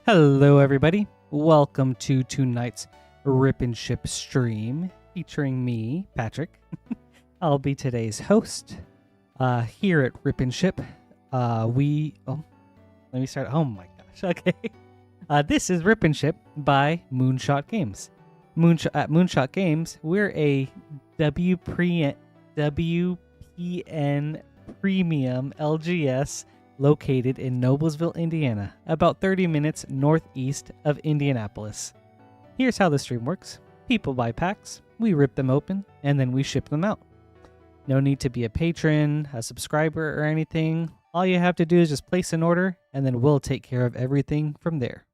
Hello everybody, welcome to tonight's Rip and Ship stream featuring me, Patrick. I'll be today's host. Here at Rip and Ship, let me start. Oh my gosh, okay. This is Rip and Ship by Moonshot Games. At Moonshot Games, we're a WPN Premium LGS located in Noblesville, Indiana, about 30 minutes northeast of Indianapolis. Here's how the stream works. People buy packs, we rip them open, and then we ship them out. No need to be a patron, a subscriber, or anything. All you have to do is just place an order, and then we'll take care of everything from there.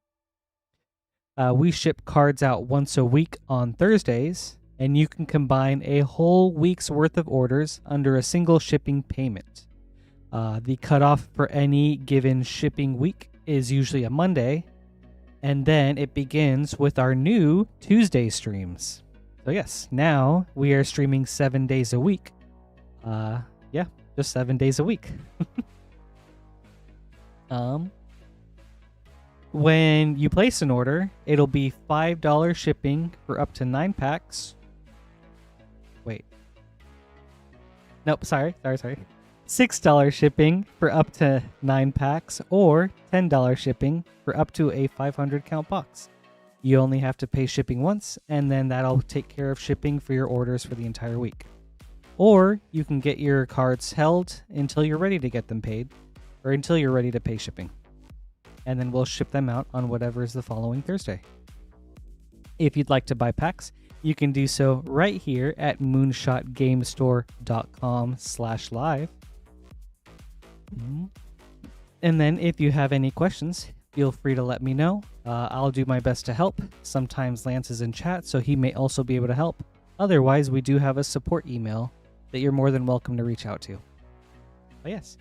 We ship cards out once a week on Thursdays, and you can combine a whole week's worth of orders under a single shipping payment. The cutoff for any given shipping week is usually a Monday, and then it begins with our new Tuesday streams. So yes, now we are streaming 7 days a week. Just 7 days a week. When you place an order, it'll be $5 shipping for up to 9 packs. Wait. Nope, sorry. $6 shipping for up to 9 packs, or $10 shipping for up to a 500 count box. You only have to pay shipping once, and then that'll take care of shipping for your orders for the entire week. Or you can get your cards held until you're ready to get them paid, or until you're ready to pay shipping. And then we'll ship them out on whatever is the following Thursday. If you'd like to buy packs, you can do so right here at moonshotgamestore.com/live. And then if you have any questions, feel free to let me know. I'll do my best to help. Sometimes Lance is in chat, so he may also be able to help. Otherwise, we do have a support email that you're more than welcome to reach out to. But yes,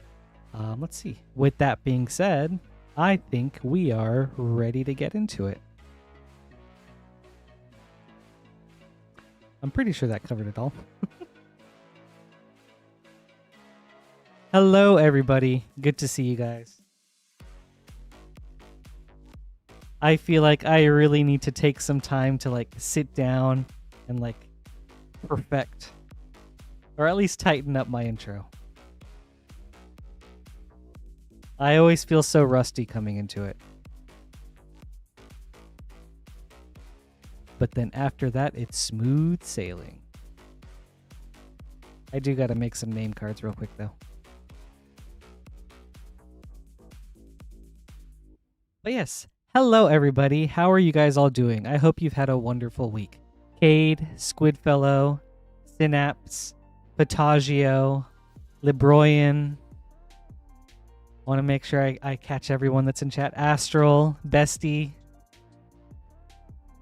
let's see. With that being said, I think we are ready to get into it. I'm pretty sure that covered it all. Hello, everybody. Good to see you guys. I feel like I really need to take some time to sit down and perfect, or at least tighten up my intro. I always feel so rusty coming into it. But then after that, it's smooth sailing. I do gotta make some name cards real quick though. But yes, hello everybody. How are you guys all doing? I hope you've had a wonderful week. Cade, Squidfellow, Synapse, Patagio, Libroyan. Want to make sure I catch everyone that's in chat. Astral, Bestie.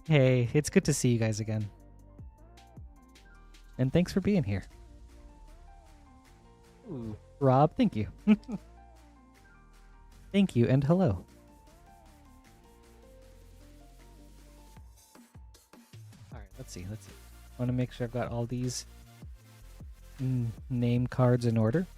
Hey, it's good to see you guys again. And thanks for being here. Ooh, Rob, thank you. Thank you and hello. Alright, let's see. Want to make sure I've got all these name cards in order.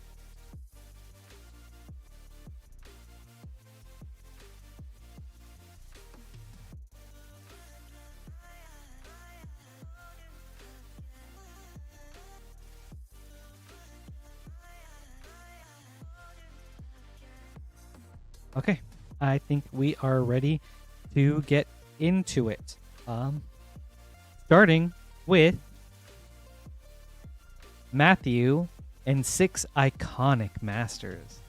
Okay, I think we are ready to get into it. Starting with Matthew and 6 iconic masters.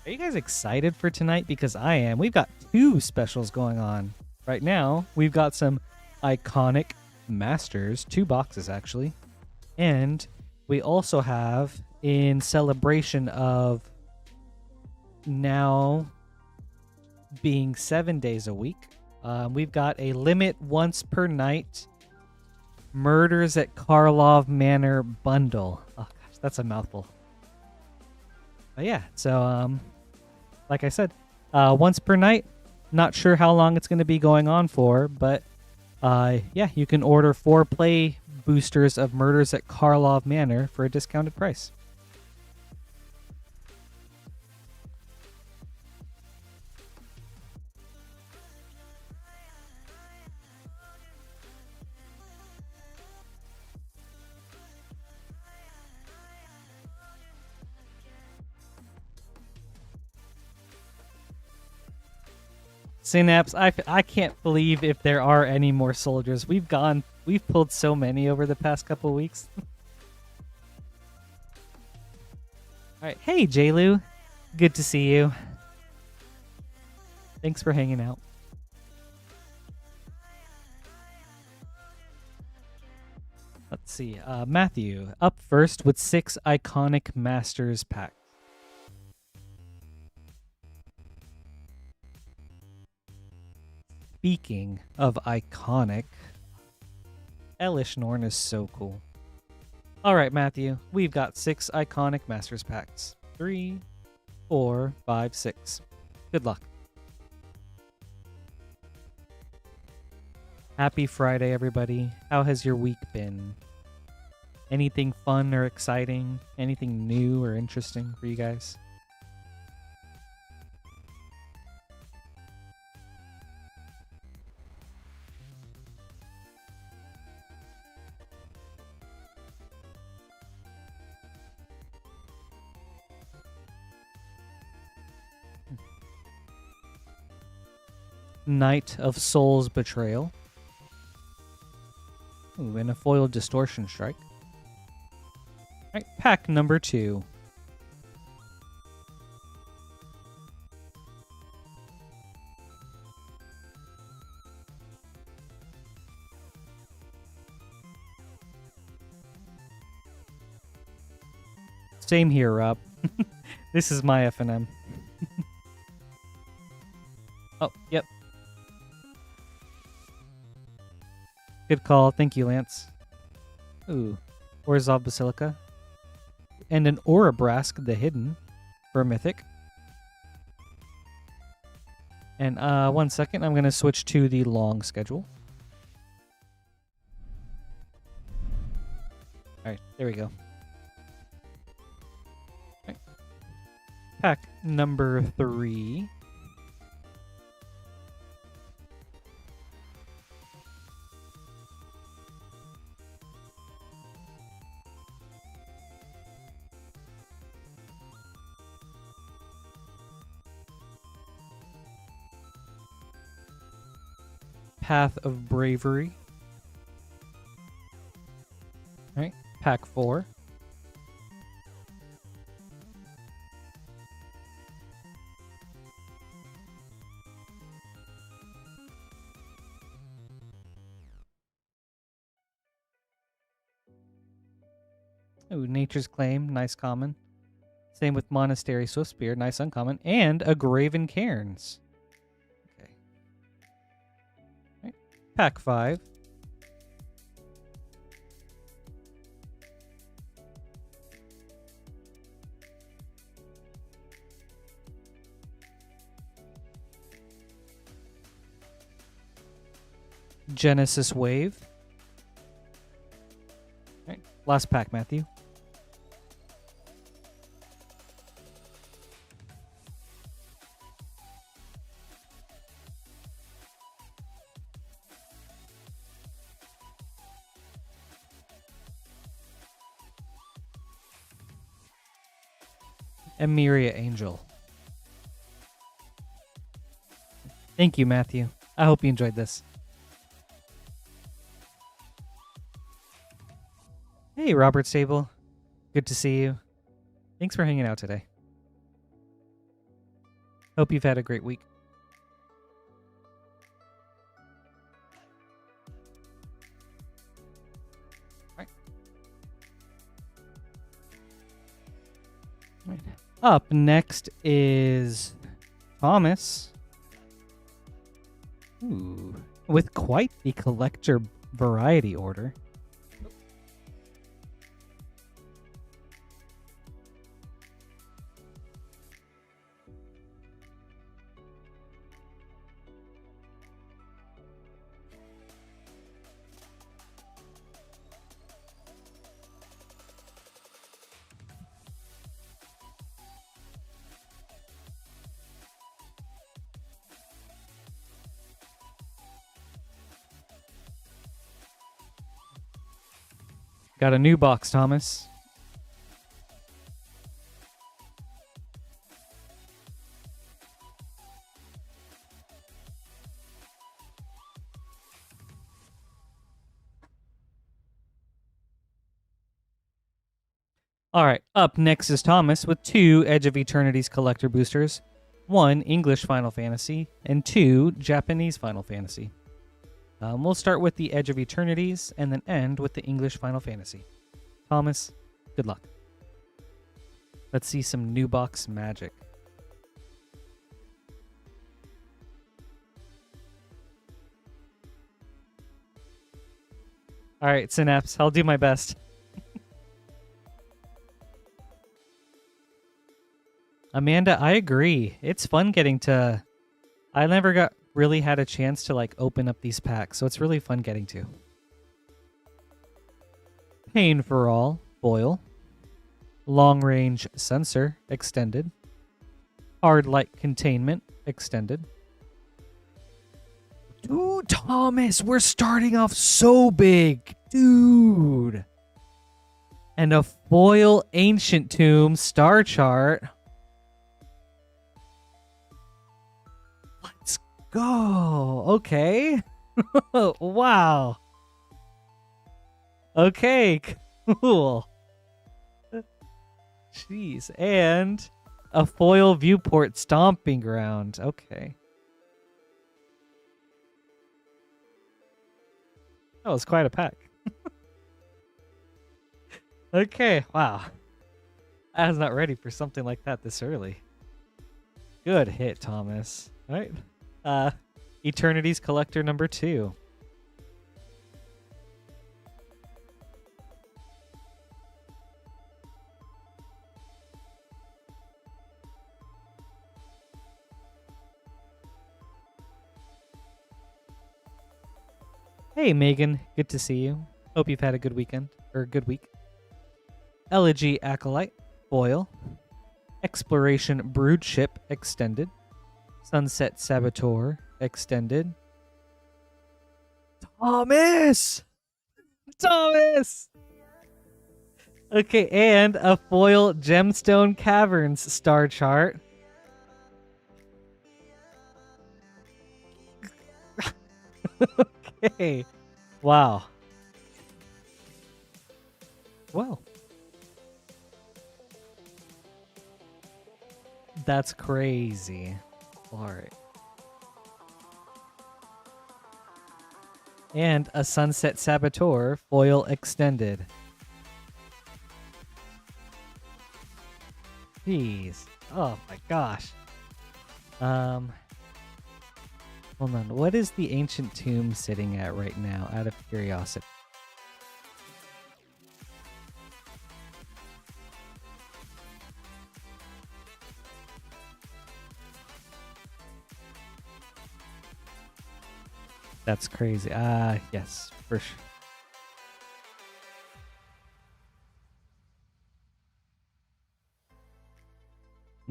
Are you guys excited for tonight? Because I am. We've got 2 specials going on. Right now, we've got some iconic masters, 2 boxes actually. And we also have, in celebration of now being 7 days a week, we've got a limit once per night Murders at Karlov Manor bundle. Oh gosh, that's a mouthful. But yeah, so like I said, once per night. Not sure how long it's going to be going on for, but yeah, you can order 4 play boosters of Murders at Karlov Manor for a discounted price. Synapse, I can't believe if there are any more soldiers. We've pulled so many over the past couple weeks. Alright, hey JLoo. Good to see you. Thanks for hanging out. Let's see. Matthew, up first with 6 iconic Masters packs. Speaking of iconic, Elish Norn is so cool. Alright, Matthew, we've got 6 iconic Masters packs. 3, 4, 5, 6. Good luck. Happy Friday, everybody. How has your week been? Anything fun or exciting? Anything new or interesting for you guys? Knight of Souls Betrayal. Ooh, and a foiled Distortion Strike. Alright, pack number 2. Same here, Rob. This is my FNM. Oh, yep. Good call. Thank you, Lance. Ooh. Orzhov Basilica. And an Aurabrask the Hidden for a Mythic. And 1 second, I'm going to switch to the long schedule. Alright, there we go. Right. Pack number 3. Path of Bravery. All right, pack 4. Ooh, Nature's Claim, nice common. Same with Monastery Swiftspear, nice uncommon. And a Graven Cairns. Okay. All right, pack 5. Genesis Wave. All right, last pack, Matthew. Emiria Angel. Thank you, Matthew. I hope you enjoyed this. Hey, Robert Stable. Good to see you. Thanks for hanging out today. Hope you've had a great week. All right. Up next is Thomas. Ooh, with quite the collector variety order. Got a new box, Thomas. All right, up next is Thomas with 2 Edge of Eternity's collector boosters, 1 English Final Fantasy, and 2 Japanese Final Fantasy. We'll start with the Edge of Eternities and then end with the English Final Fantasy. Thomas, good luck. Let's see some new box magic. All right, Synapse, I'll do my best. Amanda, I agree. It's fun getting to... I never really had a chance to like open up these packs, so it's really fun getting to. Pain for All, foil. Long Range Sensor, extended. Hard Light Containment, extended. Dude, Thomas, we're starting off so big. Dude. And a foil Ancient Tomb star chart. Let's go. Okay. Wow. Okay, cool. Jeez. And a foil Viewport Stomping Ground. Okay. Oh, it's quite a pack. Okay, wow. I was not ready for something like that this early. Good hit, Thomas. All right. Eternity's Collector number 2. Hey, Megan. Good to see you. Hope you've had a good weekend, or a good week. Elegy Acolyte, foil. Exploration Broodship, extended. Sunset Saboteur, extended. Thomas! Thomas! Okay, and a foil Gemstone Caverns star chart. Okay. Wow. Well. That's crazy. All right. And a Sunset Saboteur foil extended. Jeez. Oh my gosh. Hold on. What is the Ancient Tomb sitting at right now, out of curiosity? That's crazy. Yes, for sure.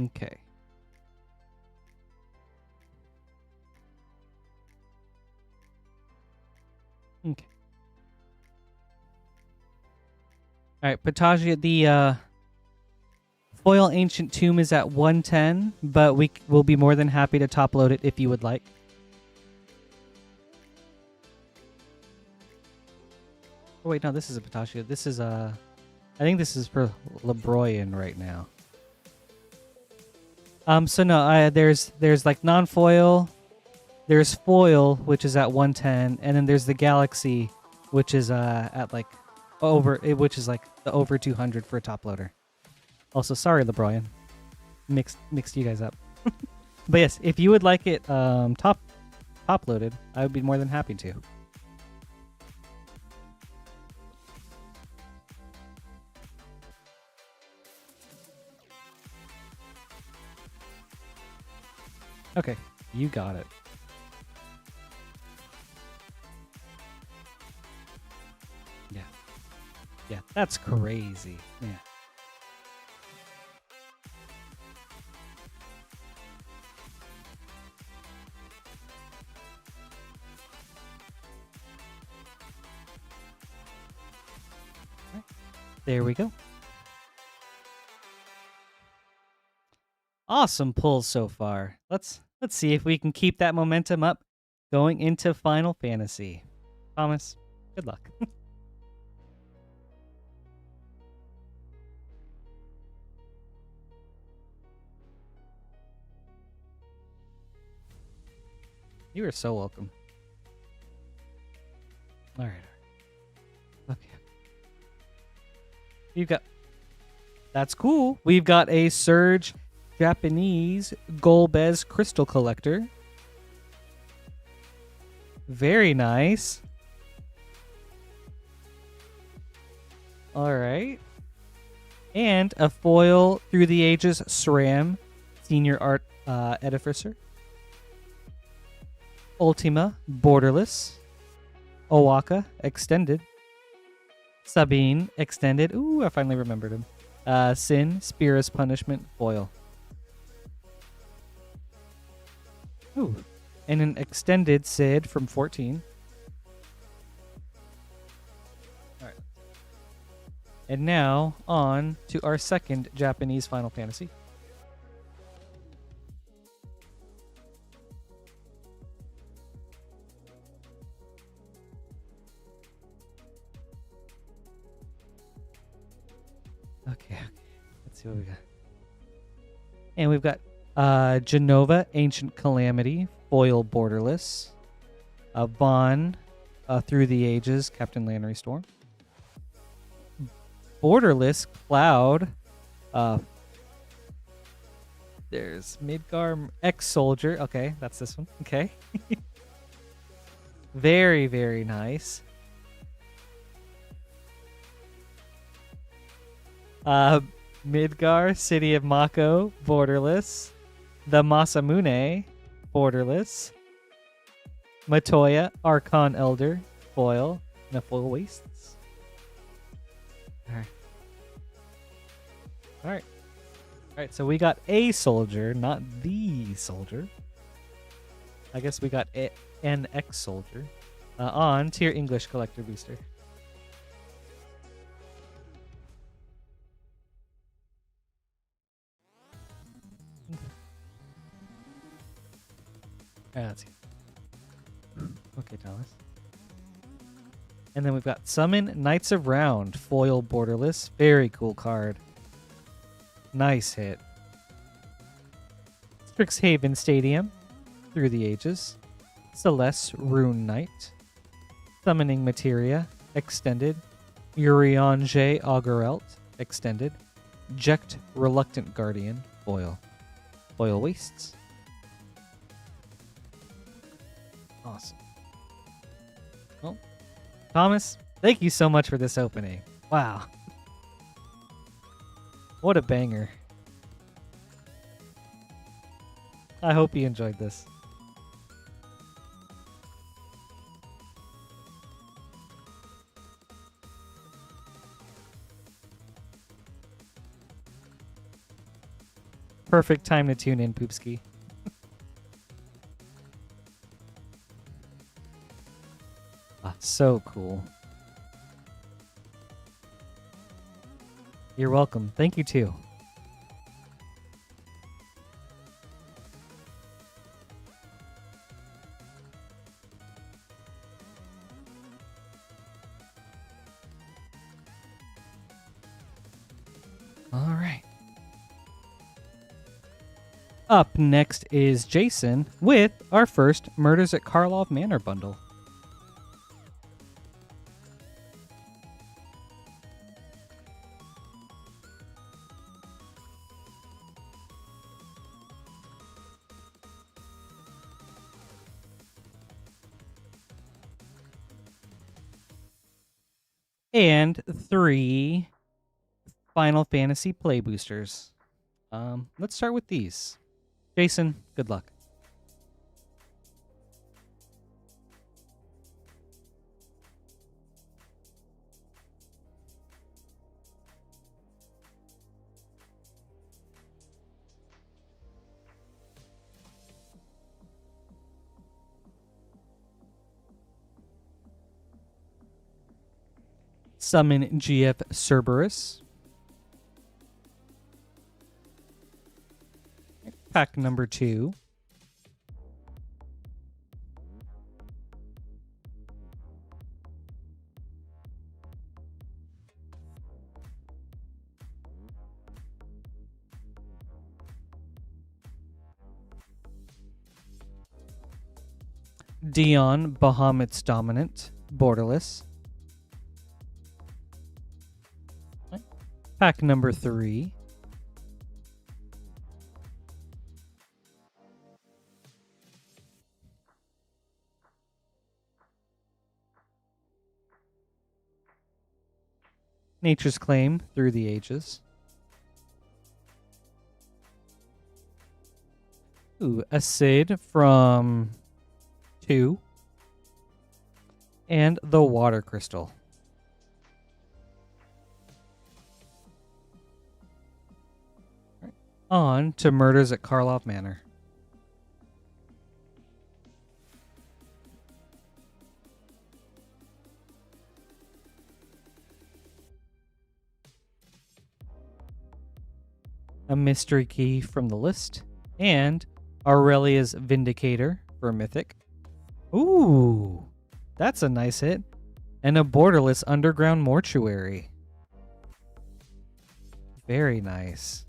Okay. Okay. All right, Patagia, the foil Ancient Tomb is at 110, but we will be more than happy to top load it if you would like. Oh wait, no, this is a Patagia. This is I think this is for Lebroyan right now. So no, there's like non-foil. There's foil, which is at 110, and then there's the Galaxy, which is at like which is like the over 200 for a top loader. Also, sorry, LeBron, mixed you guys up. But yes, if you would like it top loaded, I would be more than happy to. Okay, you got it. Yeah, that's crazy. Yeah. There we go. Awesome pulls so far. Let's see if we can keep that momentum up going into Final Fantasy. Thomas, good luck. You are so welcome. All right. Okay. We've got... That's cool. We've got a Surge Japanese Golbez Crystal Collector. Very nice. All right. And a foil Through the Ages SRAM Senior Art Edificer. Ultima Borderless. Owaka Extended. Sabine Extended. Ooh, I finally remembered him. Sin Spear's Punishment foil. Ooh. And an extended Sid from 14. Alright. And now on to our second Japanese Final Fantasy. Okay. Let's see what we got. And we've got Genova Ancient Calamity foil borderless. Vaughn Through the Ages Captain Lannery Storm. Borderless Cloud. There's Midgar Ex-Soldier. Okay, that's this one. Okay. Very, very nice. Midgar City of Mako borderless. The Masamune borderless. Matoya Archon Elder foil and a foil wastes. All right, so we got a soldier, not the soldier. I guess we got an ex-soldier. On to your English collector booster. Alright, let's see. Okay, Thomas. And then we've got Summon Knights of Round, foil borderless. Very cool card. Nice hit. Strixhaven Stadium, Through the Ages. Celeste Rune Knight. Summoning Materia, Extended. Urianger Augerelt, Extended. Jekt Reluctant Guardian, foil. Foil wastes. Awesome. Well, Thomas, thank you so much for this opening. Wow. What a banger. I hope you enjoyed this. Perfect time to tune in, Poopski. So cool. You're welcome. Thank you too. All right. Up next is Jason with our first Murders at Karlov Manor bundle. And 3 Final Fantasy play boosters. Let's start with these. Jason, good luck. Summon GF Cerberus. Pack number 2. Dion Bahamut's Dominant, borderless. Pack number 3. Nature's Claim, Through the Ages. Ooh, a Sid from 2. And the Water Crystal. Right. On to Murders at Karlov Manor. A mystery key from the list, and Aurelia's Vindicator for Mythic. Ooh, that's a nice hit. And a borderless Underground Mortuary. Very nice.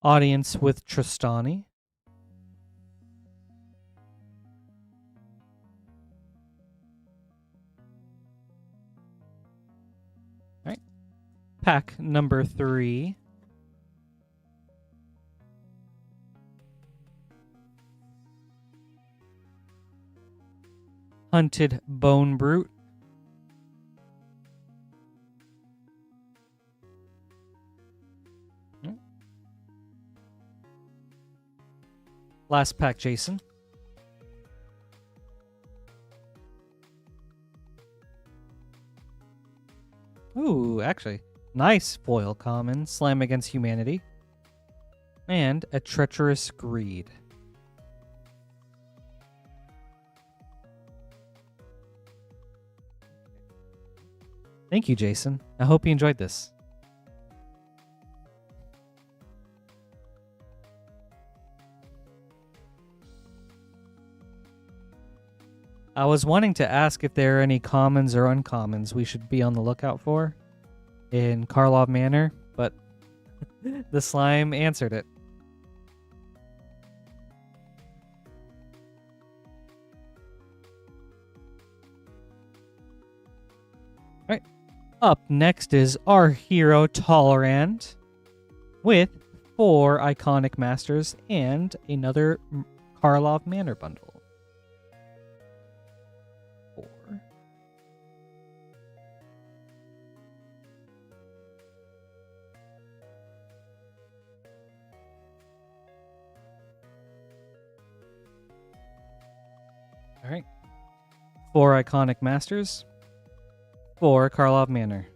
Audience with Tristani. All right. Pack number 3. Hunted Bone Brute. Last pack, Jason. Ooh, actually, nice foil common. Slam Against Humanity. And a Treacherous Greed. Thank you, Jason. I hope you enjoyed this. I was wanting to ask if there are any commons or uncommons we should be on the lookout for in Karlov Manor, but the slime answered it. All right. Up next is our hero Tolerand with 4 iconic masters and another Karlov Manor bundle. All right. 4 iconic masters. 4 Karlov Manor.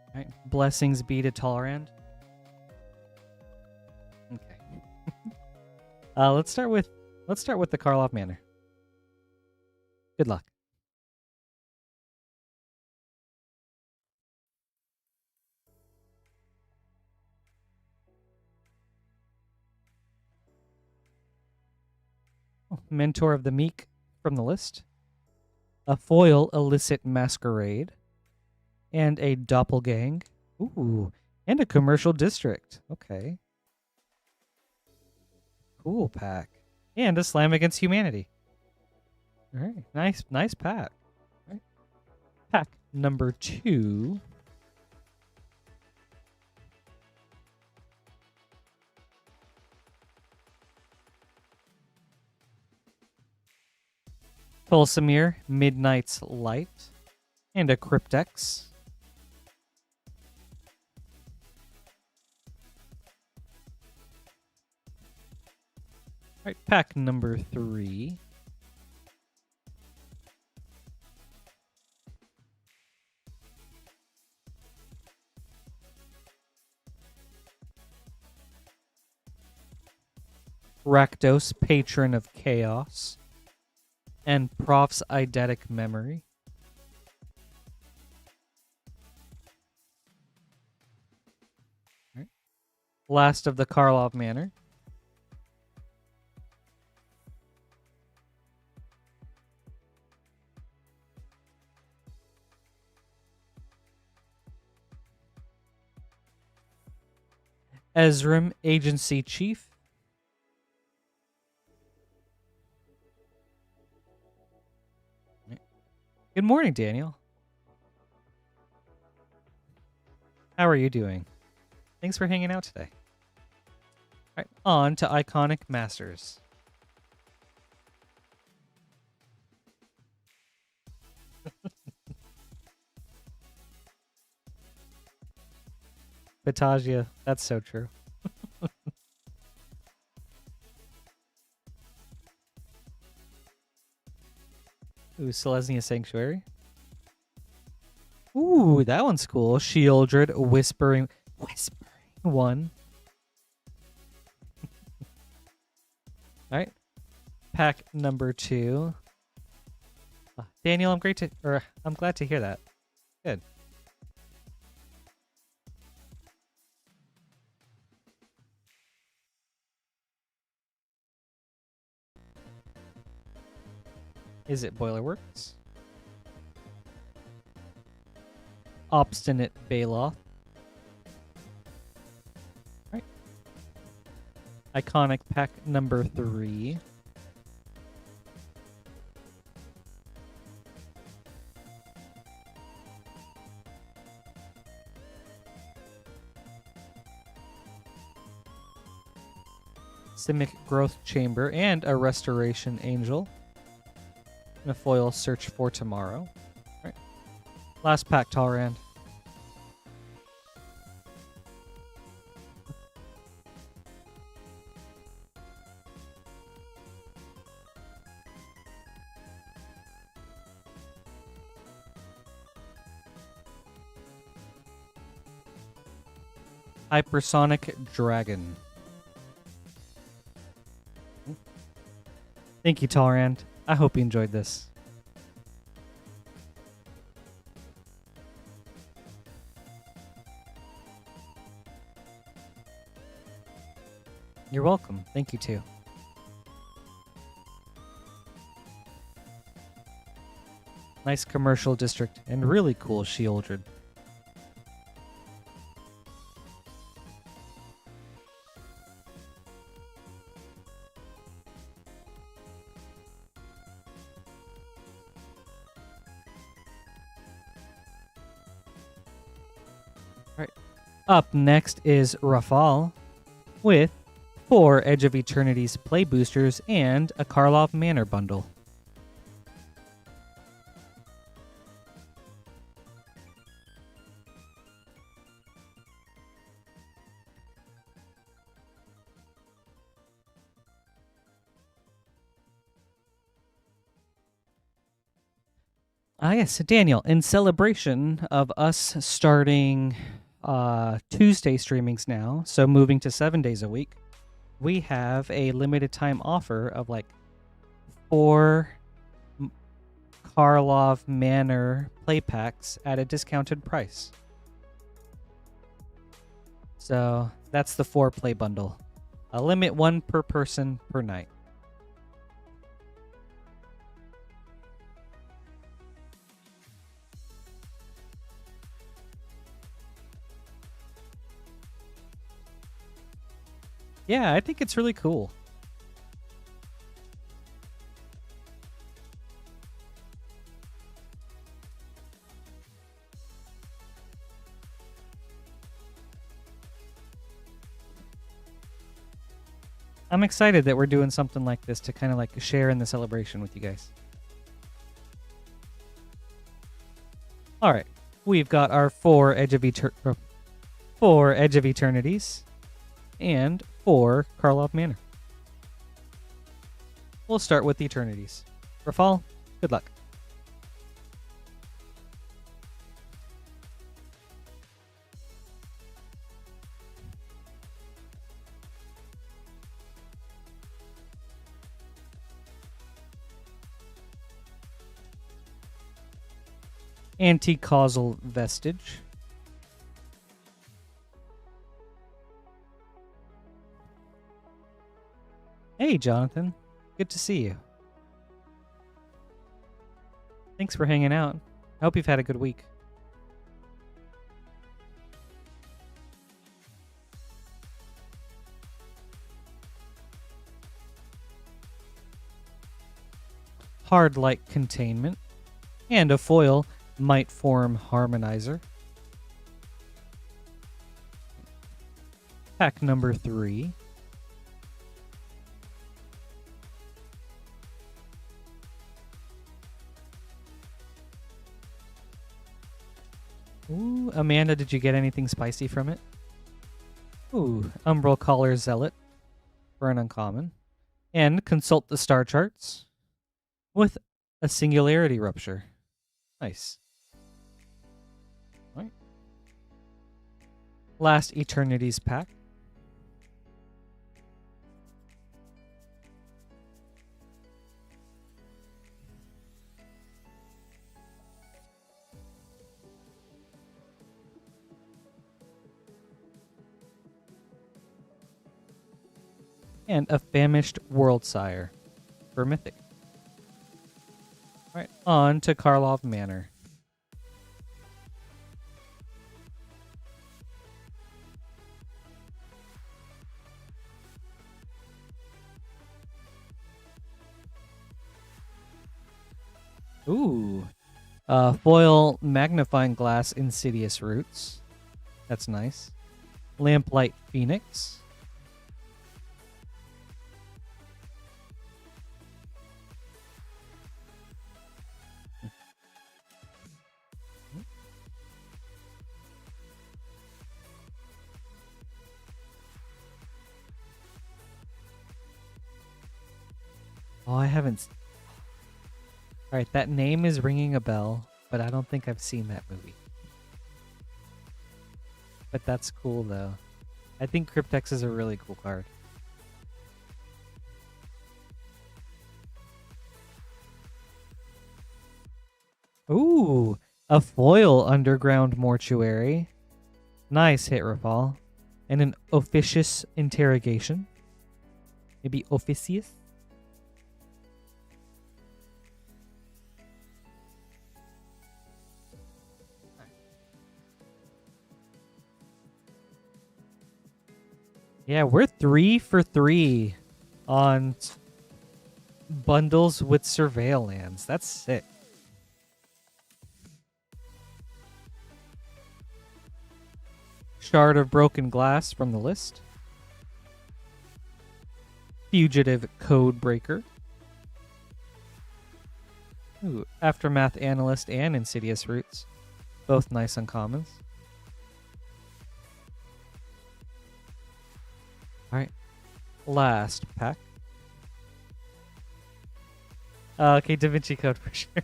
All right. Blessings be to Tolerand. Okay. Let's start with the Karlov Manor. Good luck. Mentor of the Meek from the list. A foil Illicit Masquerade. And a Doppelgang. Ooh. And a Commercial District. Okay. Cool pack. And a Slam Against Humanity. All right. Nice pack. All right. Pack number 2. Pulsamir, Midnight's Light, and a Cryptex. All right, pack number 3. Rakdos, Patron of Chaos. And Prof's Eidetic Memory. Right. Last of the Karlov Manor. Ezram, Agency Chief. Good morning, Daniel. How are you doing? Thanks for hanging out today. All right, on to Iconic Masters. Batagia, that's so true. Ooh, Selesnya Sanctuary. Ooh, that one's cool. Shieldred, Whispering 1. All right, pack number 2. Daniel, I'm glad to hear that. Good. Is it Boilerworks? Obstinate Baloth. Right. Iconic pack number 3. Simic Growth Chamber and a Restoration Angel. And a foil Search for Tomorrow. Right. Last pack, Tolerand. Hypersonic Dragon. Thank you, Tolerand. I hope you enjoyed this. You're welcome. Thank you, too. Nice commercial district and really cool Shieldred. Up next is Rafal with 4 Edge of Eternity's play boosters and a Karlov Manor bundle. Yes, Daniel, in celebration of us starting Tuesday streamings now, so moving to 7 days a week, we have a limited time offer of like 4 Karlov Manor play packs at a discounted price. So that's the 4 play bundle. A limit 1 per person per night. Yeah, I think it's really cool. I'm excited that we're doing something like this to kind of like share in the celebration with you guys. All right, we've got our 4 Edge of Eternities and 4 Karlov Manor. We'll start with the Eternities. Rafal, good luck. Anti-causal Vestige. Hey, Jonathan. Good to see you. Thanks for hanging out. I hope you've had a good week. Hard Light Containment, and a foil Might Form Harmonizer. Pack number 3. Ooh, Amanda, did you get anything spicy from it? Ooh, Umbral Caller Zealot for an uncommon. And consult the star charts with a Singularity Rupture. Nice. All right. Last Eternities pack. And a Famished Worldsire for Mythic. Alright, on to Karlov Manor. Ooh. Foil Magnifying Glass Insidious Roots. That's nice. Lamplight Phoenix. Oh, I haven't. Alright, that name is ringing a bell, but I don't think I've seen that movie. But that's cool, though. I think Cryptex is a really cool card. Ooh, a foil Underground Mortuary. Nice hit, Rafal. And an Officious Interrogation. Maybe Officious? Yeah, we're 3 for 3 on bundles with Surveil lands. That's sick. Shard of Broken Glass from the list. Fugitive Codebreaker. Ooh, Aftermath Analyst and Insidious Roots. Both nice uncommons. Alright. Last pack. Okay, Da Vinci Code for sure.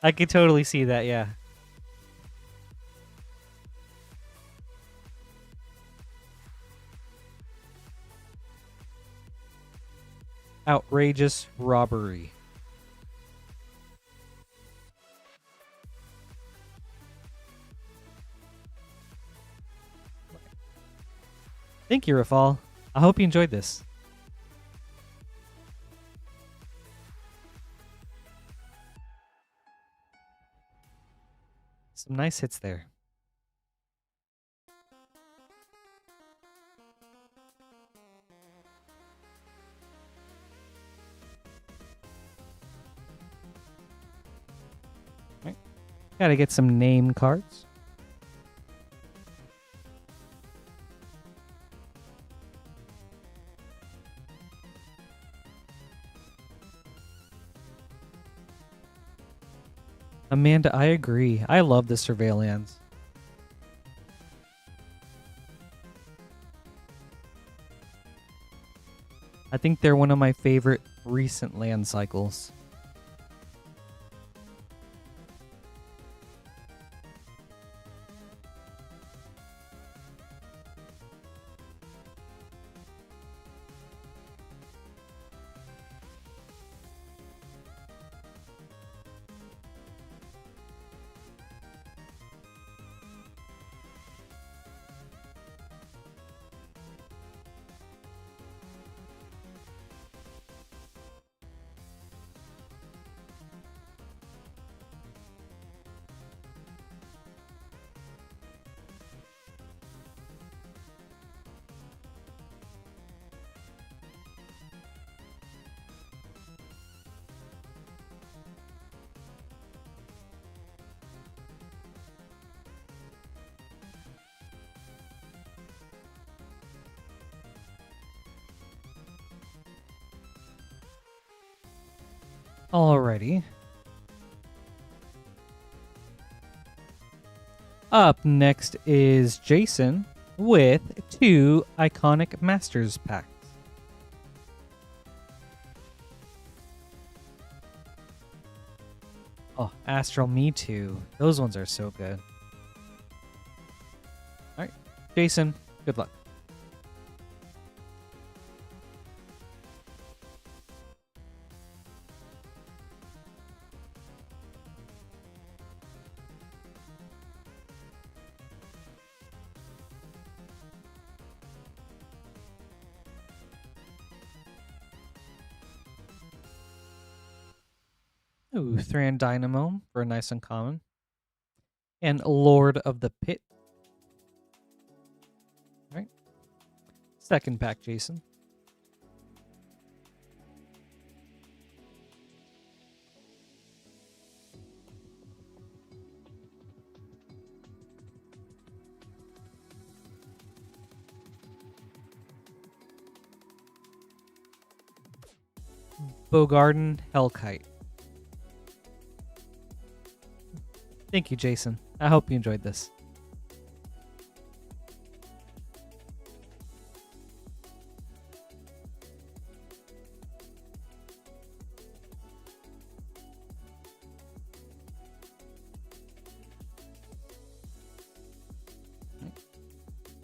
I could totally see that, yeah. Outrageous Robbery. Thank you, Rafal. I hope you enjoyed this. Some nice hits there. Right. Gotta get some name cards. Amanda, I agree. I love the Surveillance. I think they're one of my favorite recent land cycles. Alrighty. Up next is Jason with 2 iconic Masters packs. Oh, Astral Me Too. Those ones are so good. Alright, Jason, good luck. Ooh, Thran Dynamo for a nice uncommon. And Lord of the Pit. Alright. Second pack, Jason. Bogarden Hellkite. Thank you, Jason. I hope you enjoyed this.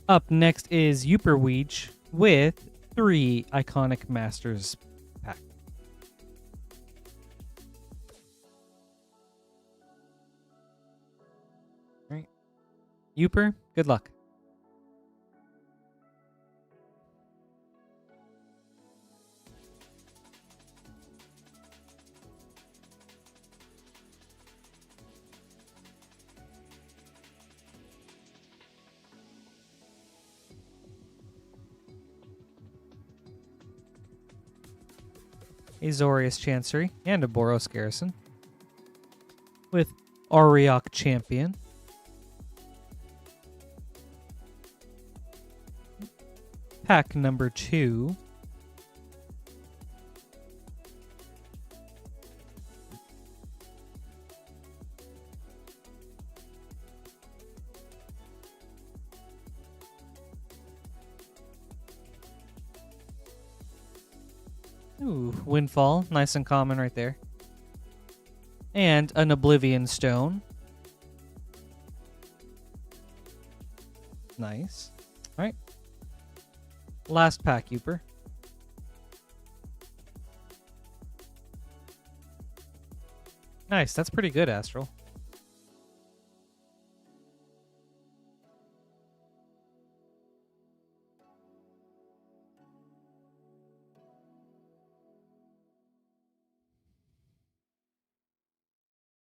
Up next is Uperweech with 3 iconic Masters pack. All right. Uper, good luck. Azorius Chancery and a Boros Garrison with Auriok Champion. Pack number 2. Ooh, Windfall. Nice and common right there. And an Oblivion Stone. Nice. All right. Last pack, Uper. Nice. That's pretty good, Astral.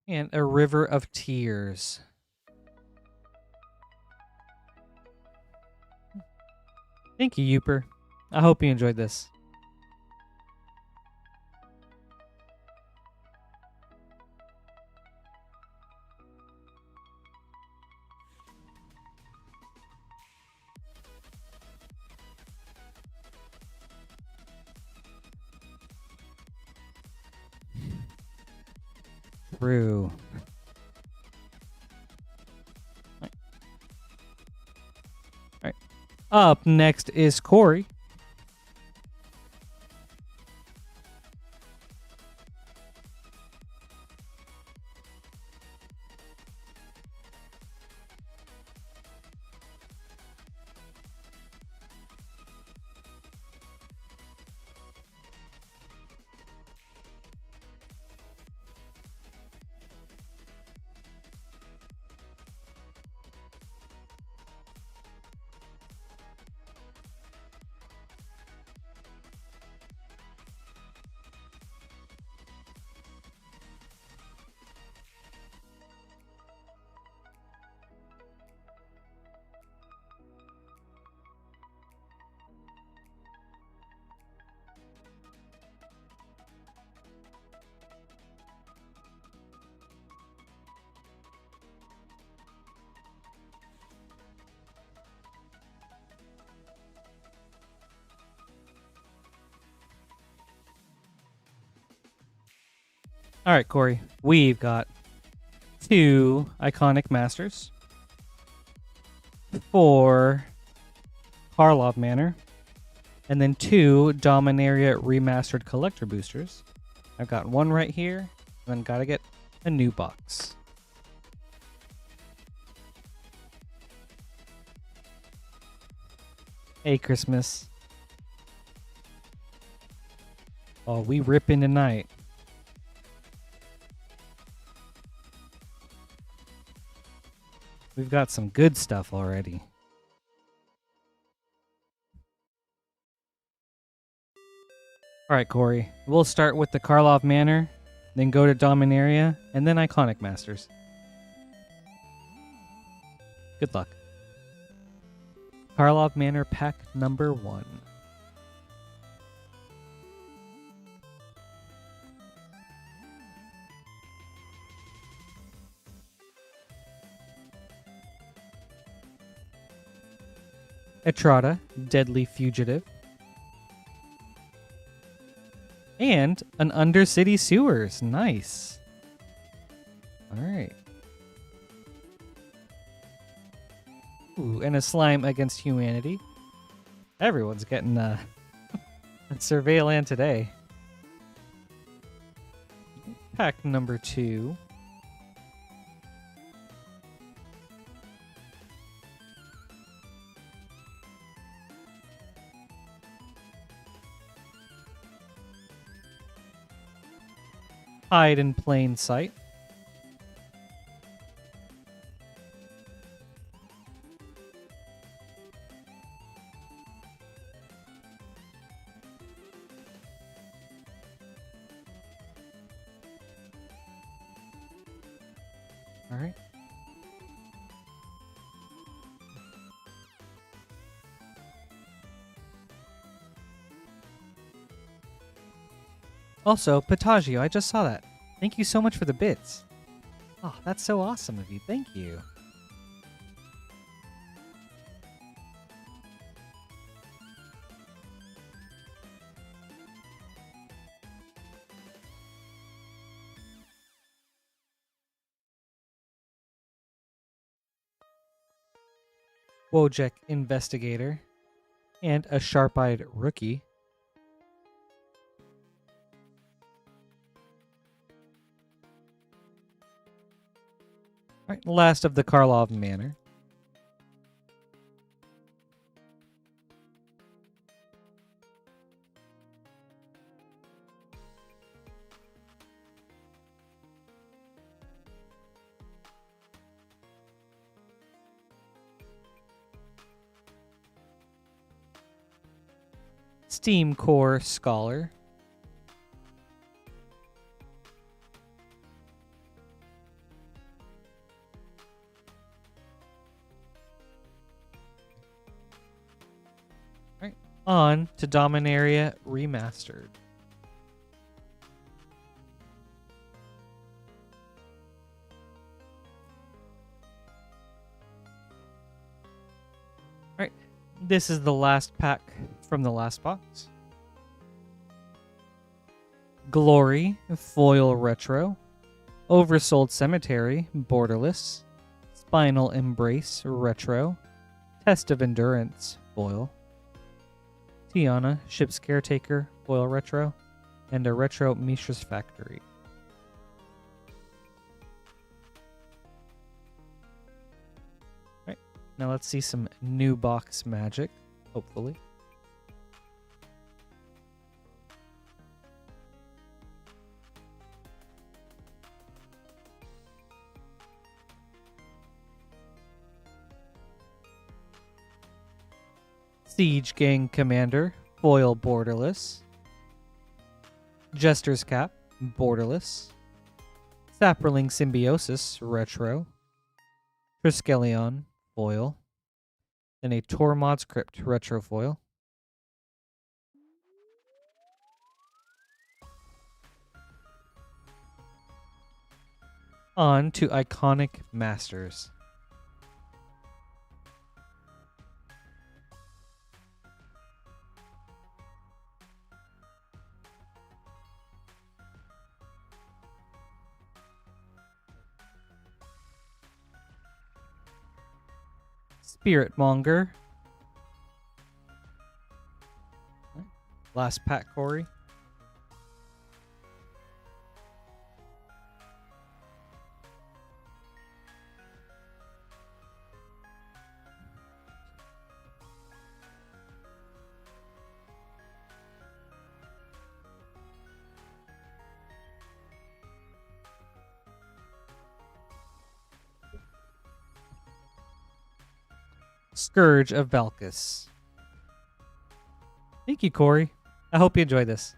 And a River of Tears. Thank you, Uper. I hope you enjoyed this. True. All right. Up next is Corey. All right, Corey. We've got 2 iconic masters, 4 Karlov Manor, and then 2 Dominaria remastered collector boosters. I've got 1 right here, and then gotta get a new box. Hey, Christmas. Oh, we ripping tonight. We've got some good stuff already. All right, Corey. We'll start with the Karlov Manor, then go to Dominaria, and then Iconic Masters. Good luck. Karlov Manor pack number 1. Etrata, Deadly Fugitive. And an Undercity Sewers. Nice. All right. Ooh, and a Slime Against Humanity. Everyone's getting a Surveillant today. Pack number 2. Hide in Plain Sight. All right. Also, Patagio, I just saw that. Thank you so much for the bits. Oh, that's so awesome of you. Thank you. Wojek Investigator. And a Sharp-Eyed Rookie. All right, last of the Karlov Manor. Steam Core Scholar. On to Dominaria Remastered. Alright, this is the last pack from the last box. Glory, Foil Retro. Oversold Cemetery, Borderless. Spinal Embrace, Retro. Test of Endurance, Foil. Tiana, Ship's Caretaker, Foil Retro, and a Retro Mishra's Factory. Alright, now let's see some new box magic, hopefully. Siege Gang Commander, Foil Borderless. Jester's Cap, Borderless. Saproling Symbiosis, Retro. Triskelion, Foil. Then a Tormod's Crypt, Retro Foil. On to Iconic Masters. Spiritmonger. Last pack, Corey. Scourge of Valkus. Thank you, Corey. I hope you enjoyed this.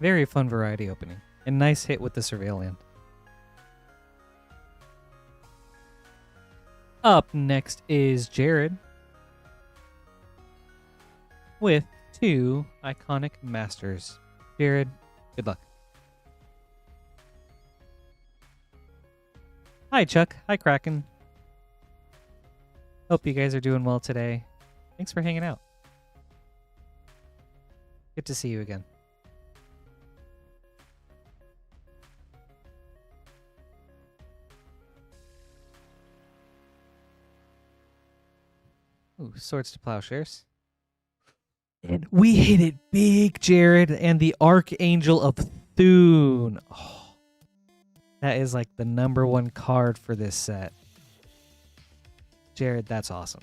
Very fun variety opening. And nice hit with the Surveillant. Up next is Jared with 2 iconic masters. Jared, good luck. Hi, Chuck. Hi, Kraken. Hope you guys are doing well today. Thanks for hanging out. Good to see you again. Ooh, Swords to Plowshares. And we hit it big, Jared, and the Archangel of Thune. Oh, that is like the #1 card for this set. Jared, that's awesome.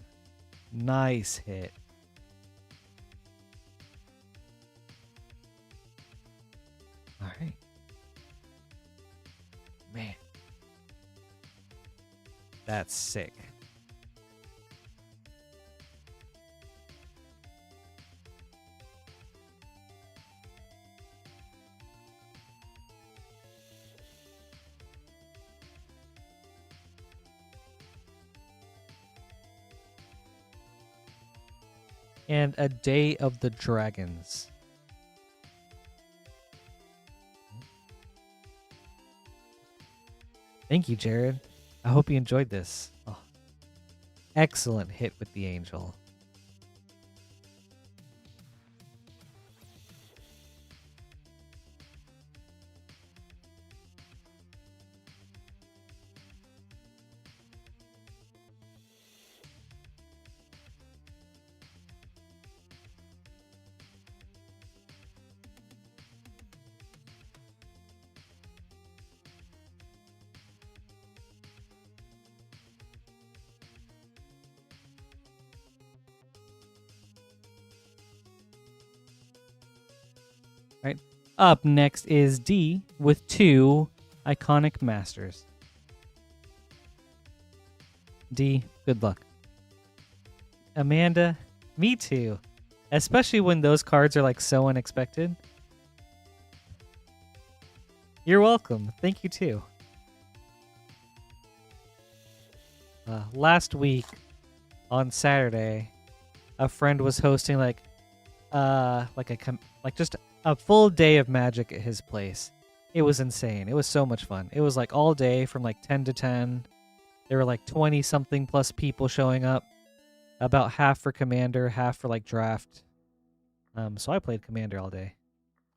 Nice hit. All right. Man. That's sick. And a Day of the Dragons. Thank you, Jared. I hope you enjoyed this. Oh, excellent hit with the Angel. Right. Up next is D with 2 iconic masters. D, good luck. Amanda, me too. Especially when those cards are like so unexpected. You're welcome. Thank you too. Last week on Saturday, a friend was hosting just a full day of Magic at his place. It was insane. It was so much fun. It was like all day from like 10 to 10. There were like 20 something plus people showing up. About half for Commander, half for like Draft. So I played Commander all day.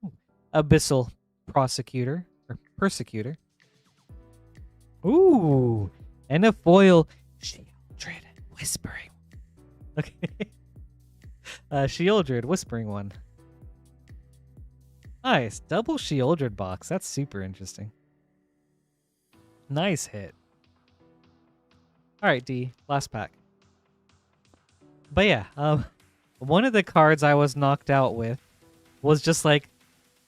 Ooh. Abyssal Prosecutor or Persecutor. Ooh, and a foil Shieldred Whispering. Okay. Shieldred Whispering one. Nice. Double Shieldred box. That's super interesting. Nice hit. Alright, D. Last pack. But yeah, one of the cards I was knocked out with was just like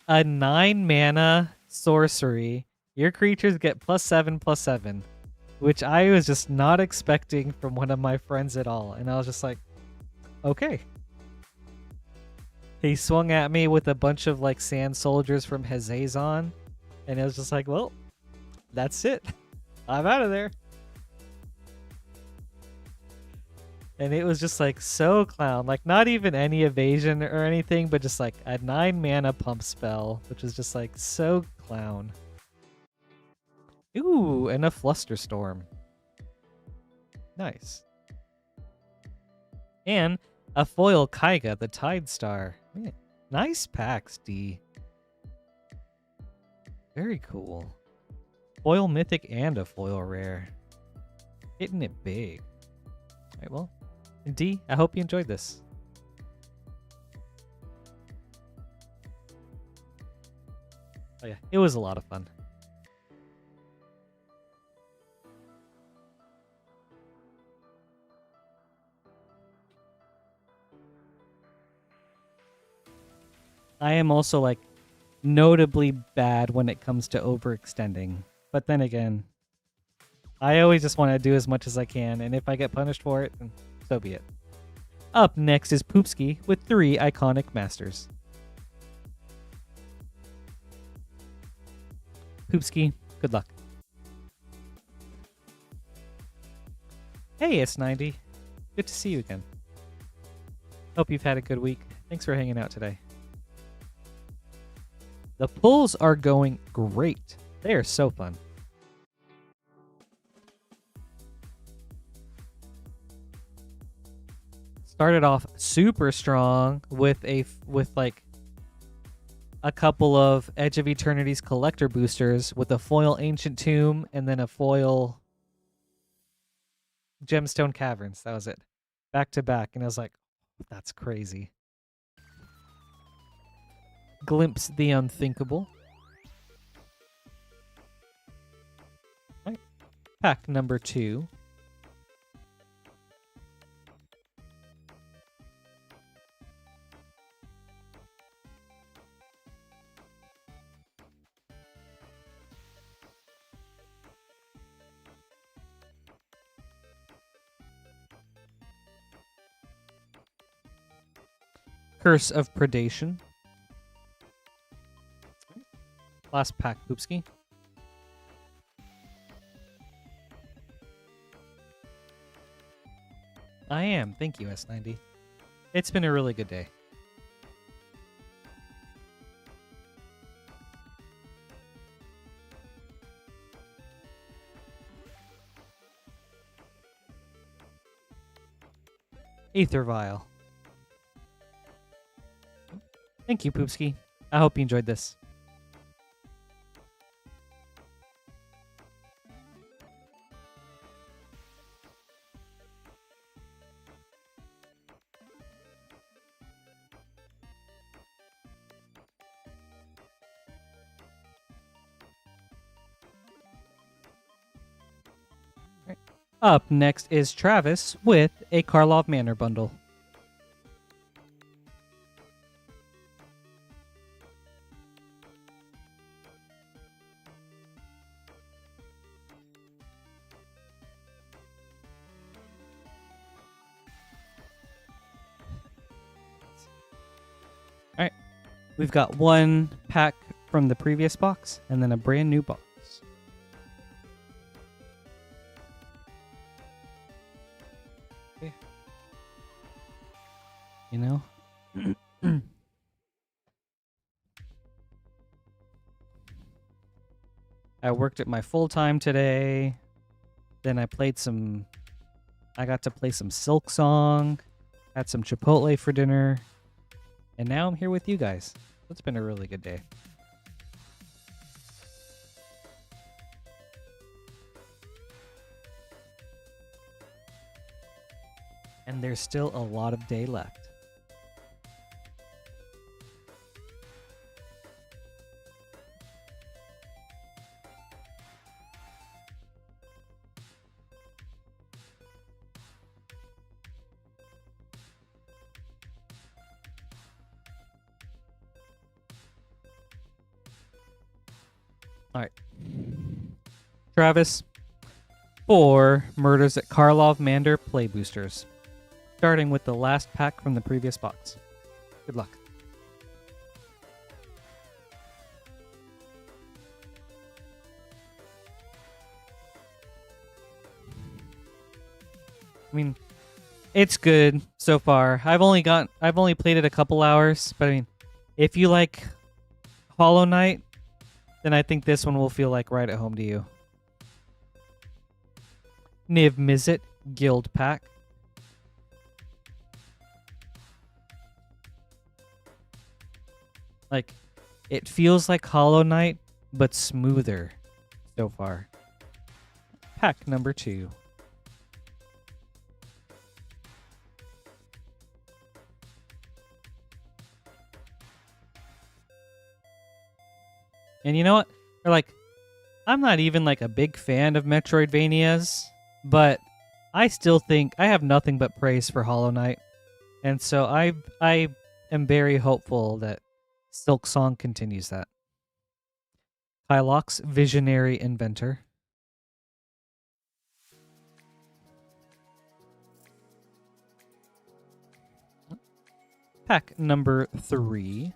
a 9 mana sorcery. Your creatures get +7/+7, which I was just not expecting from one of my friends at all. And I was just like, okay. He swung at me with a bunch of like sand soldiers from Hezazon, and it was just like, well, that's it. I'm out of there. And it was just like so clown, like not even any evasion or anything, but just like a 9 mana pump spell, which is just like so clown. Ooh, and a Flusterstorm. Nice. And a foil Kaiga, the Tide Star. Man, nice packs, D. Very cool. Foil Mythic and a foil rare. Hitting it big. Alright, well, D, I hope you enjoyed this. Oh yeah, it was a lot of fun. I am also like notably bad when it comes to overextending. But then again, I always just want to do as much as I can, and if I get punished for it, then so be it. Up next is Poopski with 3 iconic masters. Poopski, good luck. Hey, S90. Good to see you again. Hope you've had a good week. Thanks for hanging out today. The pulls are going great. They are so fun. Started off super strong with like a couple of Edge of Eternity's collector boosters with a foil Ancient Tomb and then a foil Gemstone Caverns. That was it. Back to back. And I was like, that's crazy. Glimpse the unthinkable. Right. Pack number 2. Curse of Predation. Last pack, Poopski. I am. Thank you, S90. It's been a really good day. Aether Vial. Thank you, Poopski. I hope you enjoyed this. Up next is Travis with a Karlov Manor bundle. Alright, we've got one pack from the previous box and then a brand new box. You know? I worked at my full-time today. Then I got to play some Silk Song. Had some Chipotle for dinner. And now I'm here with you guys. It's been a really good day. And there's still a lot of day left. All right. Travis, 4 Murders at Karlov Manor play boosters. Starting with the last pack from the previous box. Good luck. I mean, It's good so far. I've only played it a couple hours, but I mean, if you like Hollow Knight, then I think this one will feel like right at home to you. Niv Mizzet Guild Pack. Like, it feels like Hollow Knight, but smoother so far. Pack number 2. And you know what? Or like, I'm not even like a big fan of Metroidvanias, but I still think I have nothing but praise for Hollow Knight. And so I am very hopeful that Silk Song continues that. Kylox Visionary Inventor. Pack number 3.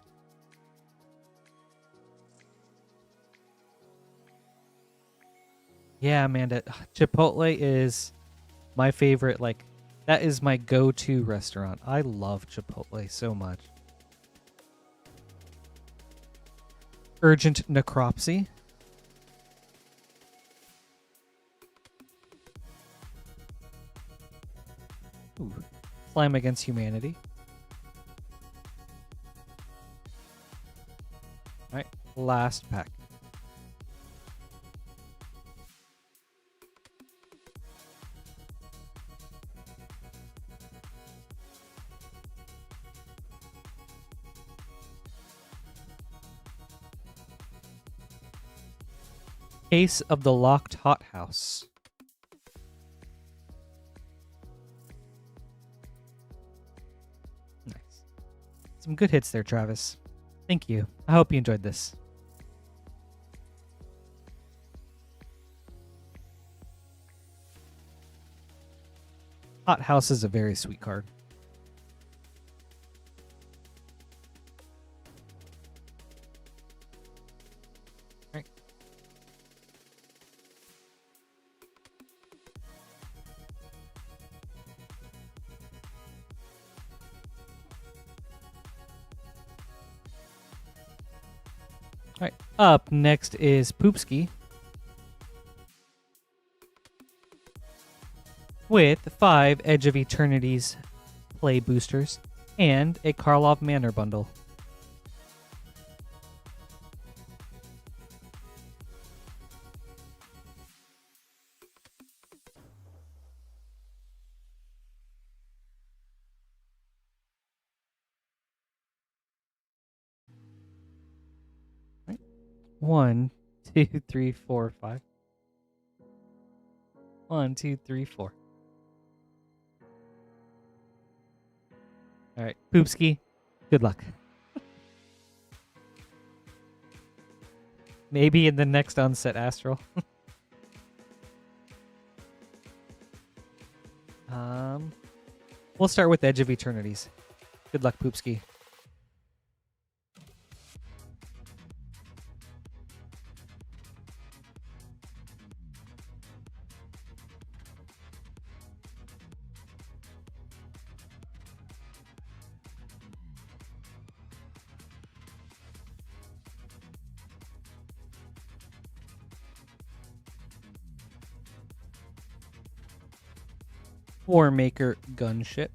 Yeah, Amanda, Chipotle is my favorite. Like, that is my go-to restaurant. I love Chipotle so much. Urgent Necropsy. Ooh. Slime Against Humanity. Alright, last pack. Case of the Locked Hothouse. Nice. Some good hits there, Travis. Thank you. I hope you enjoyed this. Hothouse is a very sweet card. All right, up next is Poopski with 5 Edge of Eternity's play boosters and a Karlov Manor bundle. All right. 1, 2, 3, 4, 5. 1, 2, 3, 4. All right, Poopski, good luck. Maybe in the next Unset Astral. We'll start with Edge of Eternities. Good luck, Poopski. Warmaker Gunship.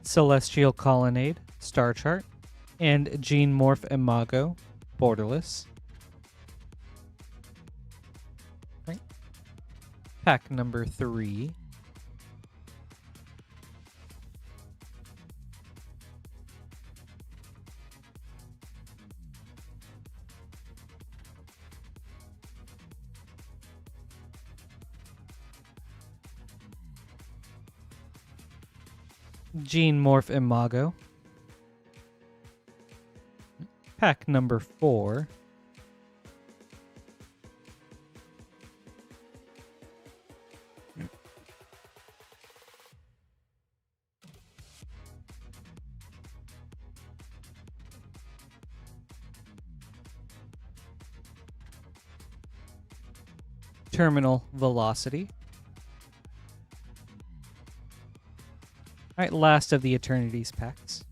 Celestial Colonnade, Star Chart, and Gene Morph Imago, Borderless. Right. Pack number 3. Gene Morph Imago. Pack number 4. Terminal Velocity. Alright, last of the Eternities packs.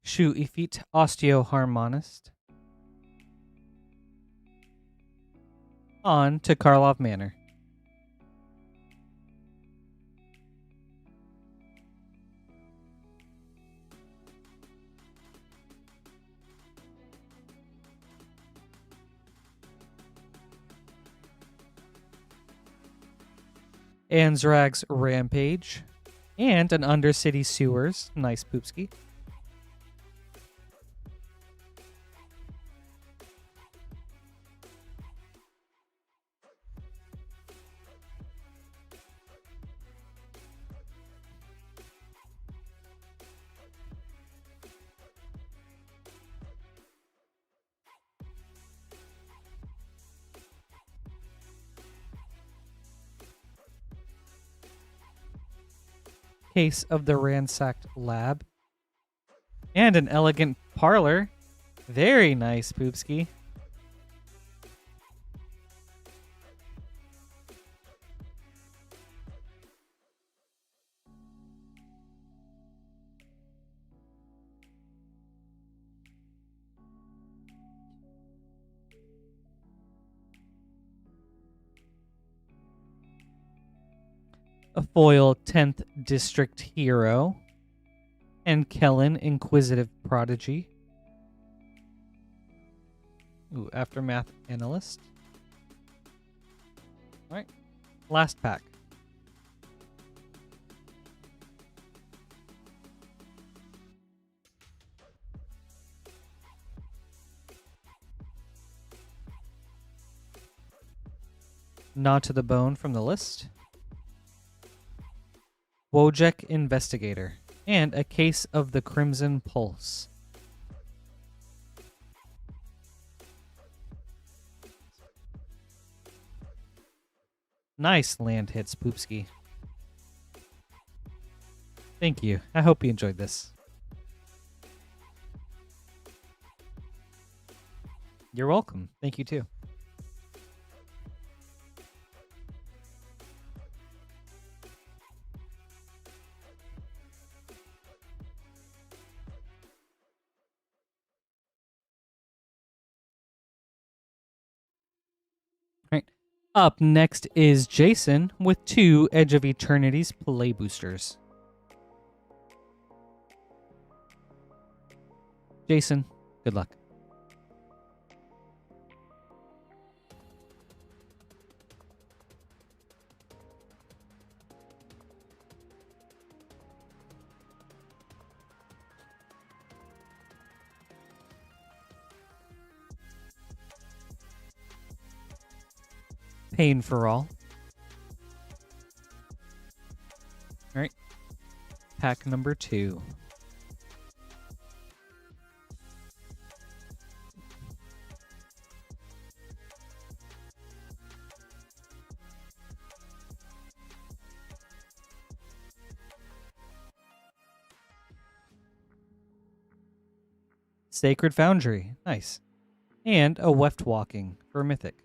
Shu Ifit Osteoharmonist. On to Karlov Manor. Anzrag's Rampage. And an Undercity Sewers. Nice, Poopski. Case of the Ransacked Lab. And an Elegant Parlor. Very nice, Poopski. A foil 10th District Hero. And Kellen, Inquisitive Prodigy. Ooh, Aftermath Analyst. Alright, last pack. Nod to the Bone from the list. Wojek Investigator. And a Case of the Crimson Pulse. Nice land hits, Poopski. Thank you. I hope you enjoyed this. You're welcome. Thank you too. Right. Up next is Jason with 2 Edge of Eternity's play boosters. Jason, good luck. Pain for All. All right. Pack number 2. Sacred Foundry. Nice. And a Weft Walking for Mythic.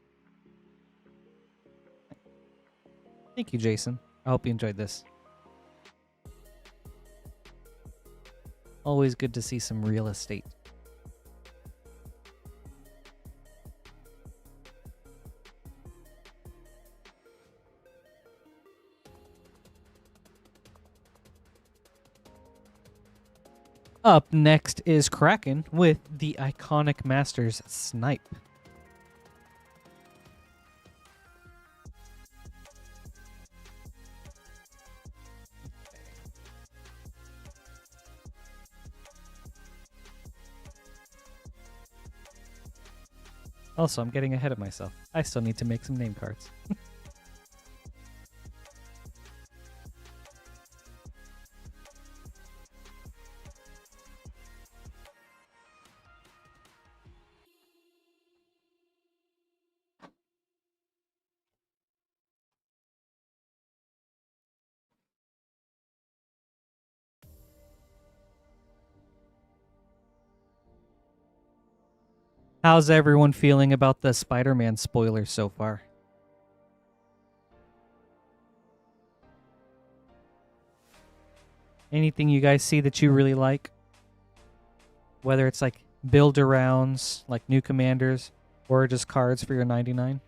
Thank you, Jason. I hope you enjoyed this. Always good to see some real estate. Up next is Kraken with the Iconic Masters Snipe. Also, I'm getting ahead of myself. I still need to make some name cards. How's everyone feeling about the Spider-Man spoilers so far? Anything you guys see that you really like? Whether it's like build-arounds, like new commanders, or just cards for your 99?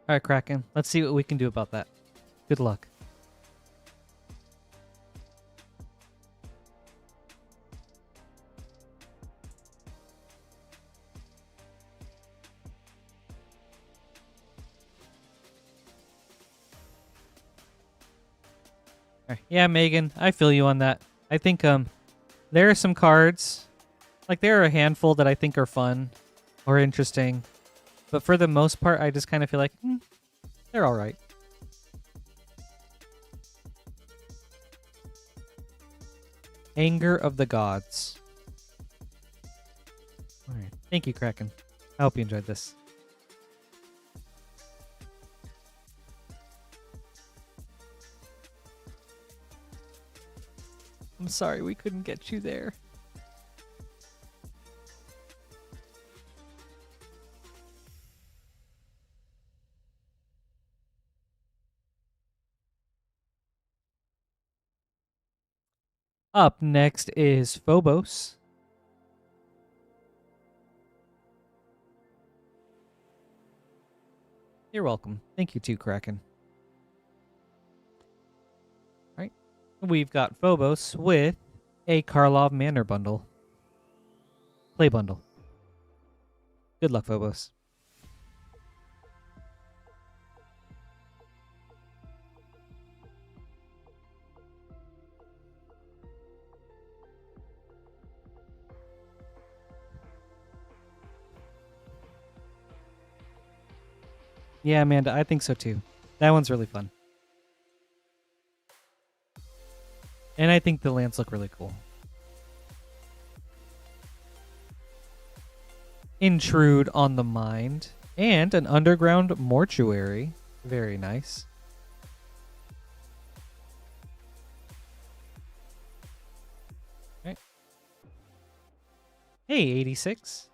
All right, Kraken. Let's see what we can do about that. Good luck. All right. Yeah, Megan, I feel you on that. I think there are some cards, like there are a handful that I think are fun or interesting, but for the most part, I just kind of feel like they're all right. Anger of the Gods. All right. Thank you, Kraken. I hope you enjoyed this. I'm sorry we couldn't get you there. Up next is Phobos. You're welcome. Thank you too, Kraken. All right. We've got Phobos with a Karlov Manor bundle. Play bundle. Good luck, Phobos. Yeah, Amanda, I think so too. That one's really fun. And I think the lands look really cool. Intrude on the Mind. And an Underground Mortuary. Very nice. All right. Hey, 86.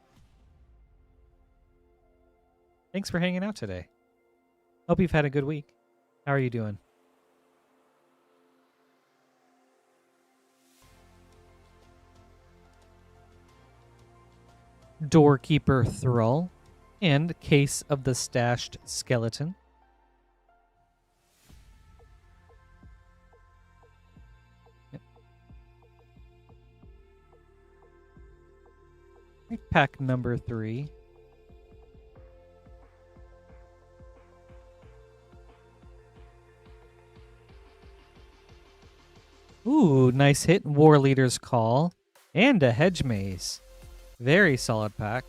Thanks for hanging out today. Hope you've had a good week. How are you doing? Doorkeeper Thrall, and Case of the Stashed Skeleton. Yep. Pack number 3. Ooh, nice hit. War Leader's Call, and a Hedge Maze. Very solid pack.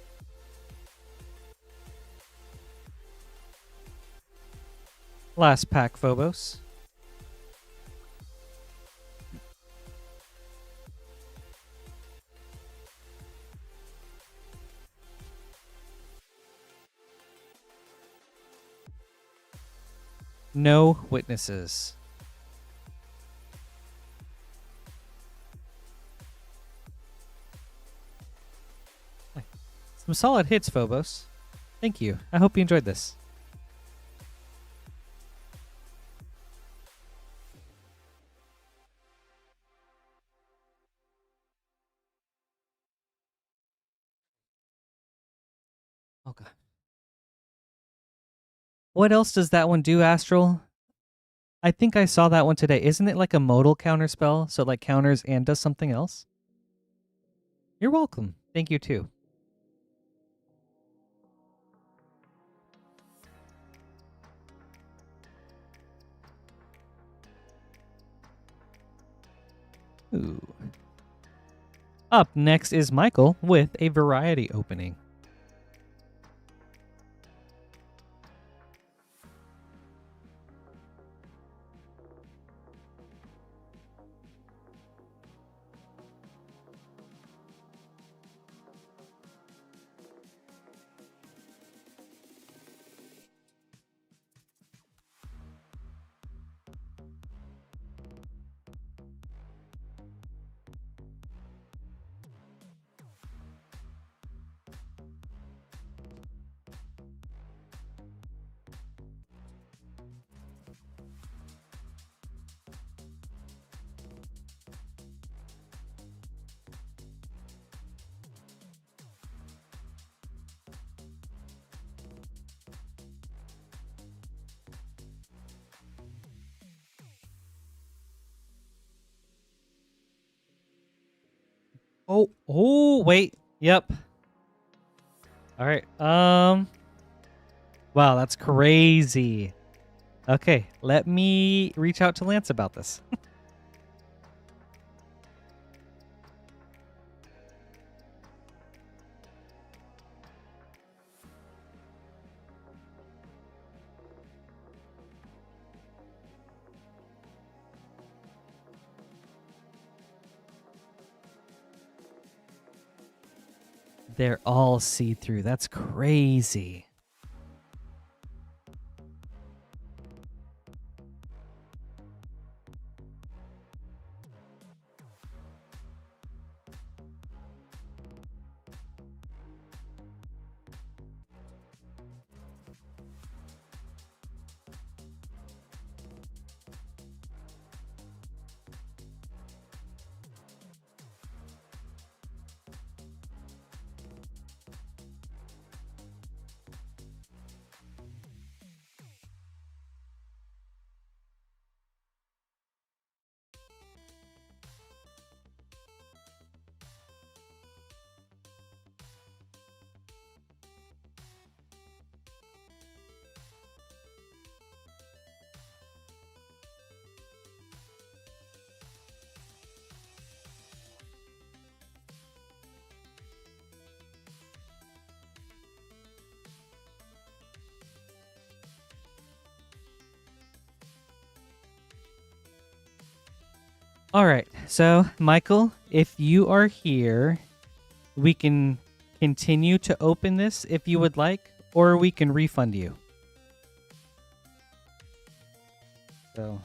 Last pack, Phobos. No witnesses. Some solid hits, Phobos. Thank you. I hope you enjoyed this. Okay. What else does that one do, Astral? I think I saw that one today. Isn't it like a modal counter spell? So it like counters and does something else? You're welcome. Thank you too. Ooh. Up next is Michael with a variety opening. Oh, wait. Yep. All right. Wow, that's crazy. Okay, let me reach out to Lance about this. They're all see-through. That's crazy. All right, so Michael, if you are here, we can continue to open this if you would like, or we can refund you. So,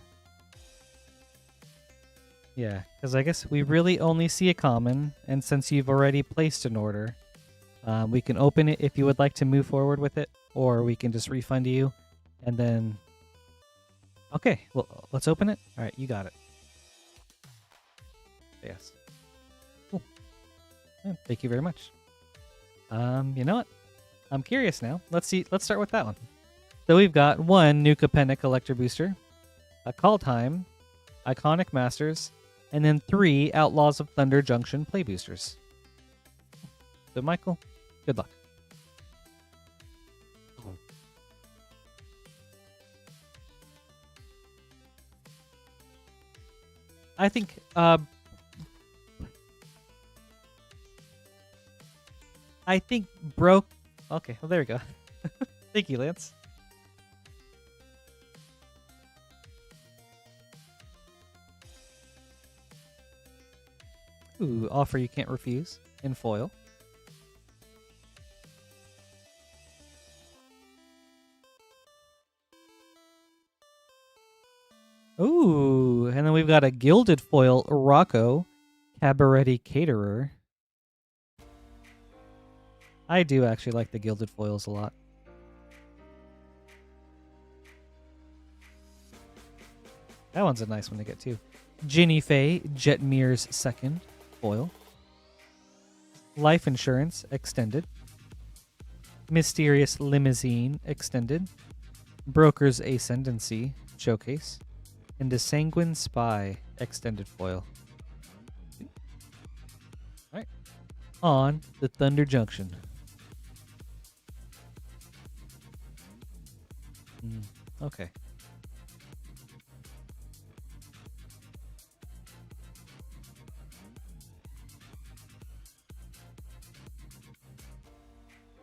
yeah, because I guess we really only see a common, and since you've already placed an order, we can open it if you would like to move forward with it, or we can just refund you, and then... Okay, well, let's open it. All right, you got it. Yes. Cool. Yeah, thank you very much. You know what? I'm curious now. Let's see. Let's start with that one. So we've got one Nuka Penna Collector Booster, a Call Time, Iconic Masters, and then 3 Outlaws of Thunder Junction Play Boosters. So Michael, good luck. I think broke. Okay, well, there we go. Thank you, Lance. Ooh, offer you can't refuse in foil. Ooh, and then we've got a gilded foil Rocco Cabaret Caterer. I do actually like the gilded foils a lot. That one's a nice one to get too. Ginny Faye Jetmir's second foil. Life Insurance Extended. Mysterious Limousine Extended. Broker's Ascendancy Showcase, and the Sanguine Spy Extended Foil. Alright. On the Thunder Junction. Okay.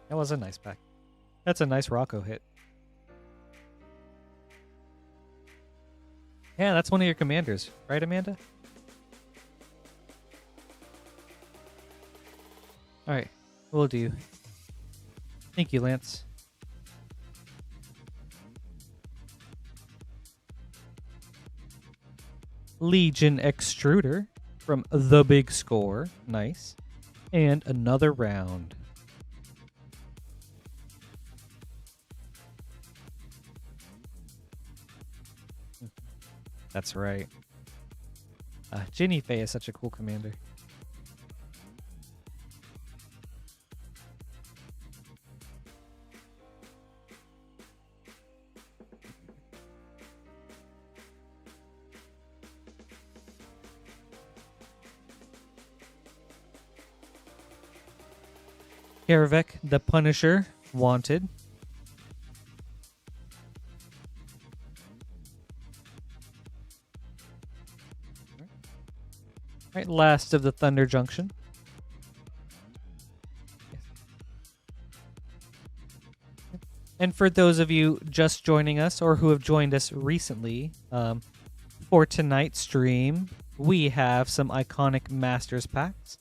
That was a nice pack. That's a nice Rocco hit. Yeah, that's one of your commanders, right, Amanda? Alright, we'll do. Thank you, Lance. Legion Extruder from The Big Score. Nice. And another round. That's right. Ginny Faye is such a cool commander. Karavek, the Punisher, wanted. Right, last of the Thunder Junction. And for those of you just joining us or who have joined us recently, for tonight's stream, we have some iconic Masters packs.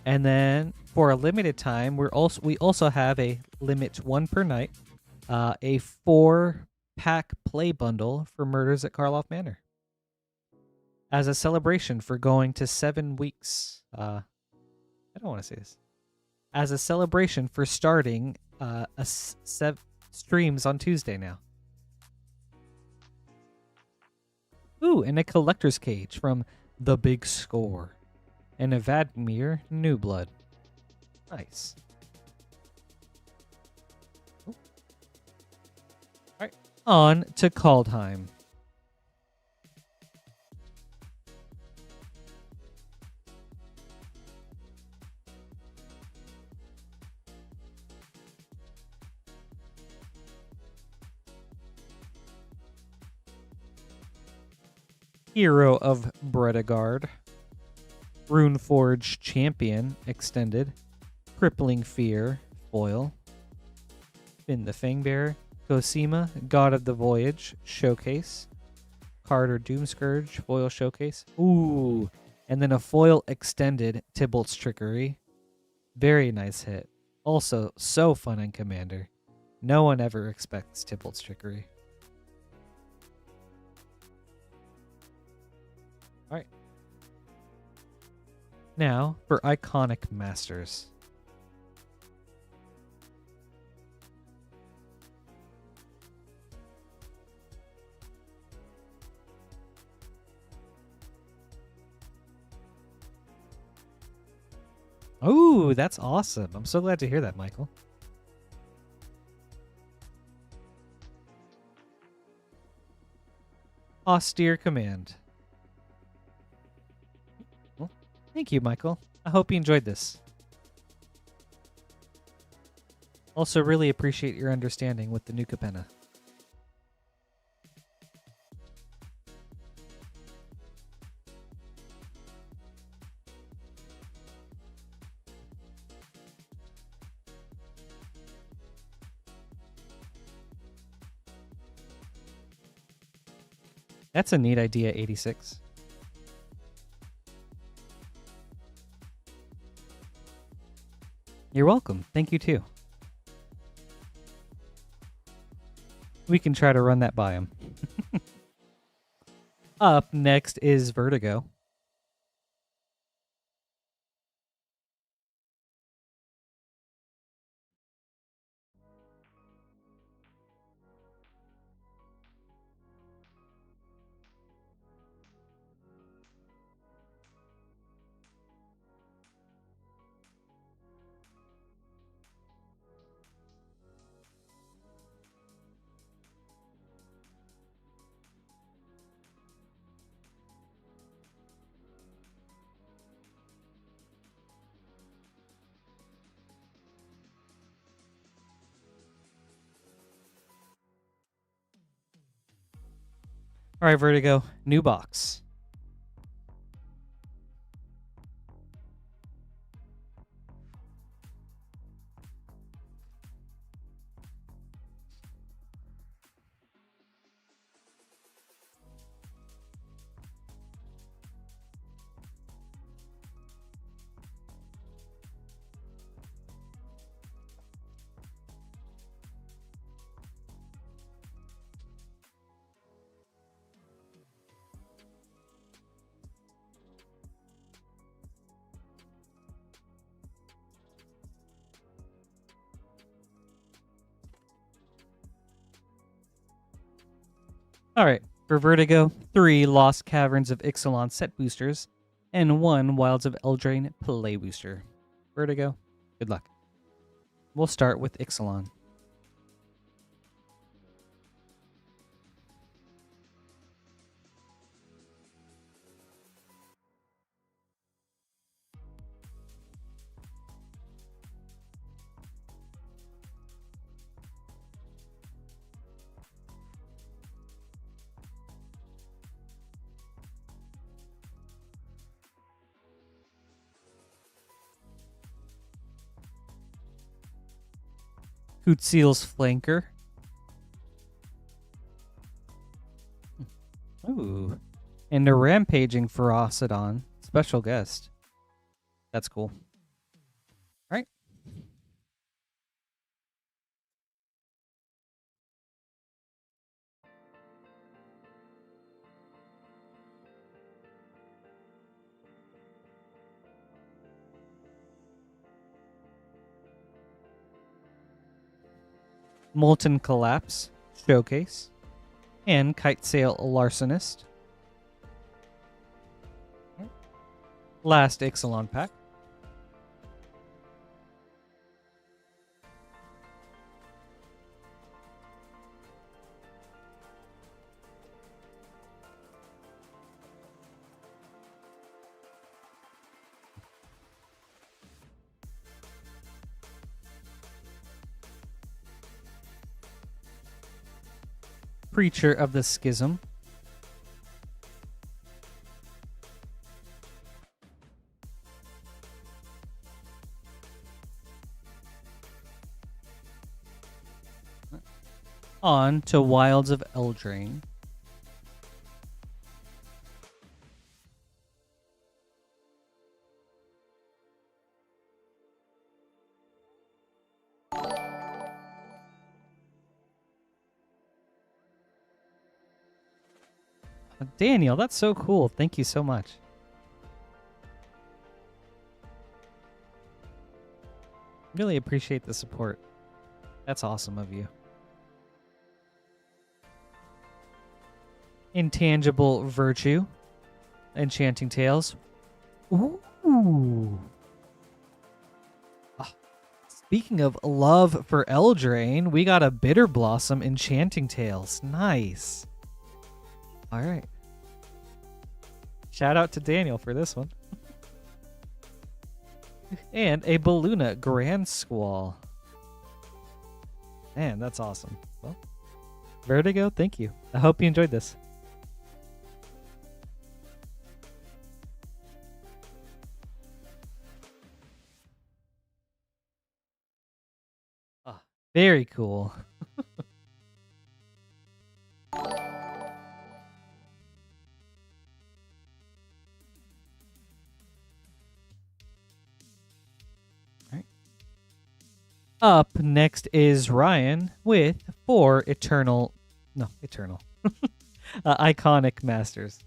And then for a limited time, we also have a limit 1 per night, a 4-pack play bundle for Murders at Karlov Manor. As a celebration for going to 7 weeks. I don't want to say this. As a celebration for starting 7 streams on Tuesday now. Ooh, and a collector's cage from The Big Score. And a Vadmir New Blood. Nice. Ooh. Alright, on to Kaldheim. Hero of Bretagard. Runeforge Champion Extended. Crippling Fear Foil. Finn the Fangbearer. Cosima, God of the Voyage Showcase. Carter Doomscourge Foil Showcase. Ooh, and then a foil extended Tybalt's Trickery. Very nice hit. Also, so fun in Commander. No one ever expects Tybalt's Trickery. Alright. Now, for Iconic Masters. Ooh, that's awesome. I'm so glad to hear that, Michael. Austere Command. Well, thank you, Michael. I hope you enjoyed this. Also, really appreciate your understanding with the new Capenna. That's a neat idea, 86. You're welcome. Thank you, too. We can try to run that by him. Up next is Vertigo. All right, Vertigo, new box. All right, for Vertigo, 3 Lost Caverns of Ixalan set boosters and 1 Wilds of Eldraine play booster. Vertigo, good luck. We'll start with Ixalan. Hootseal's Flanker. Ooh. And a Rampaging Ferocidon. Special guest. That's cool. All right. Molten Collapse, Showcase, and Kitesail Larcenist. Last Ixalan pack. Preacher of the Schism. On to Wilds of Eldraine. Daniel, that's so cool. Thank you so much. Really appreciate the support. That's awesome of you. Intangible Virtue. Enchanting Tales. Ooh. Ah, speaking of love for Eldraine, we got a Bitter Blossom Enchanting Tales. Nice. All right. Shout out to Daniel for this one. And a Balloona Grand Squall. Man, that's awesome. Well, Vertigo, thank you. I hope you enjoyed this. Ah, very cool. Up next is Ryan with 4 Iconic Masters.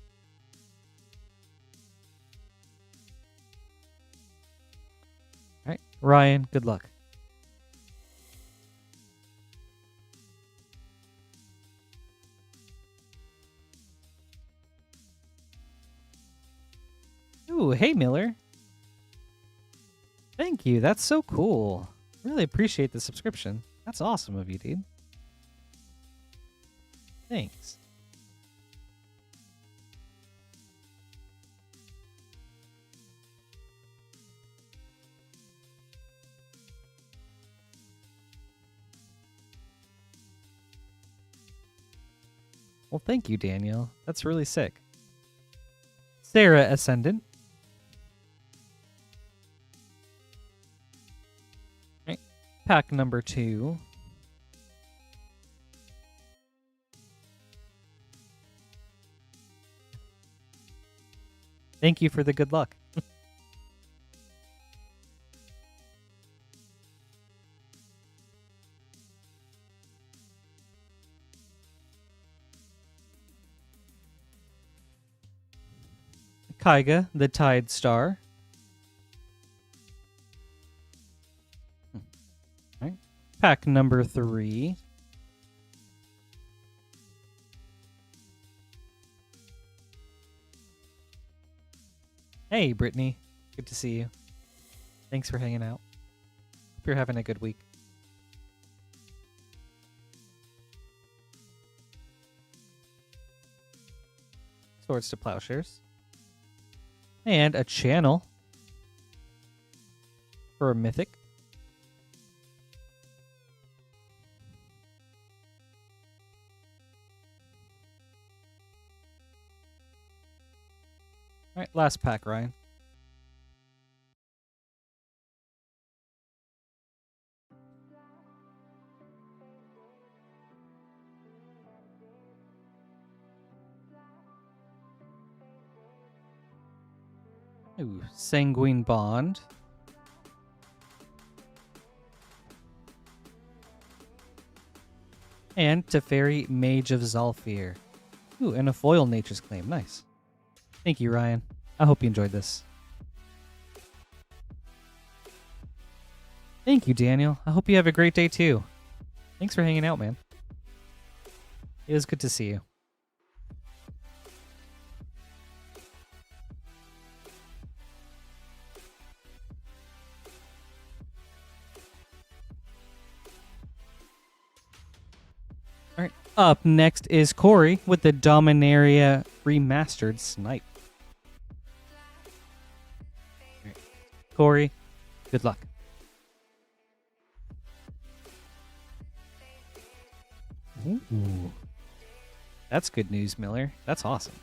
All right, Ryan, good luck. Ooh, hey Miller. Thank you. That's so cool. Really appreciate the subscription. That's awesome of you, dude. Thanks. Well, thank you, Daniel. That's really sick. Sarah Ascendant. Right. Pack number 2. Thank you for the good luck. Kaiga, the Tide Star. Right. Pack number 3. Hey, Britney. Good to see you. Thanks for hanging out. Hope you're having a good week. Swords to Plowshares. And a channel for a mythic. All right, last pack, Ryan. Ooh, Sanguine Bond. And Teferi, Mage of Zalfir. Ooh, and a foil Nature's Claim. Nice. Thank you, Ryan. I hope you enjoyed this. Thank you, Daniel. I hope you have a great day, too. Thanks for hanging out, man. It was good to see you. All right. Up next is Corey with the Dominaria Remastered Snipe. All right. Corey, good luck. Ooh. That's good news, Miller. That's awesome.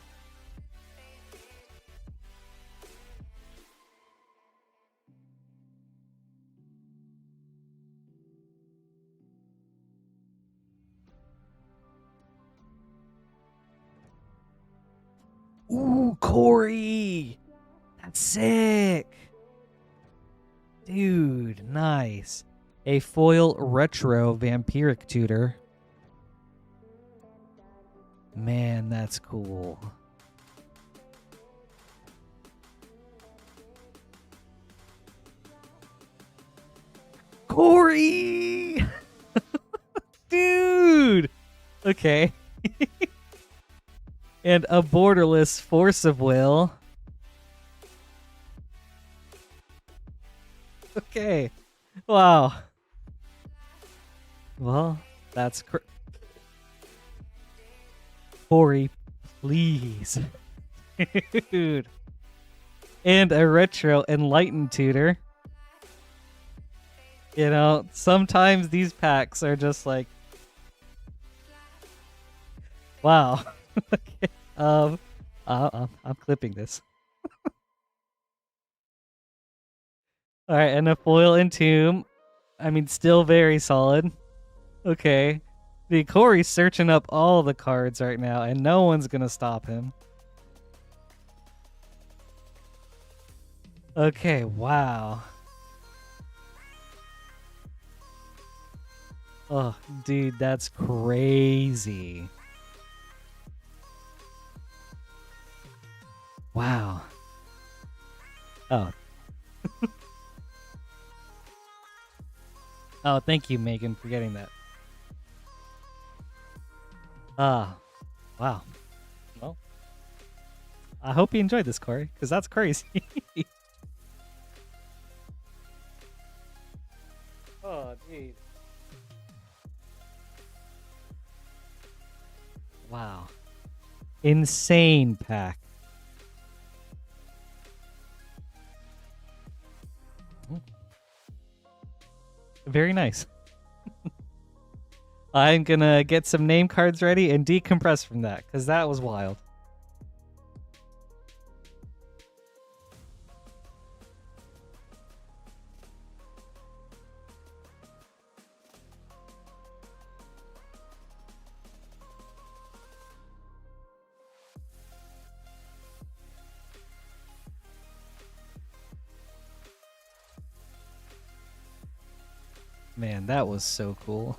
Ooh, Corey! That's sick! Dude, nice. A foil retro vampiric tutor. Man, that's cool. Corey! Dude! Okay. And a borderless Force of Will. Okay. Wow. Well, that's Corey, please. Dude. And a retro Enlightened tutor. You know, sometimes these packs are just like, wow. Okay. I'm clipping this. All right, and a foil Entomb. I mean, still very solid. Okay. The Corey's searching up all the cards right now, and no one's gonna stop him. Okay, wow. Oh, dude, that's crazy. Wow. Oh. Oh, thank you, Megan, for getting that. Wow. Well, I hope you enjoyed this, Corey, because that's crazy. Oh, geez. Wow. Insane pack. Very nice. I'm gonna get some name cards ready and decompress from that, because that was wild. Man, that was so cool.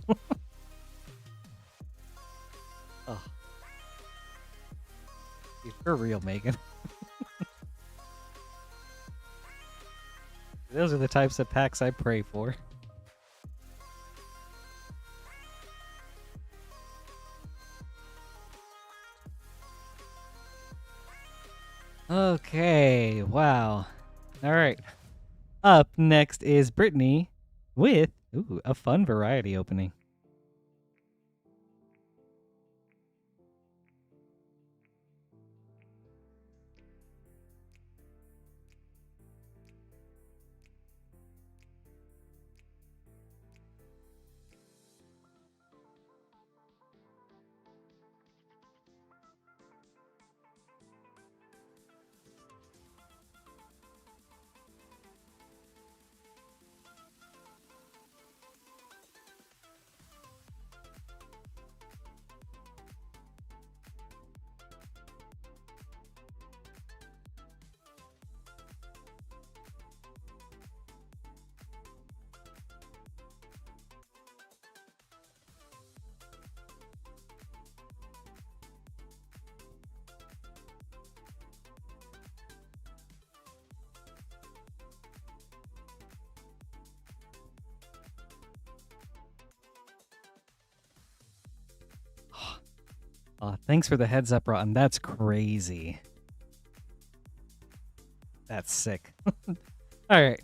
Oh. Dude, for real, Megan. Those are the types of packs I pray for. Okay, wow. All right. Up next is Britney with a fun variety opening. Thanks for the heads up, Rotten. That's crazy. That's sick. All right.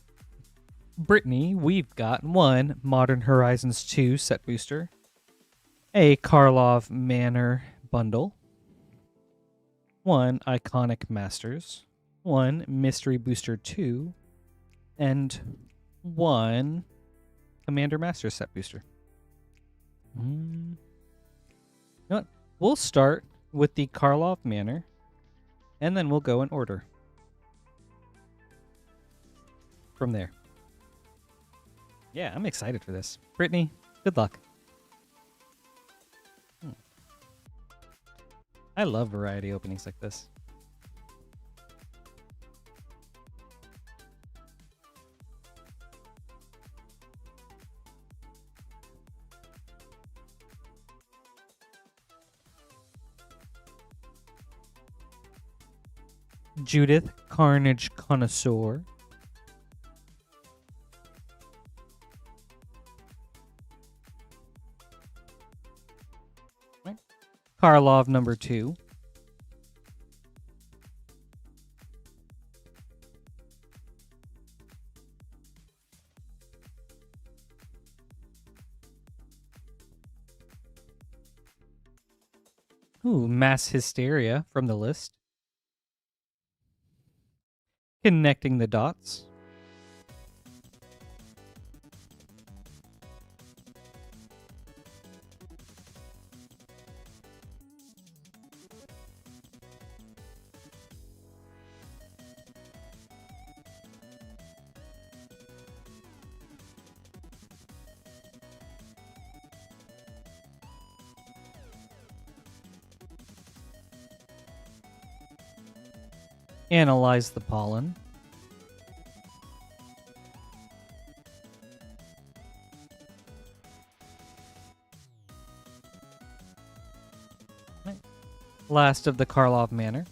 Britney, we've got one Modern Horizons 2 set booster, a Karlov Manor bundle, one Iconic Masters, one Mystery Booster 2, and one Commander Master set booster. You know what? We'll start with the Karlov Manor, and then we'll go in order from there. Yeah, I'm excited for this. Britney, good luck. I love variety openings like this. Judith, Carnage Connoisseur. Karlov number 2. Ooh, Mass Hysteria from the list. Connecting the Dots. Analyze the Pollen. Last of the Karlov Manor.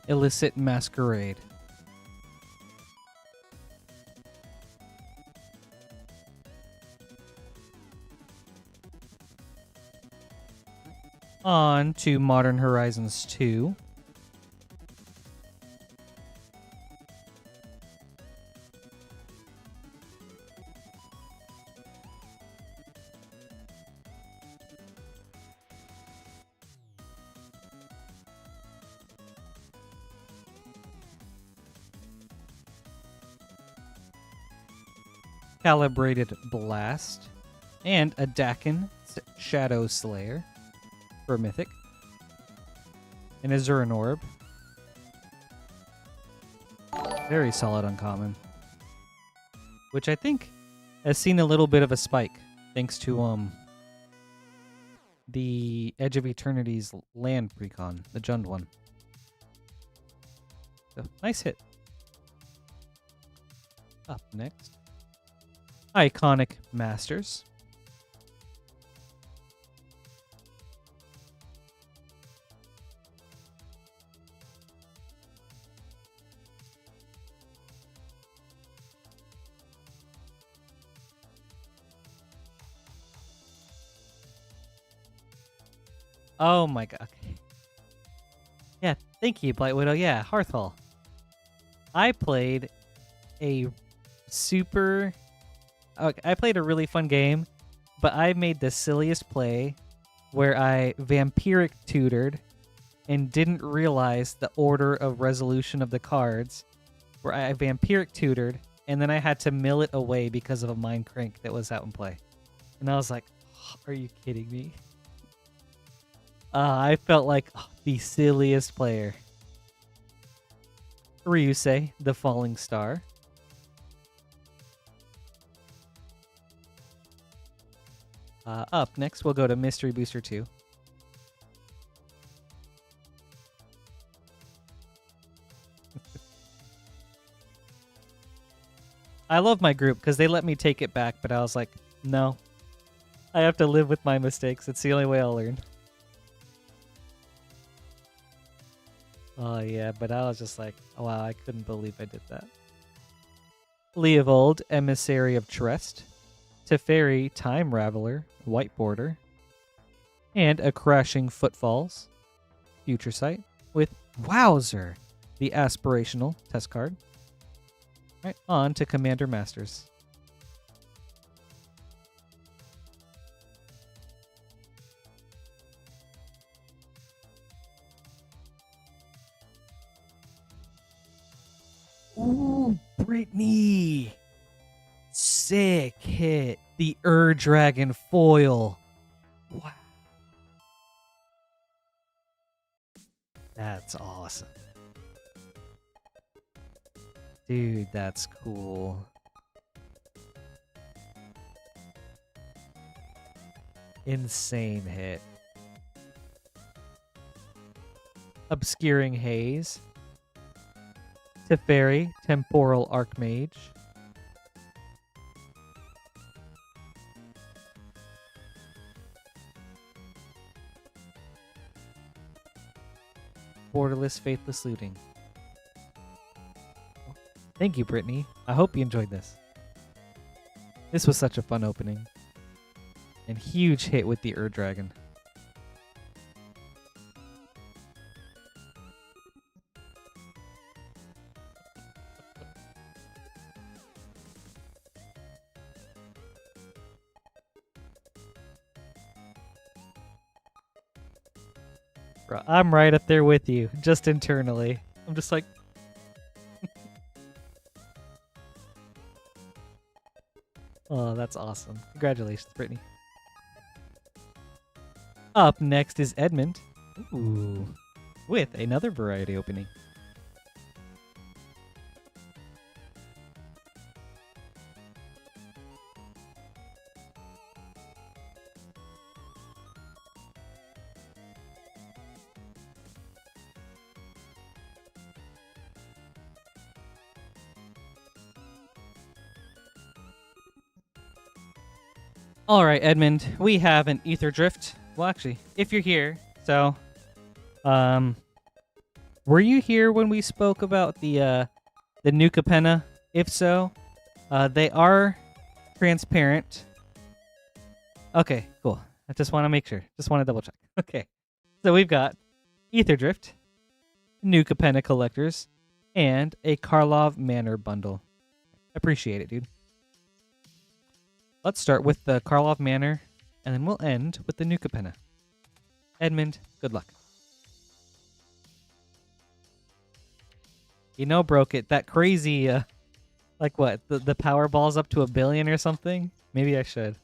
Illicit Masquerade. On to Modern Horizons 2. Calibrated Blast, and a Dakin Shadow Slayer for Mythic, and a Zuran Orb. Very solid uncommon, which I think has seen a little bit of a spike thanks to the Edge of Eternity's land precon, the Jund one. So, nice hit. Up next, Iconic Masters. Oh my god. Yeah, thank you, Blight Widow. Yeah, Hearthhall. I played a super... Okay, I played a really fun game, but I made the silliest play where I vampiric tutored and didn't realize the order of resolution of the cards, where I vampiric tutored, and then I had to mill it away because of a mind crank that was out in play. And I was like, oh, are you kidding me? I felt like the silliest player. Ryusei, the Falling Star. Up next, we'll go to Mystery Booster 2. I love my group because they let me take it back, but I was like, no. I have to live with my mistakes. It's the only way I'll learn. Oh, yeah, but I was just like, oh, wow, I couldn't believe I did that. Leovold, Emissary of Trest. Teferi, Time Raveler, White Border. And a Crashing Footfalls, Future Sight, with Wowzer, the Aspirational Test card. All right, on to Commander Masters. Ooh, Britney! Sick hit. The Dragon foil. Wow. That's awesome. Dude, that's cool. Insane hit. Obscuring Haze. Teferi, Temporal Archmage. Borderless Faithless Looting. Thank you, Brittany. I hope you enjoyed this. This was such a fun opening. And huge hit with the Dragon. Bro, I'm right up there with you, just internally. I'm just like... Oh, that's awesome. Congratulations, Brittany. Up next is Edmond. Ooh. With another variety opening. All right, Edmond, we have an Ether Drift. Well, actually, if you're here, so, were you here when we spoke about the Nuka Penna? If so, they are transparent. Okay, cool. I just want to make sure. Just want to double check. Okay, so we've got Ether Drift, Nuka Penna Collectors, and a Karlov Manor bundle. Appreciate it, dude. Let's start with the Karlov Manor, and then we'll end with the Nuka Penna. Edmund, good luck. You know, broke it. That crazy Like what? The Powerball's up to 1 billion or something? Maybe I should.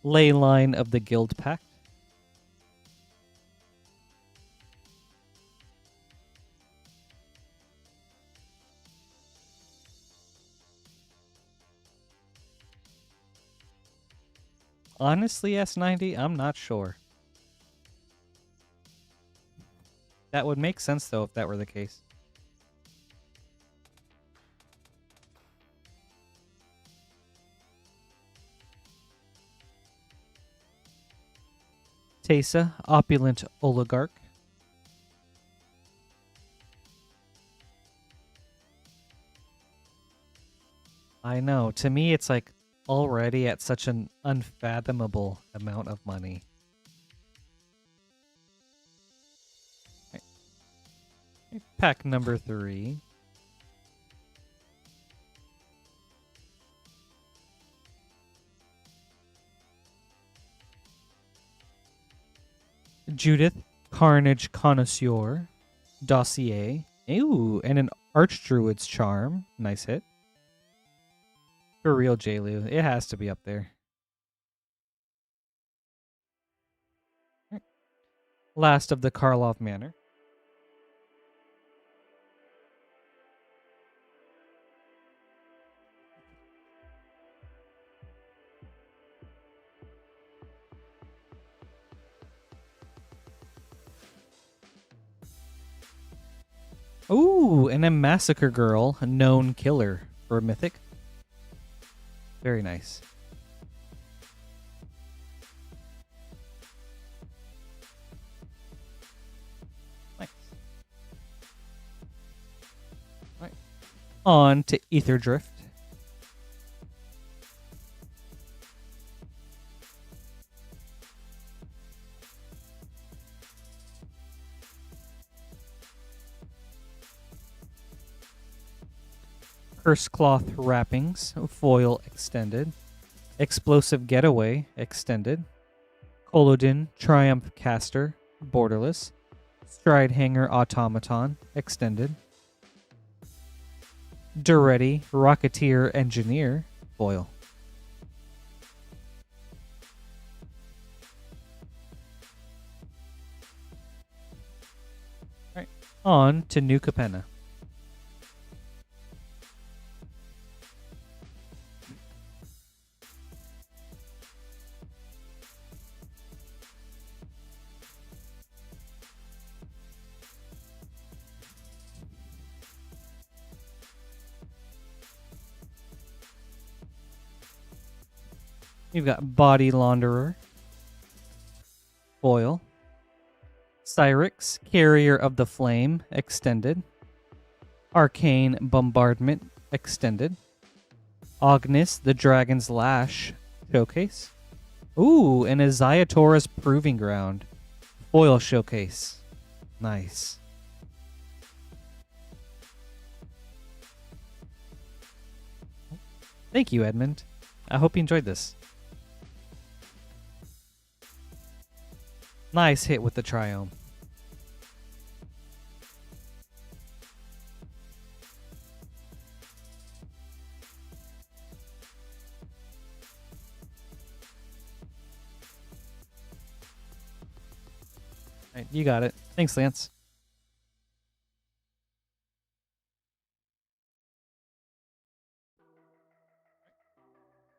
Ley line of the Guild Pact. Honestly, S90, I'm not sure. That would make sense, though, if that were the case. Teysa, opulent oligarch. I know. To me, it's like already at such an unfathomable amount of money. Okay. Pack number 3. Judith, Carnage Connoisseur. Dossier. Ooh, and an Archdruid's Charm. Nice hit. For real, JLoo. It has to be up there. Last of the Karlov Manor. Ooh, and a Massacre Girl, a known killer for a mythic. Very nice. Nice. Right. On to Ether Drift. Curse Cloth Wrappings, foil extended. Explosive Getaway extended. Collodin Triumph Caster, borderless. Stride Hanger Automaton extended. Duretti Rocketeer Engineer, foil. Right. On to New Capenna. You've got Body Launderer, foil. Cyrix, Carrier of the Flame, extended. Arcane Bombardment, extended. Ognis, the Dragon's Lash, showcase. Ooh, and a Zayator's Proving Ground, foil showcase. Nice. Thank you, Edmond. I hope you enjoyed this. Nice hit with the Triome. Right, you got it. Thanks, Lance.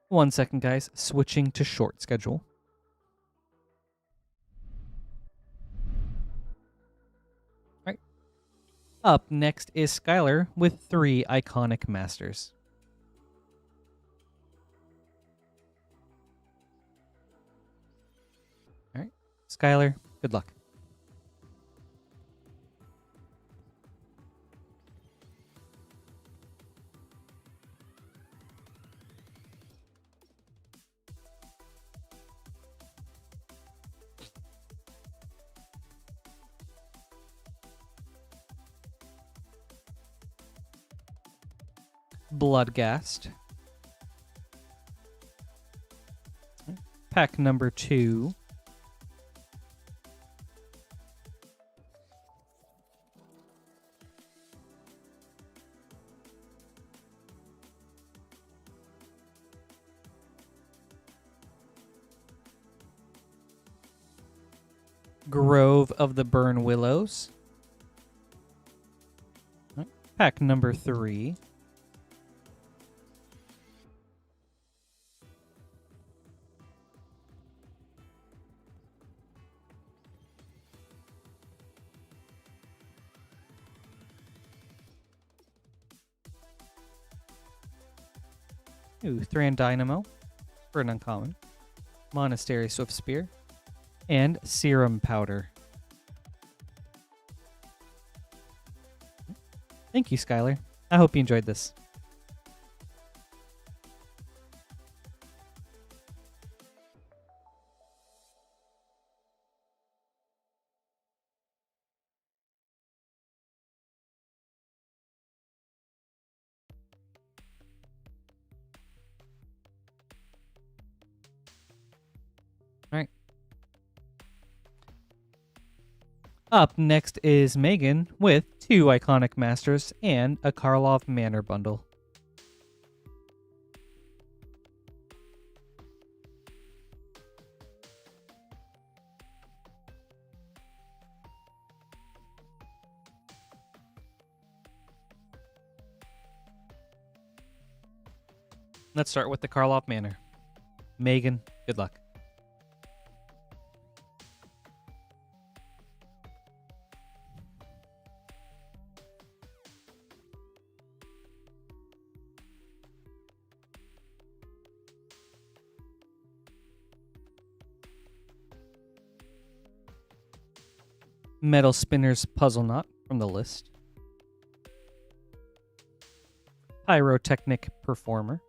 One second, guys. Switching to short schedule. Right. Up next is Skyler with 3 iconic masters. All right. Skyler, good luck. Bloodgast. Pack number 2. Grove of the Burn Willows. Pack number 3. Ooh, Thran Dynamo for an uncommon. Monastery Swift Spear. And Serum Powder. Thank you, Skyler. I hope you enjoyed this. All right. Up next is Megan with 2 Iconic Masters and a Karlov Manor bundle. Let's start with the Karlov Manor. Megan, good luck. Metal Spinner's Puzzle Knot from the list. Pyrotechnic Performer.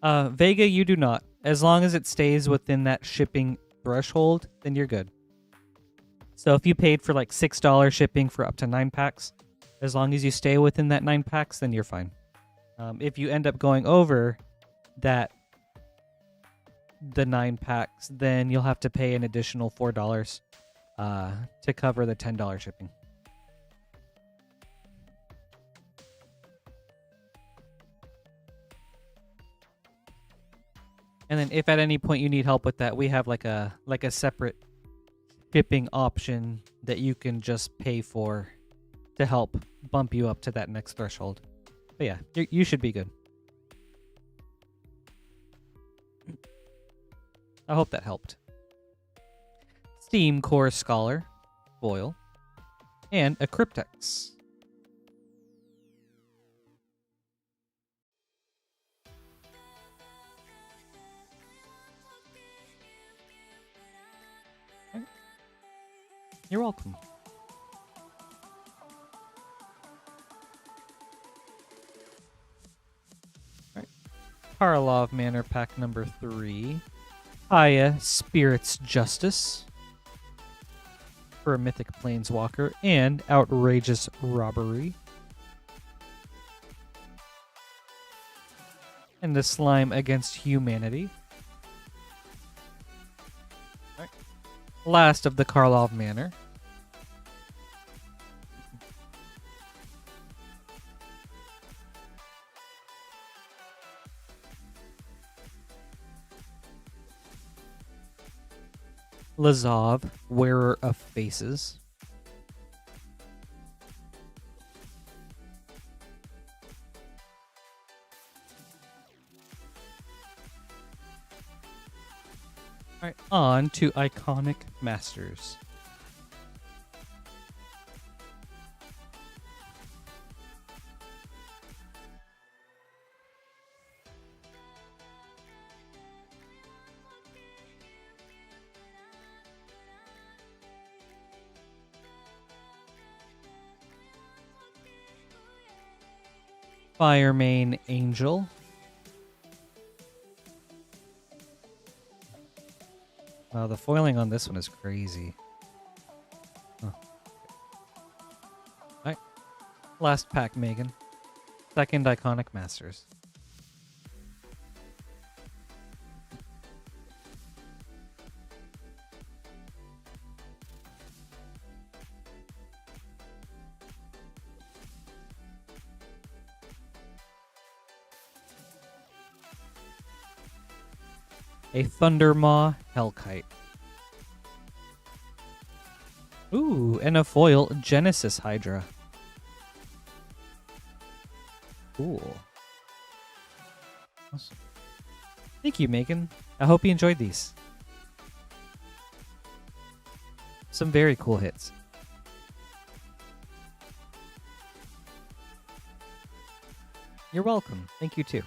Vega, you do not. As long as it stays within that shipping threshold, then you're good. So if you paid for like $6 shipping for up to 9 packs, as long as you stay within that 9 packs, then you're fine. If you end up going over the 9 packs, then you'll have to pay an additional $4 to cover the $10 shipping. And then if at any point you need help with that, we have like a separate shipping option that you can just pay for to help bump you up to that next threshold. But yeah, you should be good. I hope that helped. Steam Core Scholar, foil, and a Cryptex. Okay. You're welcome. All right. Karlov Manor pack number 3. Aya Spirit's Justice for a Mythic Planeswalker and Outrageous Robbery. And the Slime Against Humanity. All right. Last of the Karlov Manor. Lazov, Wearer of Faces. All right, on to Iconic Masters. Firemane Angel. Wow, the foiling on this one is crazy. Huh. Alright. Last pack, Megan. Second Iconic Masters. a Thundermaw Hellkite. Ooh, and a foil Genesis Hydra. Cool. Awesome. Thank you, Megan. I hope you enjoyed these. Some very cool hits. You're welcome. Thank you, too.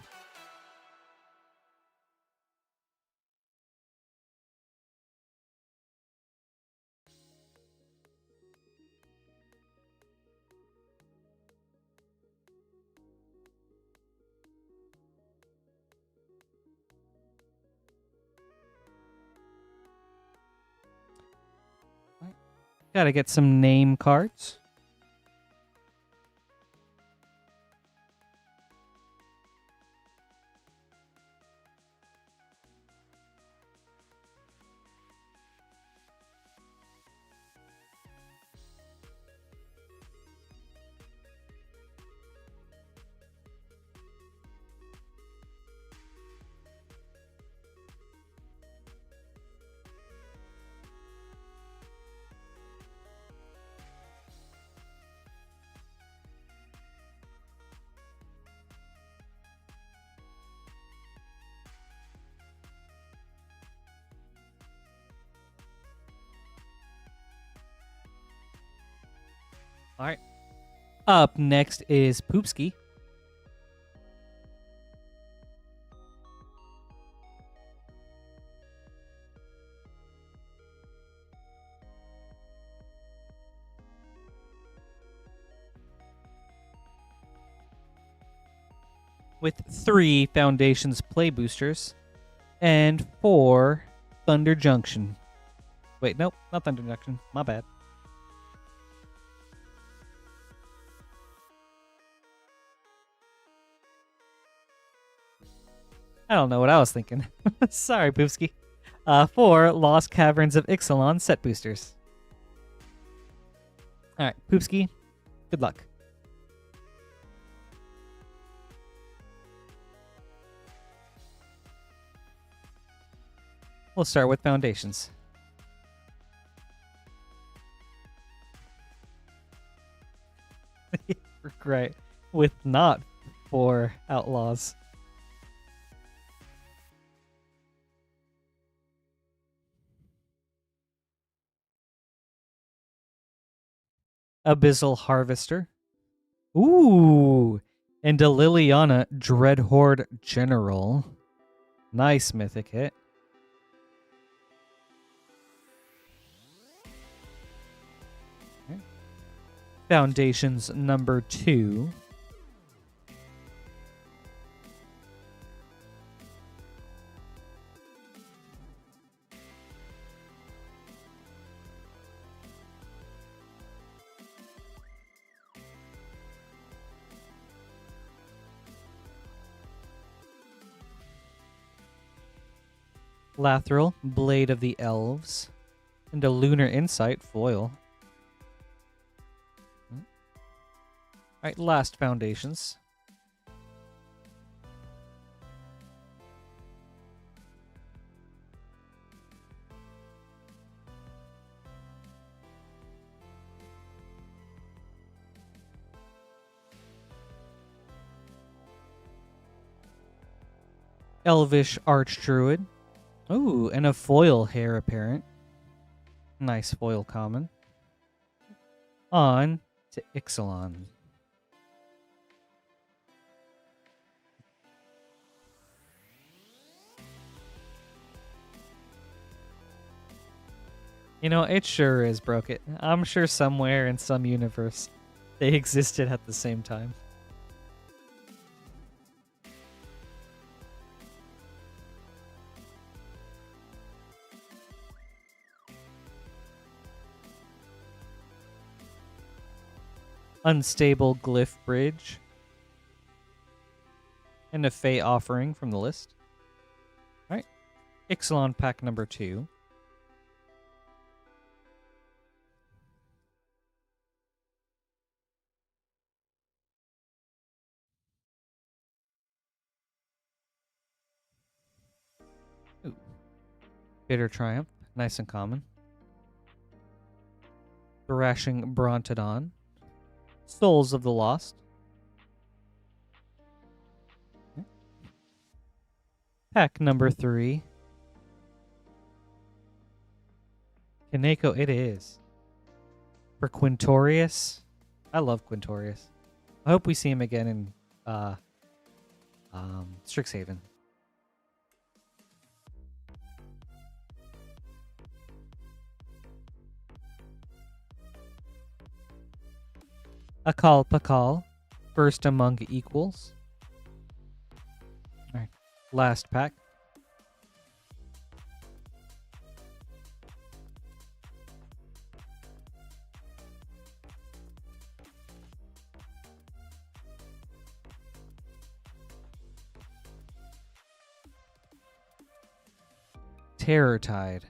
Gotta get some name cards. All right. Up next is Poopski. With 3 Foundations Play Boosters and 4 Thunder Junction. Wait, nope, not Thunder Junction. My bad. I don't know what I was thinking. Sorry, Poopski. 4 Lost Caverns of Ixalan set boosters. All right, Poopski, good luck. We'll start with Foundations. Right, with not 4 Outlaws. Abyssal Harvester. Ooh, and a Liliana Dreadhorde General. Nice mythic hit. Okay. Foundations number 2. Lathril, Blade of the Elves, and a Lunar Insight foil. Alright, last Foundations. Elvish Archdruid. Ooh, and a foil Heir Apparent. Nice foil common. On to Ixalan. You know, it sure is, broke it. I'm sure somewhere in some universe they existed at the same time. Unstable Glyph Bridge. And a Fey Offering from the list. Alright. Ixalan pack number 2. Ooh. Bitter Triumph, nice and common. Thrashing Brontodon. Souls of the Lost. Okay. Pack number 3. Kaneko, it is. For Quintorius. I love Quintorius. I hope we see him again in Strixhaven. Akal Pakal, first among equals. All right, last pack. Terror Tide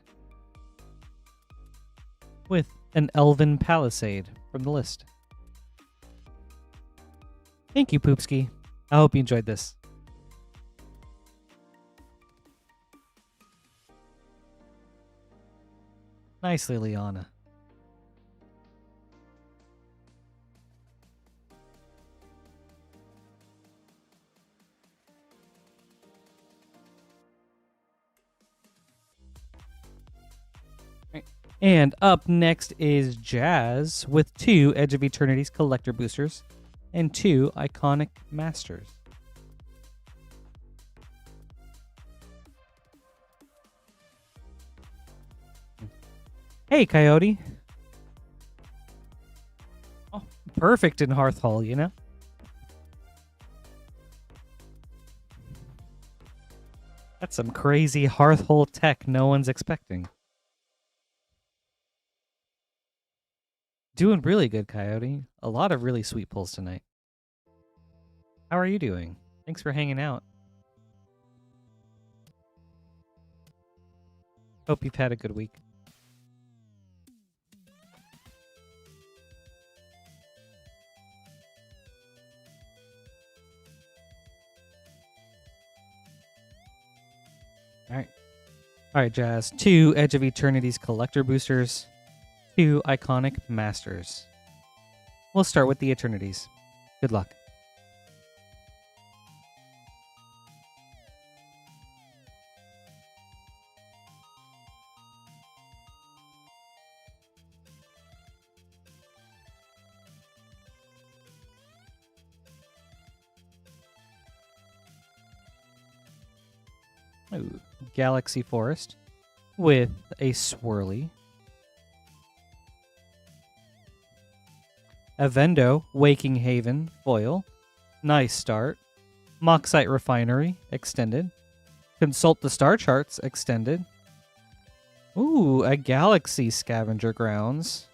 with an Elven Palisade from the list. Thank you, Poopski. I hope you enjoyed this. Nice, Liliana. And up next is Jazz with 2 Edge of Eternity's collector boosters and 2 iconic masters. Hey, Coyote. Oh, perfect in Hearth Hall, you know? That's some crazy Hearth Hall tech no one's expecting. Doing really good, Coyote. A lot of really sweet pulls tonight. How are you doing? Thanks for hanging out. Hope you've had a good week. All right, Jazz. 2 Edge of Eternity's collector boosters. 2 iconic masters. We'll start with the Eternities. Good luck. Ooh, Galaxy Forest with a Swirly. Avendo, Waking Haven, foil. Nice start. Moxite Refinery, extended. Consult the Star Charts, extended. Ooh, a Galaxy Scavenger Grounds.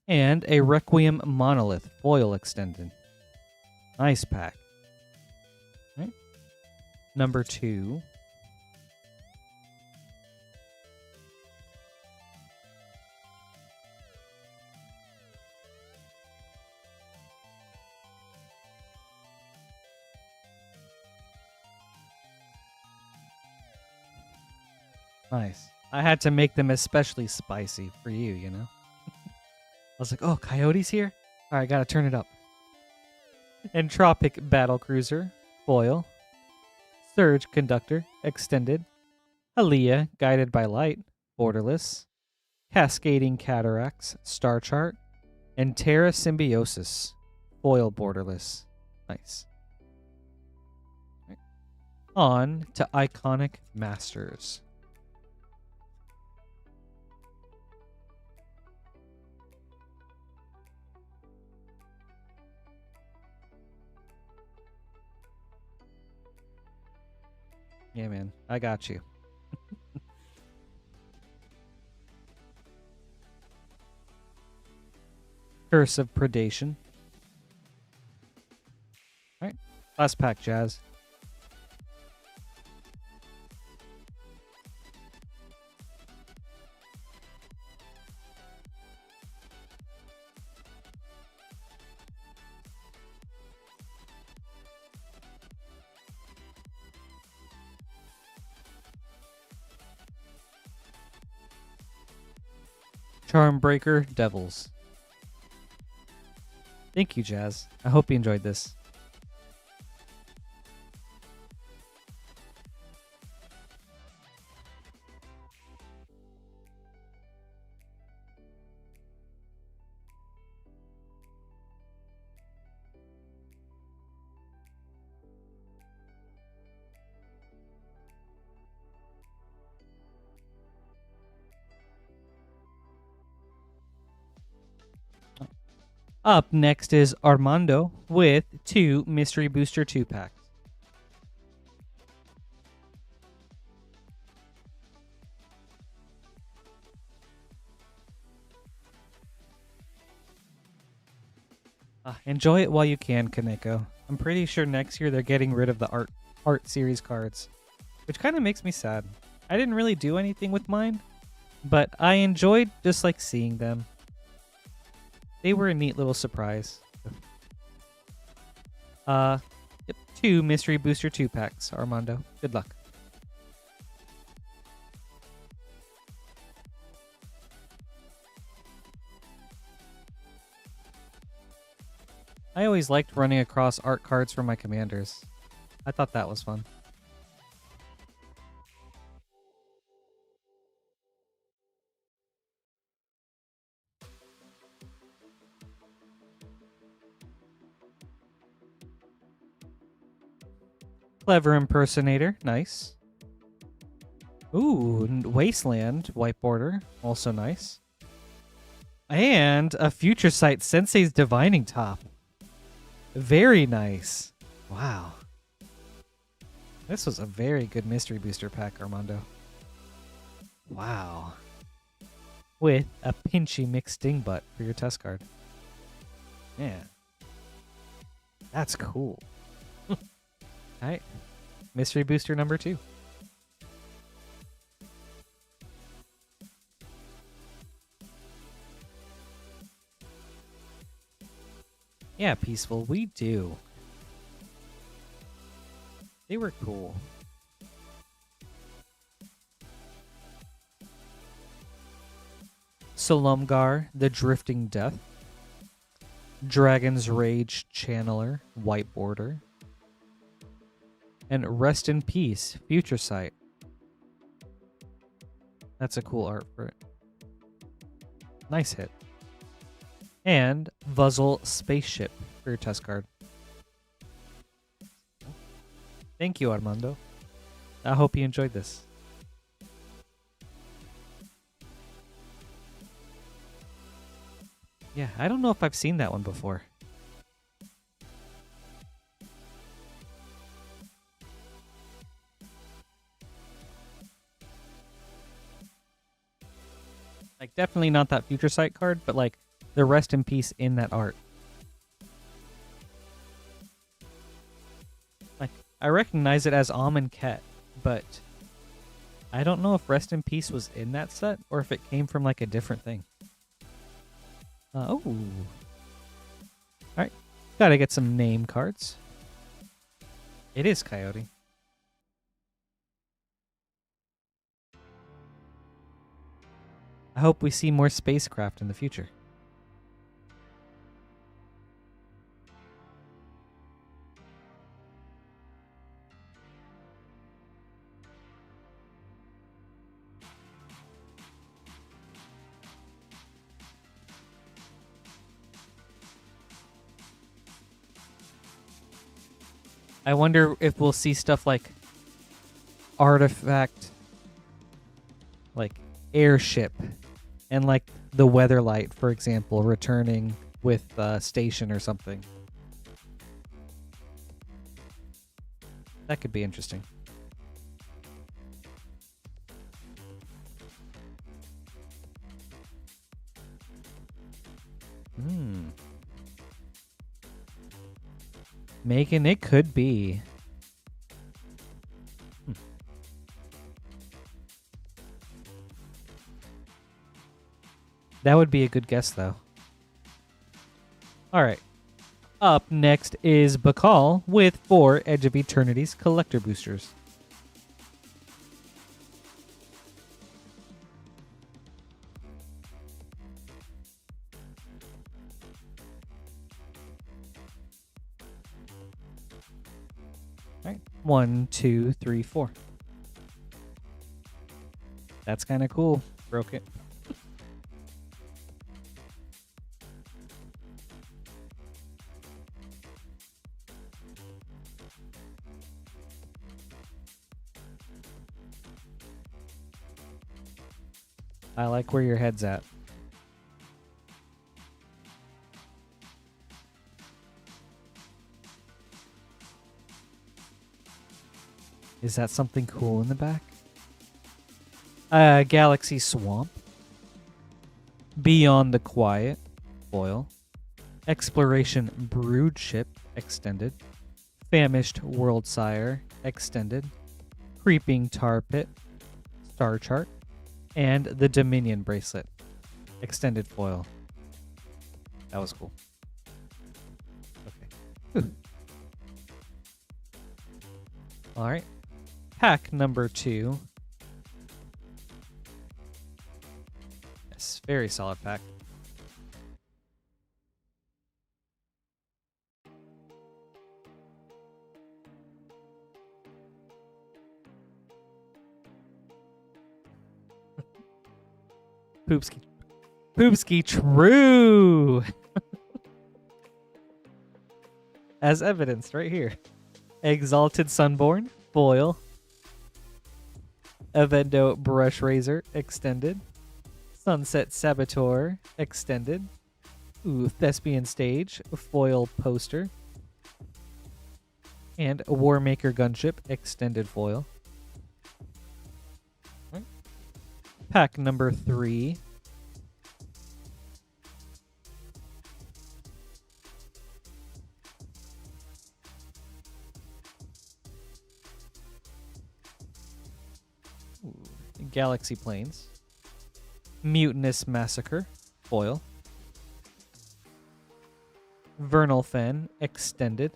And a Requiem Monolith, foil extended. Nice pack. All right. Number 2. Nice. I had to make them especially spicy for you, you know? I was like, oh, Coyote's here? All right, gotta turn it up. Entropic Battlecruiser, foil. Surge Conductor, extended. Aaliyah, Guided by Light, borderless. Cascading Cataracts, Star Chart. And Terra Symbiosis, foil borderless. Nice. Right. On to Iconic Masters. Yeah, man. I got you. Curse of Predation. All right. Last pack, Jazz. Charmbreaker Devils. Thank you, Jazz. I hope you enjoyed this. Up next is Armando with 2 Mystery Booster 2-packs. Enjoy it while you can, Kaneko. I'm pretty sure next year they're getting rid of the art series cards, which kind of makes me sad. I didn't really do anything with mine, but I enjoyed just like seeing them. They were a neat little surprise. Yep, 2 Mystery Booster 2-packs, Armando. Good luck. I always liked running across art cards for my commanders. I thought that was fun. Clever Impersonator, nice. Ooh, Wasteland, white border, also nice. And a Future Sight Sensei's Divining Top. Very nice. Wow. This was a very good Mystery Booster pack, Armando. Wow. With a Pinchy Mixed Dingbutt for your test card. Yeah. That's cool. Alright. Mystery Booster number 2. Yeah, Peaceful, we do. They were cool. Solumgar, the Drifting Death. Dragon's Rage Channeler, white border. And Rest in Peace, Future Sight. That's a cool art for it. Nice hit. And Vuzzle Spaceship for your test card. Thank you, Armando. I hope you enjoyed this. Yeah, I don't know if I've seen that one before. Like, definitely not that Future Sight card, but like the Rest in Peace in that art. Like, I recognize it as Amonkhet, but I don't know if Rest in Peace was in that set or if it came from like a different thing. Oh. Alright. Gotta get some name cards. It is Coyote. I hope we see more spacecraft in the future. I wonder if we'll see stuff like Artifact, like Airship, and like the Weatherlight, for example, returning with Station or something. That could be interesting. Megan, it could be. That would be a good guess, though. All right. Up next is Bakal with 4 Edge of Eternity's collector boosters. All right. 1, 2, 3, 4. That's kind of cool. Broke it. I like where your head's at. Is that something cool in the back? Galaxy Swamp. Beyond the Quiet. Foil. Exploration Brood Ship. Extended. Famished World Sire. Extended. Creeping Tar Pit. Star Chart. And the Dominion Bracelet. Extended foil. That was cool. Okay. All right. Pack number 2. Yes, very solid pack. Poopski true. As evidenced right here. Exalted Sunborn, foil. Edmundo Brush Razor, extended. Sunset Saboteur, extended. Ooh, Thespian Stage, foil poster. And Warmaker Gunship, extended foil. Pack number 3. Ooh, Galaxy Plains. Mutinous Massacre, foil. Vernal Fen, extended.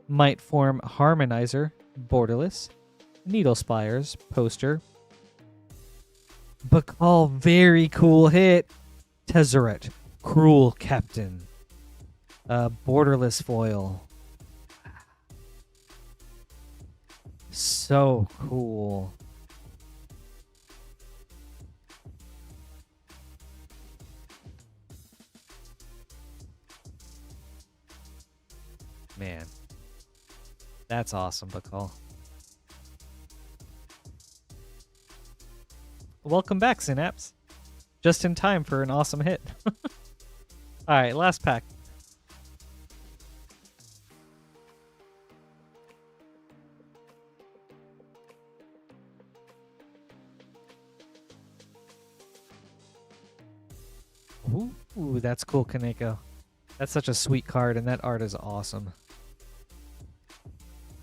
Might Form Harmonizer, borderless. Needle Spires, poster. Bacal, very cool hit. Tezzeret, Cruel Captain. Borderless foil. So cool. Man. That's awesome, Bacal. Welcome back, Synapse. Just in time for an awesome hit. Alright, last pack. Ooh, that's cool, Kaneko. That's such a sweet card, and that art is awesome.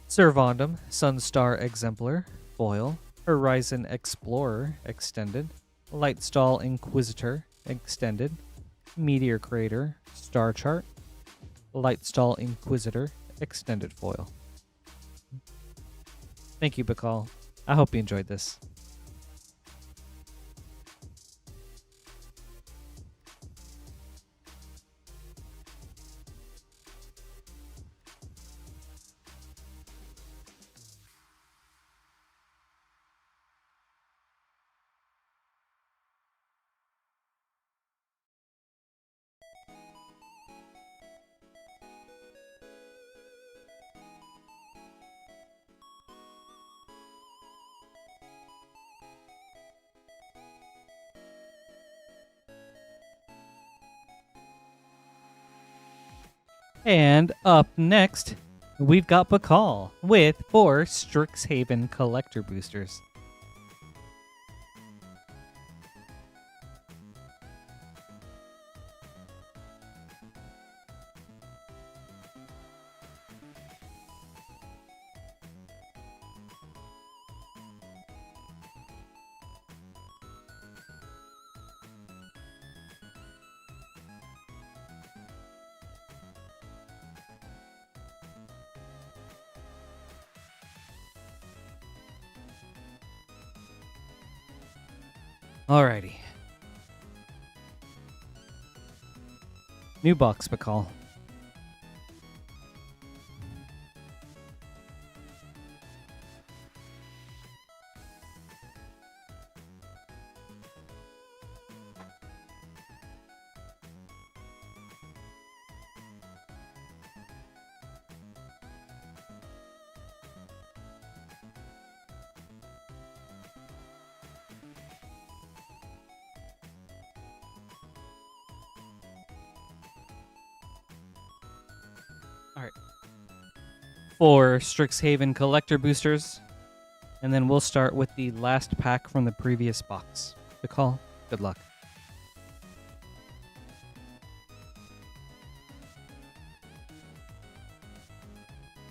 Servondum, Sunstar Exemplar, foil. Horizon Explorer, extended. Lightstall Inquisitor, extended. Meteor Crater, Star Chart. Lightstall Inquisitor, extended foil. Thank you, Bacal. I hope you enjoyed this. And up next, we've got Bacal with 4 Strixhaven Collector Boosters. Alrighty. New box, Bacal. 4 Strixhaven collector boosters, and then we'll start with the last pack from the previous box. Good call. Good luck.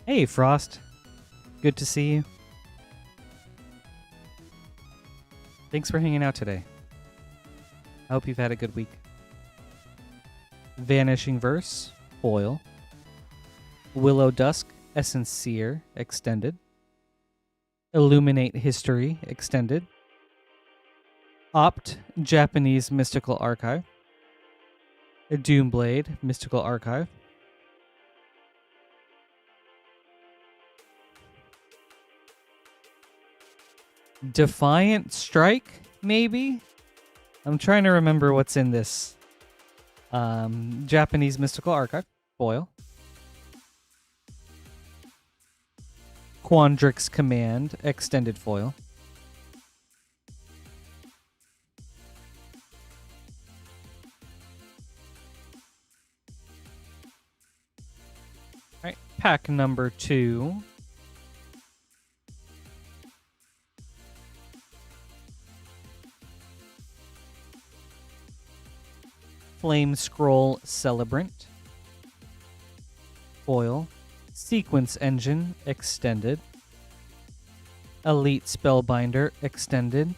Hey, Frost. Good to see you. Thanks for hanging out today. I hope you've had a good week. Vanishing Verse, foil. Willow Dusk, Essenseer, extended. Illuminate History, extended. Opt, Japanese Mystical Archive. Doomblade, Mystical Archive. Defiant Strike, maybe? I'm trying to remember what's in this. Japanese Mystical Archive, foil. Quandrix Command, extended foil. Alright, pack number 2. Flame Scroll Celebrant. Foil. Sequence Engine, extended. Elite Spellbinder, extended.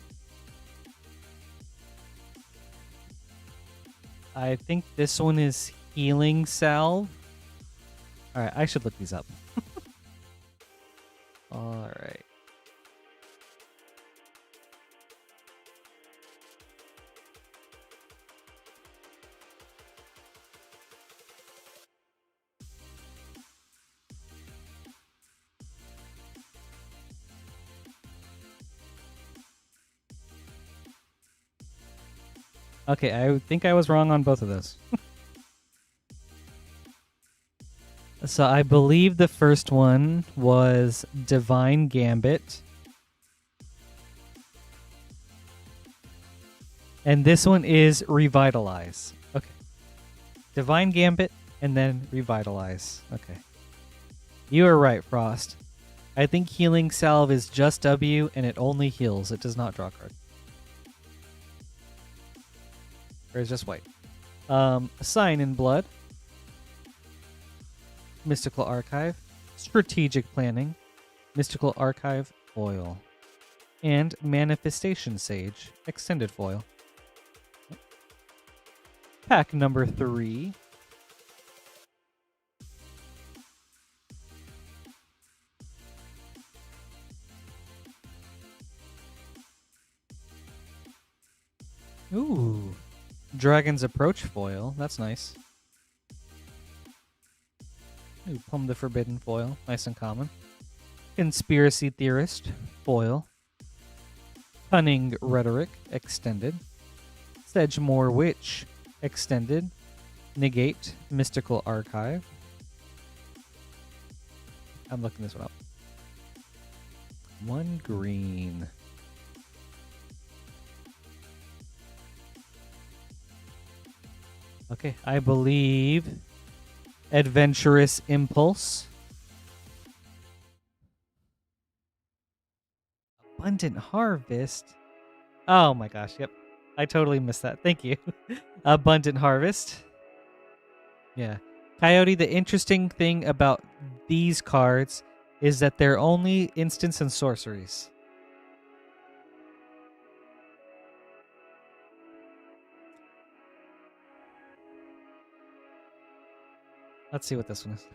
I think this one is Healing Salve. Alright, I should look these up. Alright. Okay, I think I was wrong on both of those. So I believe the first one was Divine Gambit. And this one is Revitalize. Okay. Divine Gambit and then Revitalize. Okay. You are right, Frost. I think Healing Salve is just W and it only heals. It does not draw a card. Or is just white. Sign in Blood. Mystical Archive. Strategic Planning. Mystical Archive foil. And Manifestation Sage. Extended foil. Pack number 3. Ooh. Dragon's Approach foil. That's nice. Ooh, Plum the Forbidden foil. Nice and common. Conspiracy Theorist foil. Cunning Rhetoric extended. Sedgemoor Witch extended. Negate Mystical Archive. I'm looking this one up. 1 green. Okay, I believe Adventurous Impulse. Abundant Harvest. Oh my gosh, yep. I totally missed that. Thank you. Abundant Harvest. Yeah. Coyote, the interesting thing about these cards is that they're only instants and sorceries. Let's see what this one is.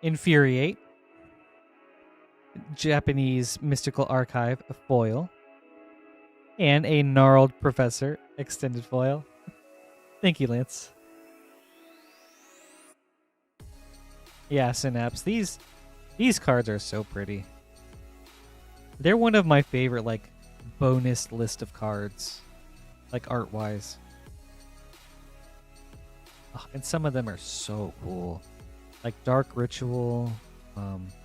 Infuriate. Japanese Mystical Archive foil. And a Gnarled Professor extended foil. Thank you, Lance. Yeah, Synapse. These cards are so pretty. They're one of my favorite, like, bonus list of cards. Like, art-wise. Oh, and some of them are so cool. Like Dark Ritual,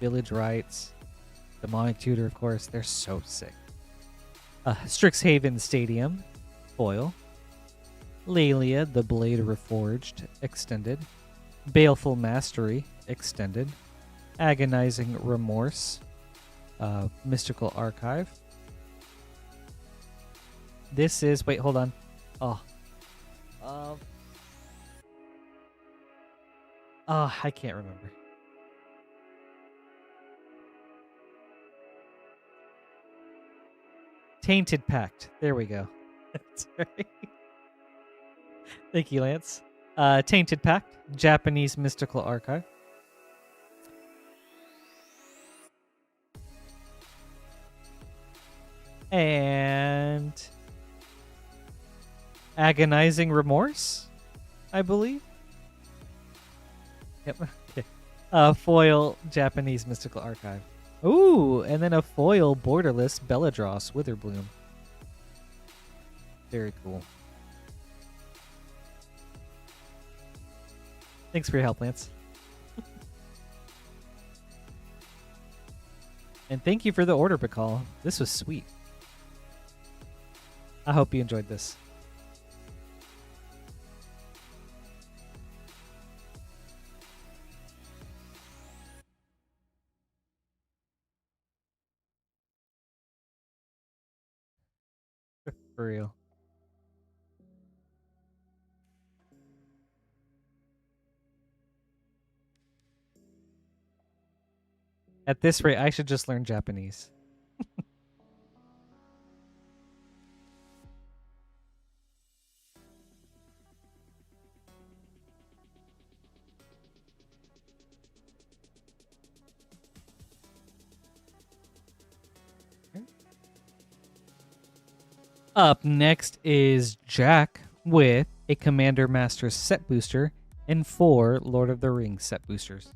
Village Rites, Demonic Tutor, of course. They're so sick. Strixhaven Stadium, foil. Lelia, the Blade Reforged, extended. Baleful Mastery Extended, Agonizing Remorse, Mystical Archive. This is, wait, hold on. I can't remember. Tainted Pact. There we go. Sorry. Thank you, Lance. Tainted Pact, Japanese Mystical Archive. And Agonizing Remorse, I believe. Yep. Okay. Foil Japanese Mystical Archive. Ooh, and then a foil borderless Belladross Witherbloom. Very cool. Thanks for your help, Lance. And thank you for the order, Bacall. This was sweet. I hope you enjoyed this. For real. At this rate, I should just learn Japanese. Up next is Jack with a Commander Masters set booster and 4 Lord of the Rings set boosters.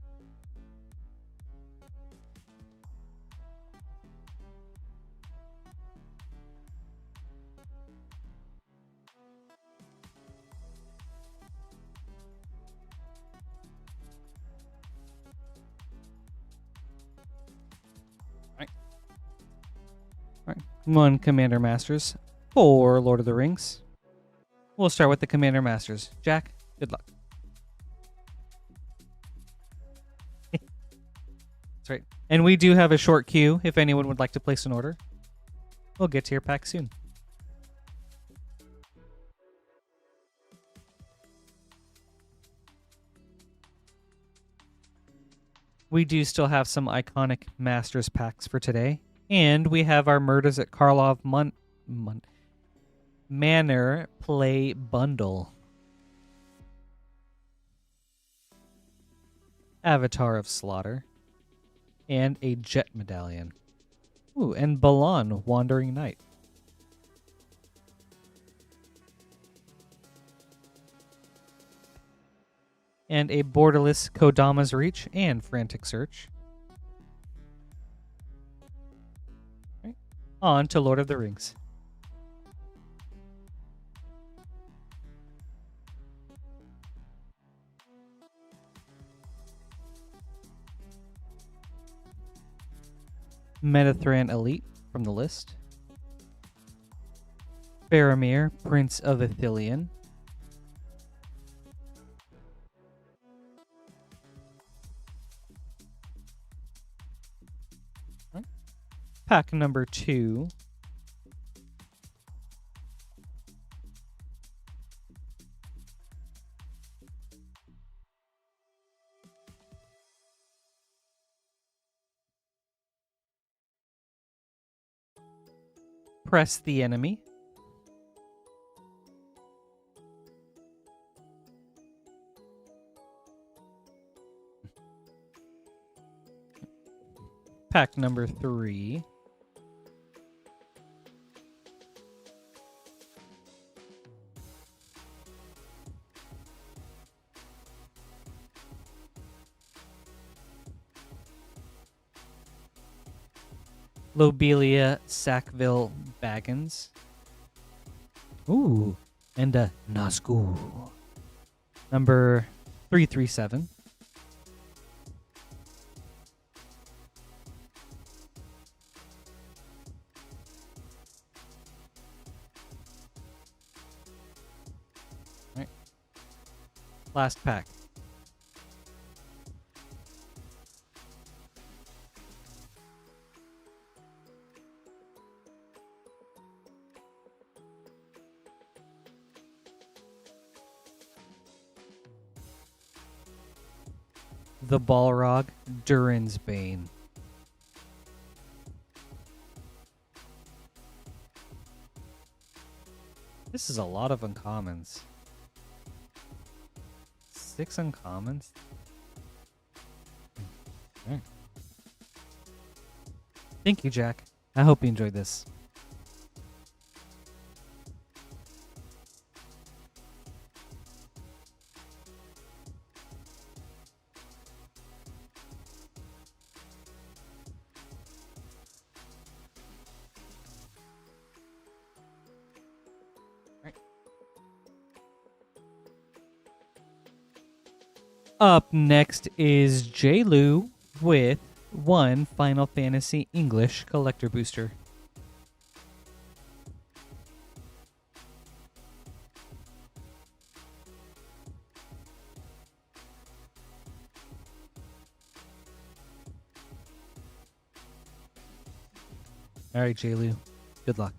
All right. 1 Commander Masters, 4 Lord of the Rings. We'll start with the Commander Masters. Jack, good luck. That's right. And we do have a short queue if anyone would like to place an order. We'll get to your pack soon. We do still have some iconic Masters packs for today. And we have our Murders at Karlov Manor Play Bundle. Avatar of Slaughter. And a Jet Medallion. Ooh, and Balan Wandering Knight. And a borderless Kodama's Reach and Frantic Search. Right. On to Lord of the Rings. Metathran Elite from the list. Faramir, Prince of Ithilien. Pack number 2. Press the Enemy. Pack number 3. Lobelia Sackville Baggins. Ooh, and a Nazgul. Number 337. All right. Last pack. the Balrog, Durin's Bane. This is a lot of uncommons. 6 uncommons? Okay. Thank you, Jack. I hope you enjoyed this. Up next is JLoo with one Final Fantasy English collector booster. All right, JLoo. Good luck.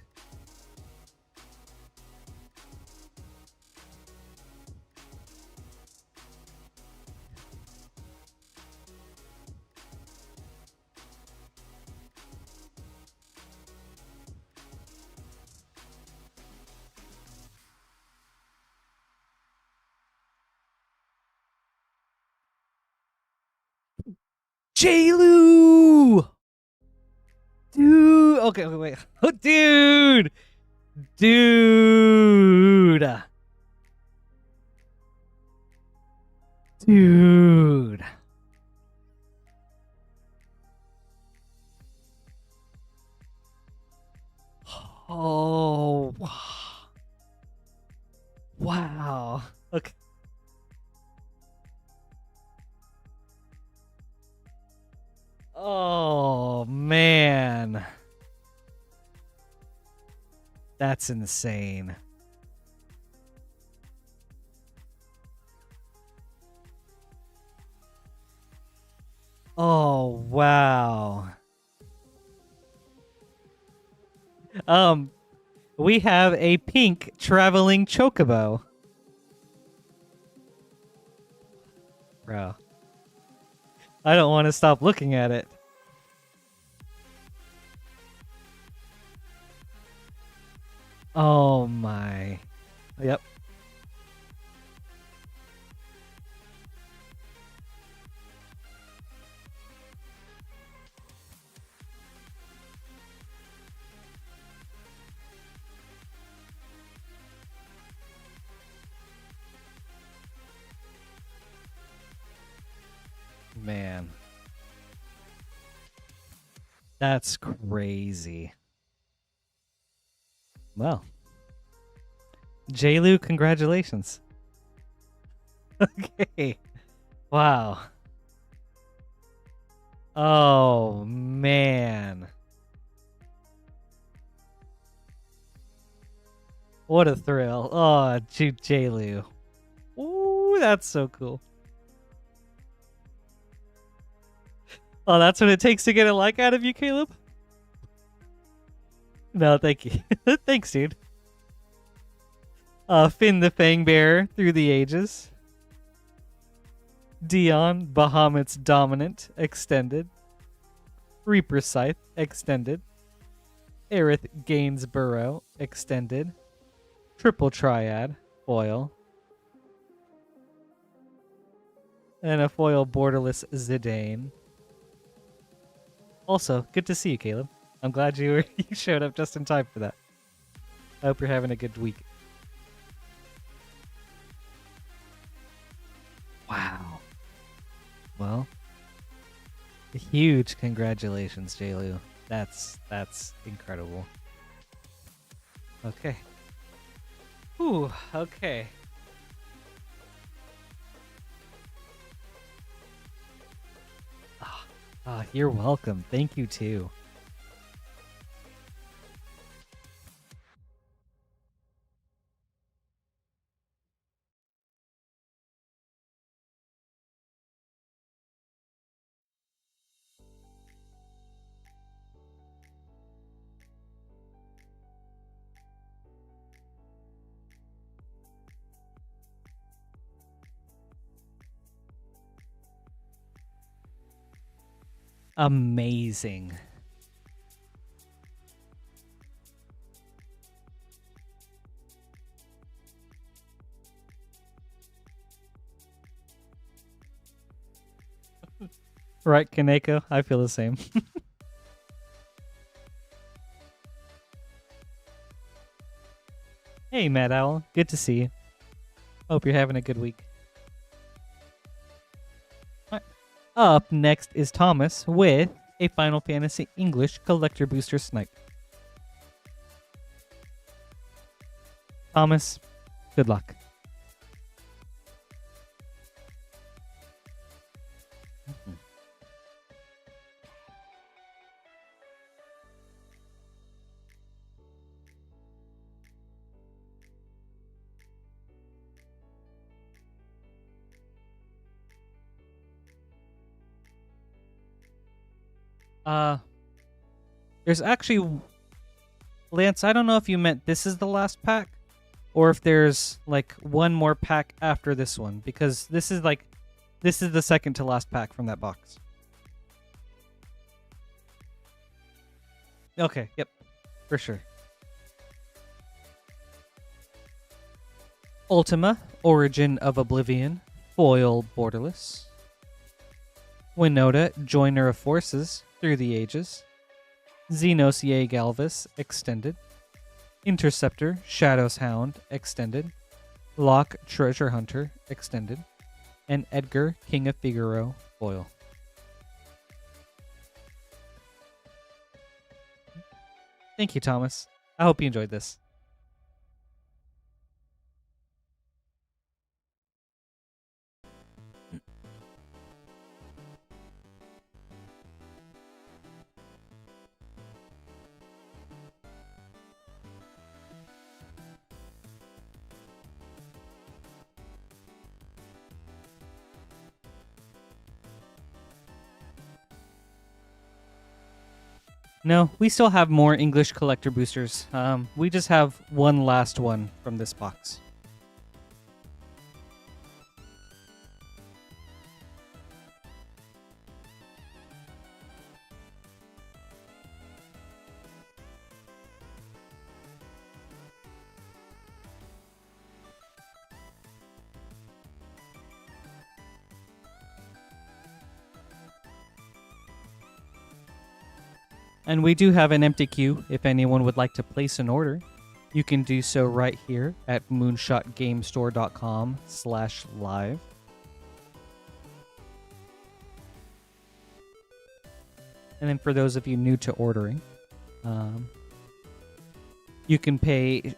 JLoo! Dude! Okay, wait. Oh, dude! Dude! Dude! Oh, wow. Okay. Oh, man. That's insane. Oh, wow. We have a pink traveling chocobo. Bro. I don't want to stop looking at it. Oh my. Yep. Man. That's crazy. Well. JLoo, congratulations. Okay. Wow. Oh, man. What a thrill. Oh, JLoo. Ooh, that's so cool. Oh, that's what it takes to get a like out of you, Caleb? No, thank you. Thanks, dude. Finn the Fangbearer through the ages. Dion, Bahamut's Dominant, extended. Reaper Scythe, extended. Aerith Gainsborough, extended. Triple Triad, foil. And a foil Borderless Zidane. Also, good to see you, Caleb. I'm glad you showed up just in time for that. I hope you're having a good week. Wow. Well, huge congratulations, JLoo. That's incredible. Okay. Ooh, okay. You're welcome. Thank you too. Amazing. Right, Kaneko? I feel the same. Hey, Mad Owl. Good to see you. Hope you're having a good week. Right. Up next is Thomas with a Final Fantasy English Collector Booster Snipe. Thomas, good luck. There's actually, Lance, I don't know if you meant this is the last pack or if there's like one more pack after this one, because this is the second to last pack from that box. Okay, yep, for sure. Ultima, Origin of Oblivion, foil borderless. Winota, Joiner of Forces, Through the Ages. Xenos Ye Galvis, Extended. Interceptor, Shadow's Hound, Extended. Locke, Treasure Hunter, Extended. And Edgar, King of Figaro, foil. Thank you, Thomas. I hope you enjoyed this. No, we still have more English collector boosters. We just have one last one from this box. And we do have an empty queue if anyone would like to place an order. You can do so right here at moonshotgamestore.com/live. And then for those of you new to ordering, you can pay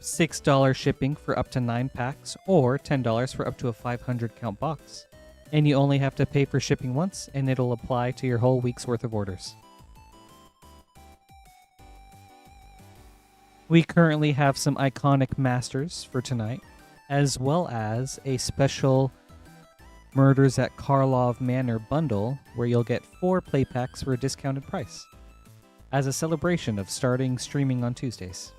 $6 shipping for up to 9 packs or $10 for up to a 500 count box. And you only have to pay for shipping once, and it'll apply to your whole week's worth of orders. We currently have some iconic masters for tonight, as well as a special Murders at Karlov Manor bundle where you'll get 4 play packs for a discounted price, as a celebration of starting streaming on Tuesdays.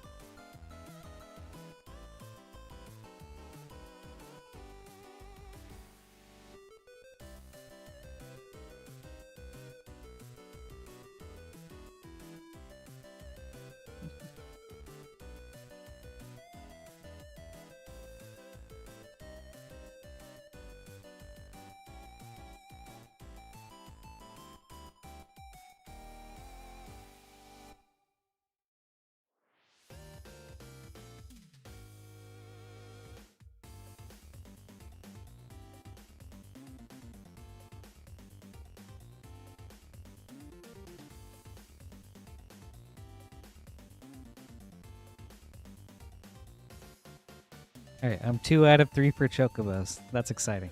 Alright, I'm 2 out of 3 for Chocobos. That's exciting.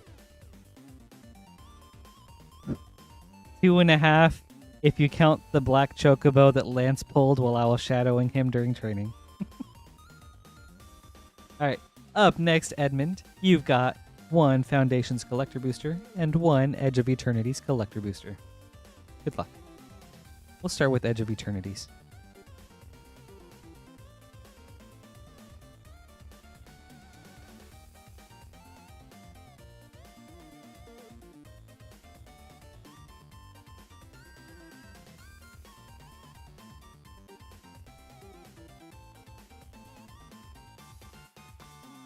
2.5 if you count the black Chocobo that Lance pulled while I was shadowing him during training. Alright, up next, Edmond. You've got 1 Foundations Collector Booster and 1 Edge of Eternities Collector Booster. Good luck. We'll start with Edge of Eternities.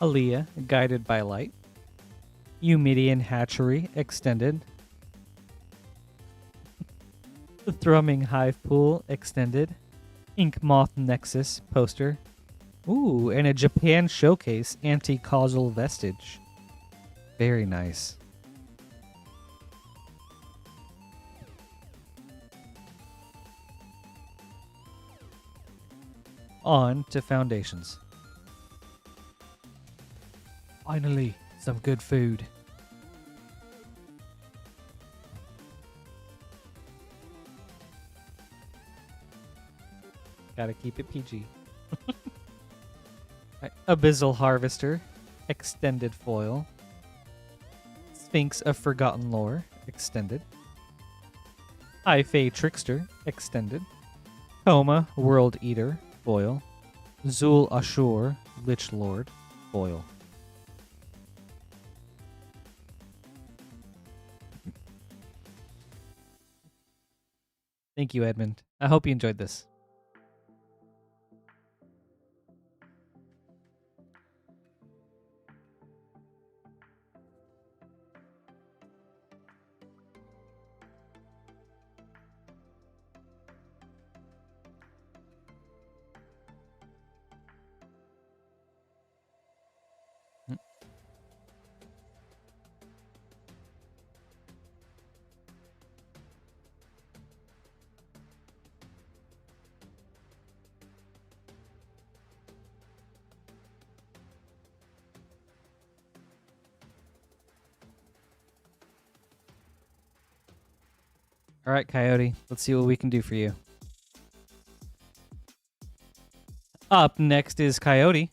Aaliyah, Guided by Light. Eumidian Hatchery, Extended. The Thrumming Hive Pool, Extended. Ink Moth Nexus, poster. Ooh, and a Japan Showcase, Anti-Causal Vestige. Very nice. On to Foundations. Finally, some good food. Gotta keep it PG. Right. Abyssal Harvester, Extended Foil. Sphinx of Forgotten Lore, Extended. High Fae Trickster, Extended. Coma, World Eater, foil. Zul Ashur, Lich Lord, foil. Thank you, Edmond. I hope you enjoyed this. All right, Coyote, let's see what we can do for you. Up next is Coyote.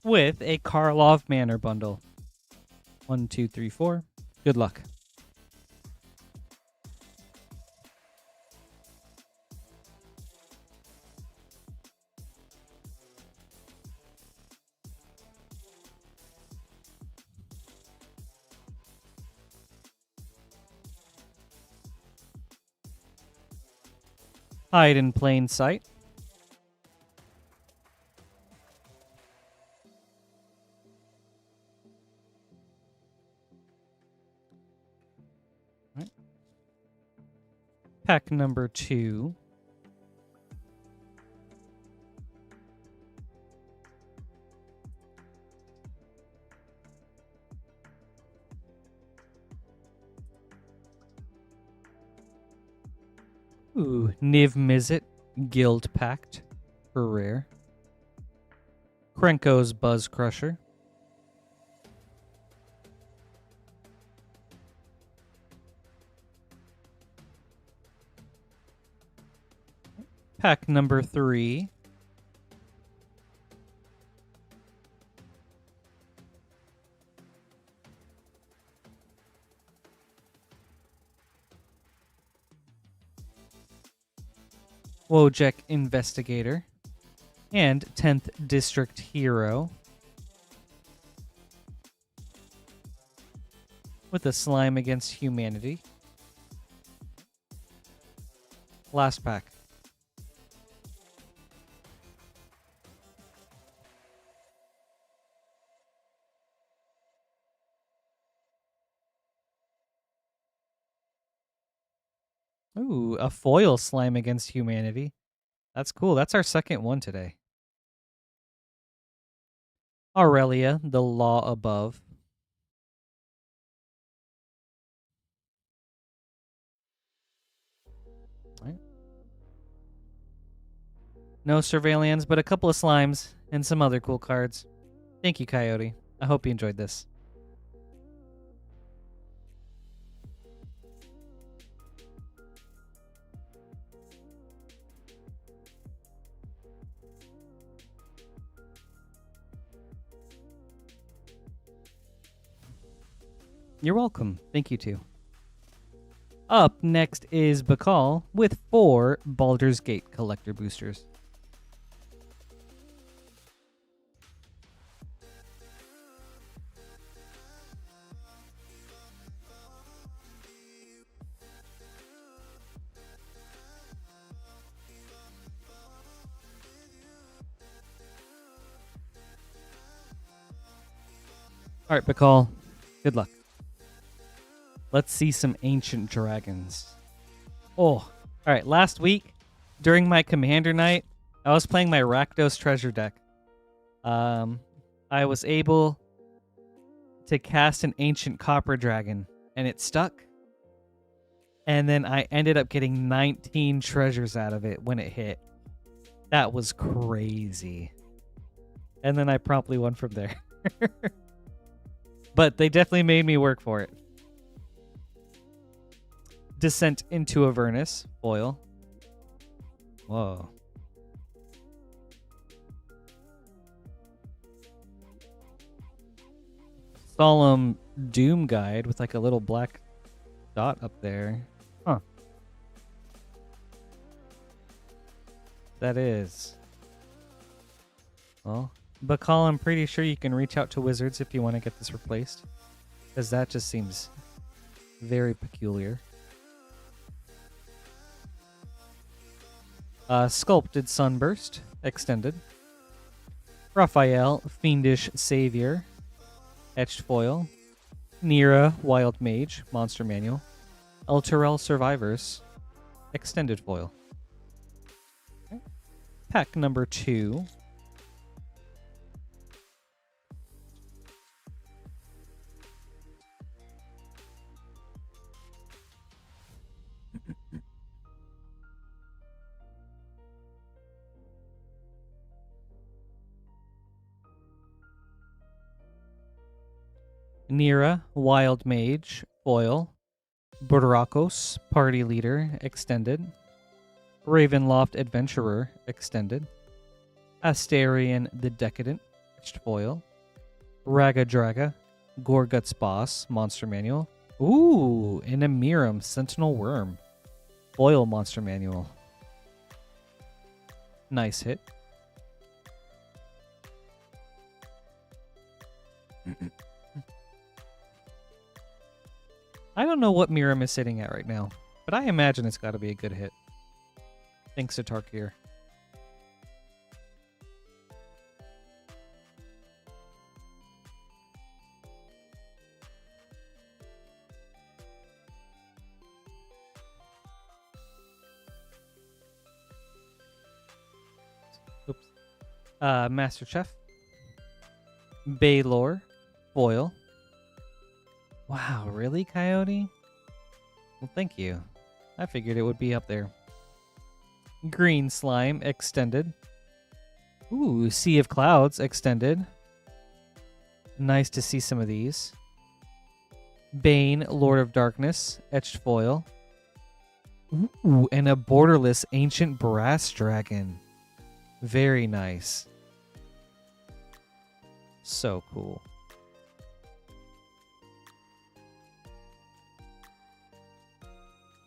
With a Karlov Manor bundle. 1, 2, 3, 4. Good luck. Hide in Plain Sight. All right. Pack number 2. Ooh, Niv Mizzet, Guild Pact, for rare. Krenko's Buzz Crusher. Pack number 3. Wojek Investigator. And 10th District Hero. With a Slime Against Humanity. Last pack. Ooh, a foil Slime Against Humanity. That's cool. That's our second one today. Aurelia, The Law Above. Right. No Surveillance, but a couple of slimes and some other cool cards. Thank you, Coyote. I hope you enjoyed this. You're welcome. Thank you, too. Up next is Bakal with 4 Baldur's Gate collector boosters. All right, Bacall. Good luck. Let's see some ancient dragons. Oh, all right. Last week, during my commander night, I was playing my Rakdos treasure deck. I was able to cast an ancient copper dragon, and it stuck. And then I ended up getting 19 treasures out of it when it hit. That was crazy. And then I promptly won from there. But they definitely made me work for it. Descent into Avernus, foil. Whoa. Solemn Doom Guide with like a little black dot up there. Huh. That is. Well, Bacall, I'm pretty sure you can reach out to Wizards if you want to get this replaced. Because that just seems very peculiar. Sculpted Sunburst, extended. Raphael, Fiendish Savior, etched foil. Nira, Wild Mage, Monster Manual. Elturel Survivors, extended foil. Okay. Pack number 2. Nira, Wild Mage, foil. Burakos, Party Leader, extended. Ravenloft Adventurer, extended. Astarion the Decadent, etched foil. Raga Draga, Gorgut's Boss, Monster Manual. Ooh, and Amiram, Sentinel Worm, foil Monster Manual. Nice hit. I don't know what Miram is sitting at right now, but I imagine it's got to be a good hit. Thanks to Tarkir. Oops. Master Chef. Baldur, foil. Wow, really, Coyote? Well, thank you. I figured it would be up there. Green Slime, extended. Ooh, Sea of Clouds, extended. Nice to see some of these. Bane, Lord of Darkness, etched foil. Ooh, and a borderless Ancient Brass Dragon. Very nice. So cool.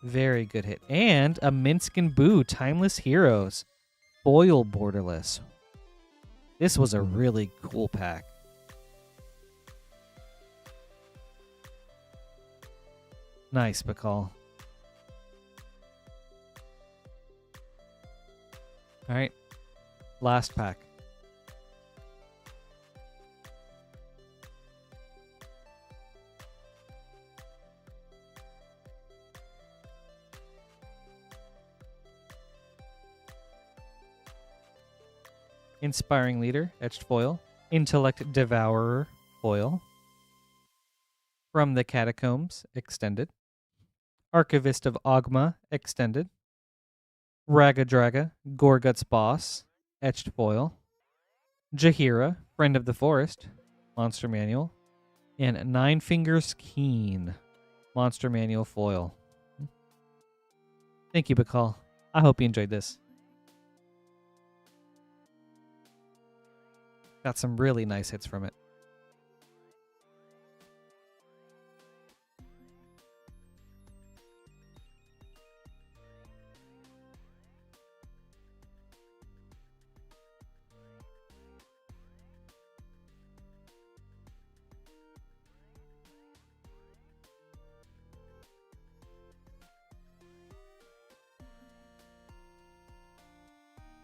Very good hit. And a Minsk and Boo, Timeless Heroes. Foil borderless. This was a really cool pack. Nice, Bacall. Alright. Last pack. Inspiring Leader, etched foil. Intellect Devourer, foil. From the Catacombs, extended. Archivist of Ogma, extended. Raga Draga, Gorgut's Boss, etched foil. Jaheira, Friend of the Forest, Monster Manual. And Nine Fingers Keen, Monster Manual foil. Thank you, Bacall. I hope you enjoyed this. Got some really nice hits from it.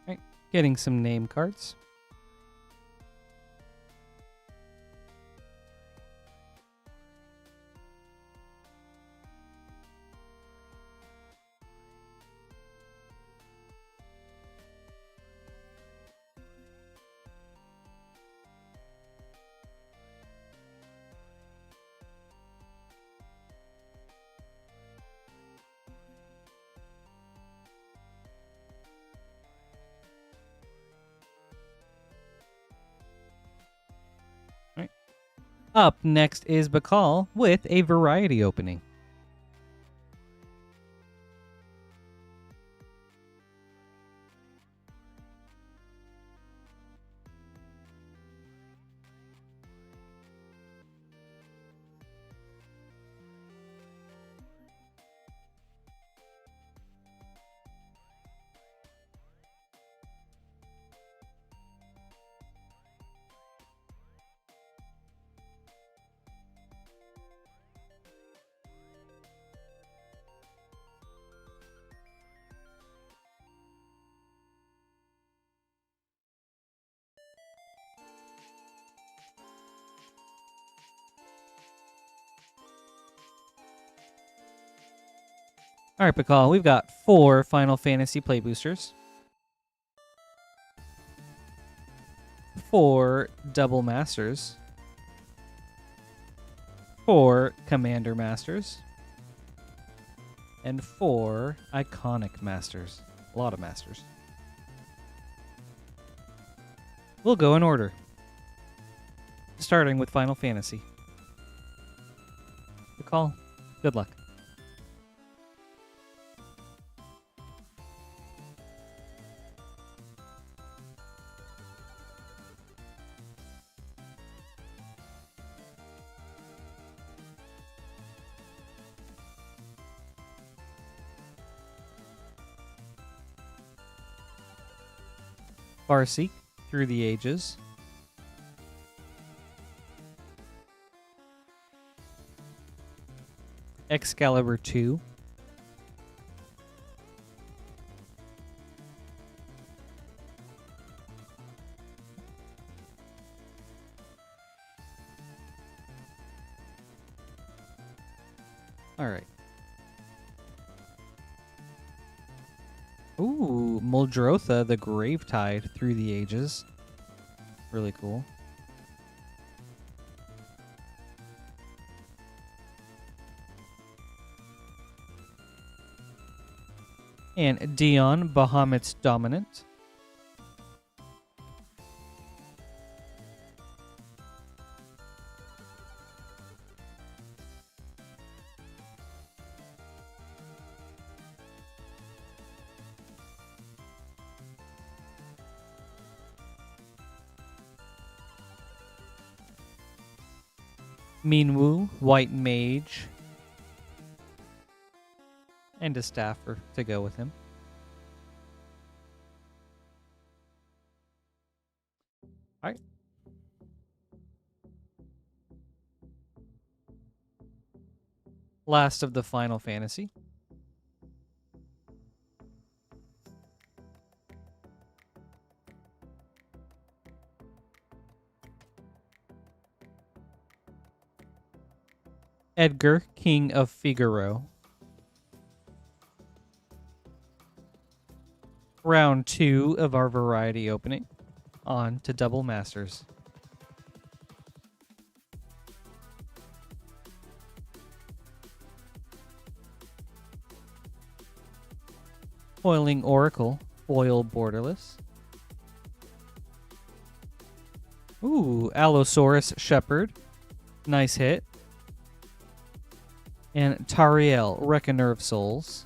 All right, getting some name cards. Up next is Bacall with a variety opening. All right, Bacall, we've got 4 Final Fantasy Play Boosters, 4 Double Masters, 4 Commander Masters, and 4 Iconic Masters. A lot of Masters. We'll go in order, starting with Final Fantasy. Bacall, good luck. Farseek, Through the Ages. Excalibur 2. All right. Ooh, Muldrotha, the Gravetide, Through the Ages. Really cool. And Dion, Bahamut's Dominant. Minwu, White Mage. And a staffer to go with him. All right. Last of the Final Fantasy. Edgar, King of Figaro. Round 2 of our variety opening. On to Double Masters. Foiling Oracle, foil borderless. Ooh, Allosaurus Shepherd. Nice hit. And Tariel, Reckoner of Souls.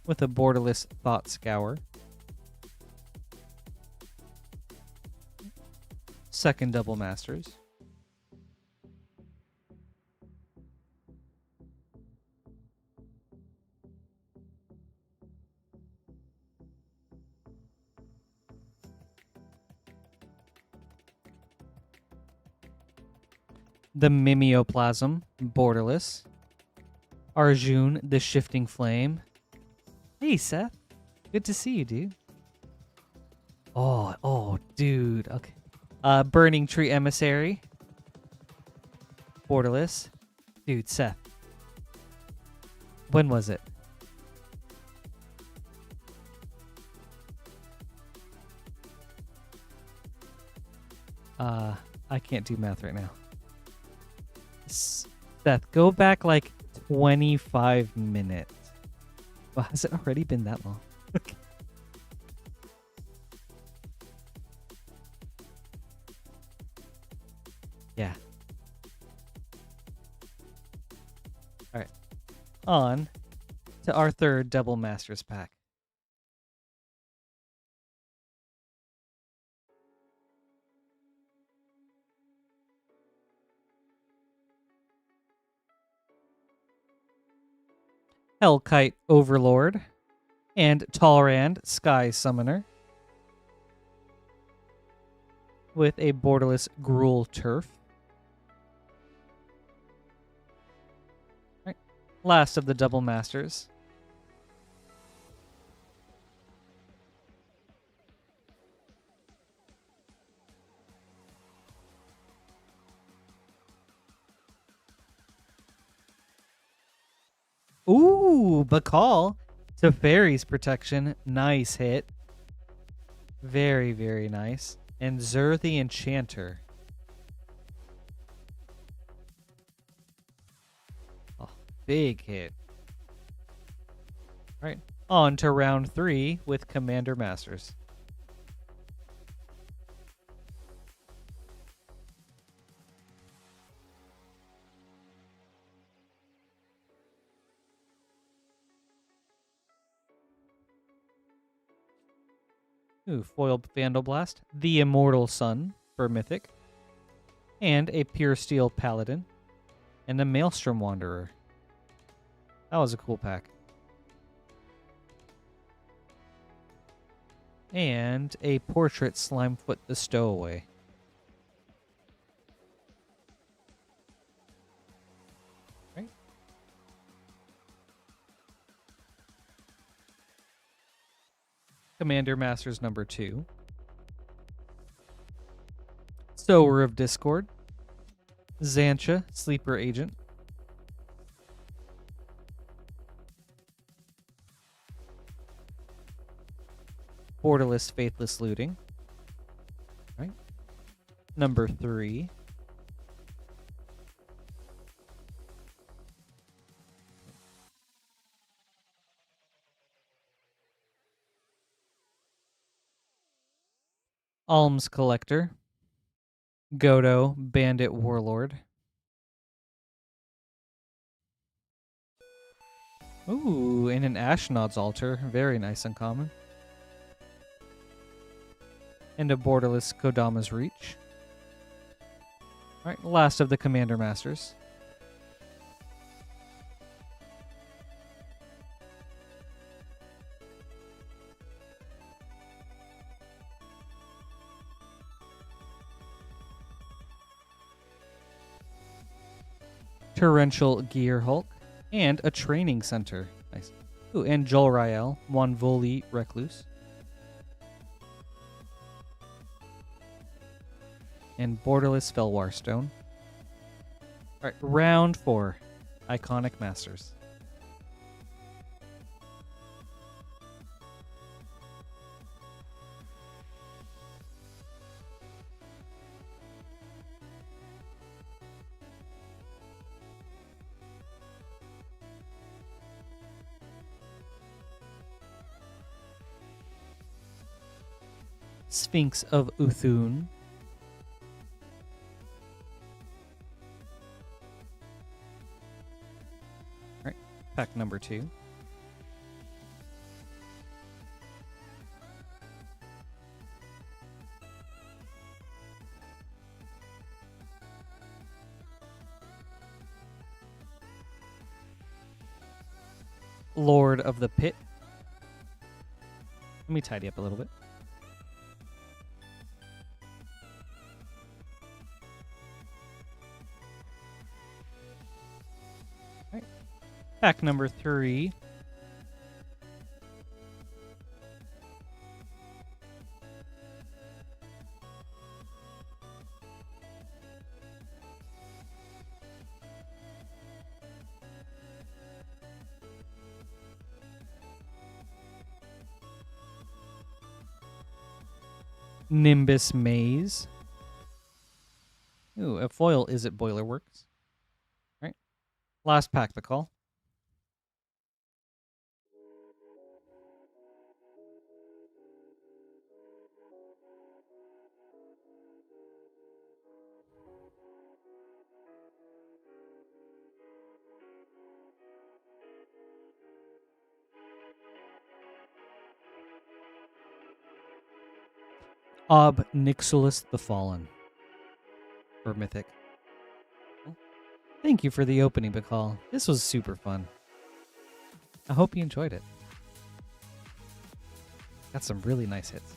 With a borderless Thought Scour. Second Double Masters. The Mimeoplasm, borderless. Arjun, the Shifting Flame. Hey, Seth. Good to see you, dude. Oh, dude. Okay. Burning Tree Emissary. Borderless. Dude, Seth. When was it? I can't do math right now. Seth, go back like 25 minutes. Well, has it already been that long? Okay. Yeah. All right. On to our third Double Masters pack. Hellkite Overlord and Tolerand Sky Summoner with a borderless Gruul Turf. Right. Last of the Double Masters. Ooh, Bakal to Fairies Protection. Nice hit. Very, very nice. And Zur the Enchanter. Oh, big hit. All right, on to round 3 with Commander Masters. Ooh, foiled Vandal Blast, the Immortal Sun for Mythic, and a Pure Steel Paladin, and a Maelstrom Wanderer. That was a cool pack. And a Portrait Slimefoot the Stowaway. Right. Commander Masters number 2. Sower of Discord. Xancha, Sleeper Agent. Borderless Faithless Looting. Right. Number 3. Alms Collector. Godo, Bandit Warlord. Ooh, and an Ashnod's Altar. Very nice uncommon. And a borderless Kodama's Reach. Alright, last of the Commander Masters. Torrential Gear Hulk. And a Training Center. Nice. Ooh, and Jol Rael, Monvoli Recluse. And borderless Felwar Stone. Alright, round 4. Iconic Masters. Sphinx of Uthun. Alright, pack number 2. Lord of the Pit. Let me tidy up a little bit. All right. Pack number 3. Nimbus Maze. Ooh, a foil is it Boilerworks. All right. Last pack the call. Ob Nixilis the Fallen. For Mythic. Thank you for the opening, Bacall. This was super fun. I hope you enjoyed it. Got some really nice hits.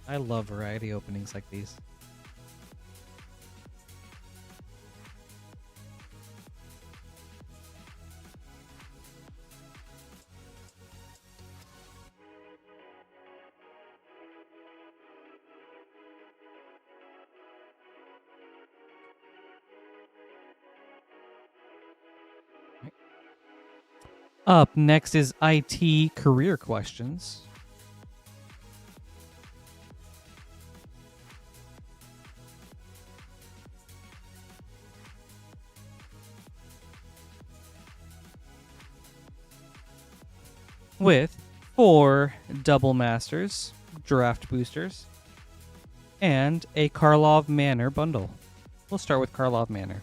I love variety openings like these. Up next is IT career questions. With 4 double masters, draft boosters, and a Karlov Manor bundle. We'll start with Karlov Manor.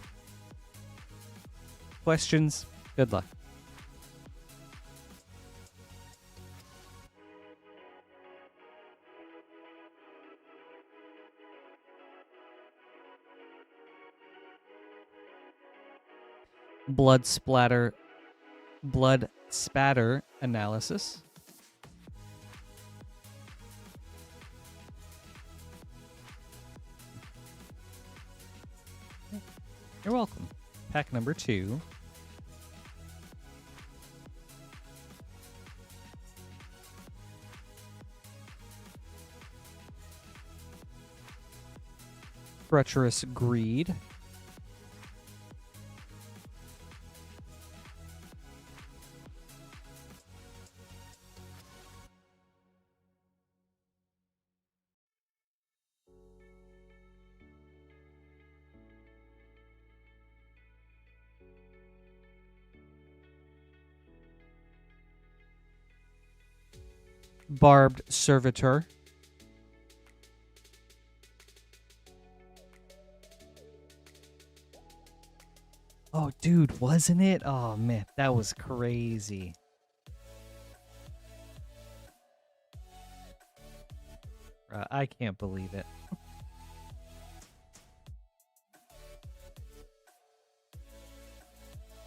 Questions? Good luck. Blood spatter analysis. You're welcome. Pack number 2. Treacherous Greed. Barbed Servitor. Oh, dude, wasn't it? Oh, man, that was crazy. I can't believe it.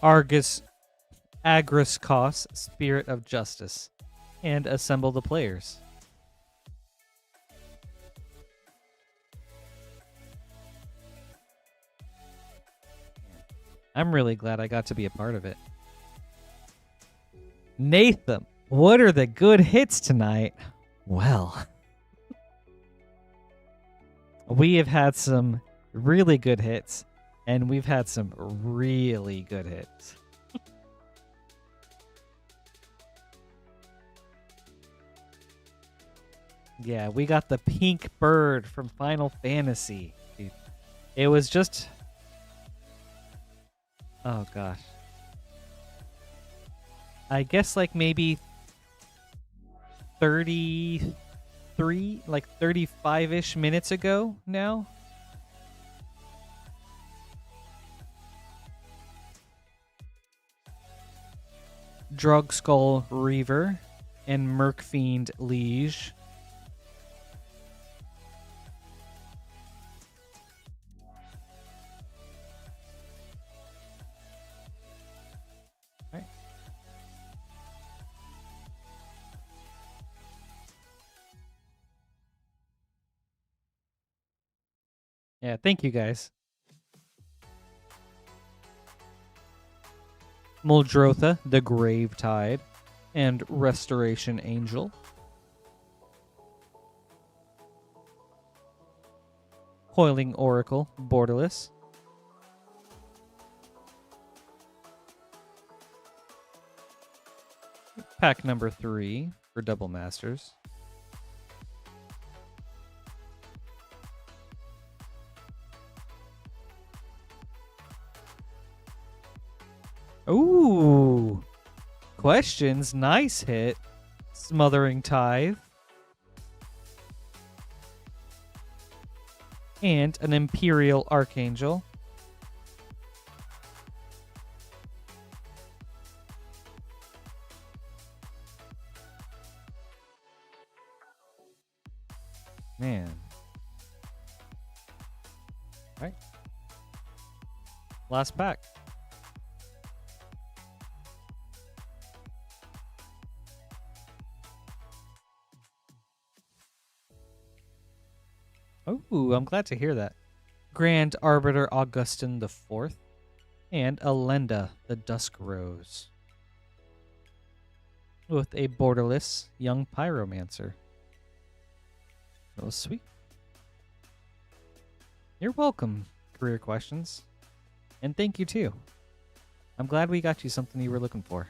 Agris Kos, Spirit of Justice. And assemble the players. I'm really glad I got to be a part of it. Nathan, what are the good hits tonight? Well, we have had some really good hits, and we've had some really good hits. Yeah, we got the pink bird from Final Fantasy. Dude. It was just... Oh, gosh. I guess like maybe 33, like 35-ish minutes ago now. Drug Skull Reaver and Mercfiend Liege. Yeah, thank you guys. Muldrotha, the Gravetide, and Restoration Angel. Coiling Oracle, Borderless. Pack number 3 for Double Masters. Ooh. Questions. Nice hit. Smothering Tithe. and an Imperial Archangel. Man. All right. Last pack. Oh, I'm glad to hear that. Grand Arbiter Augustin the Fourth, and Elenda the Dusk Rose, with a borderless young pyromancer. That was sweet. You're welcome, Career Questions. And thank you too. I'm glad we got you something you were looking for.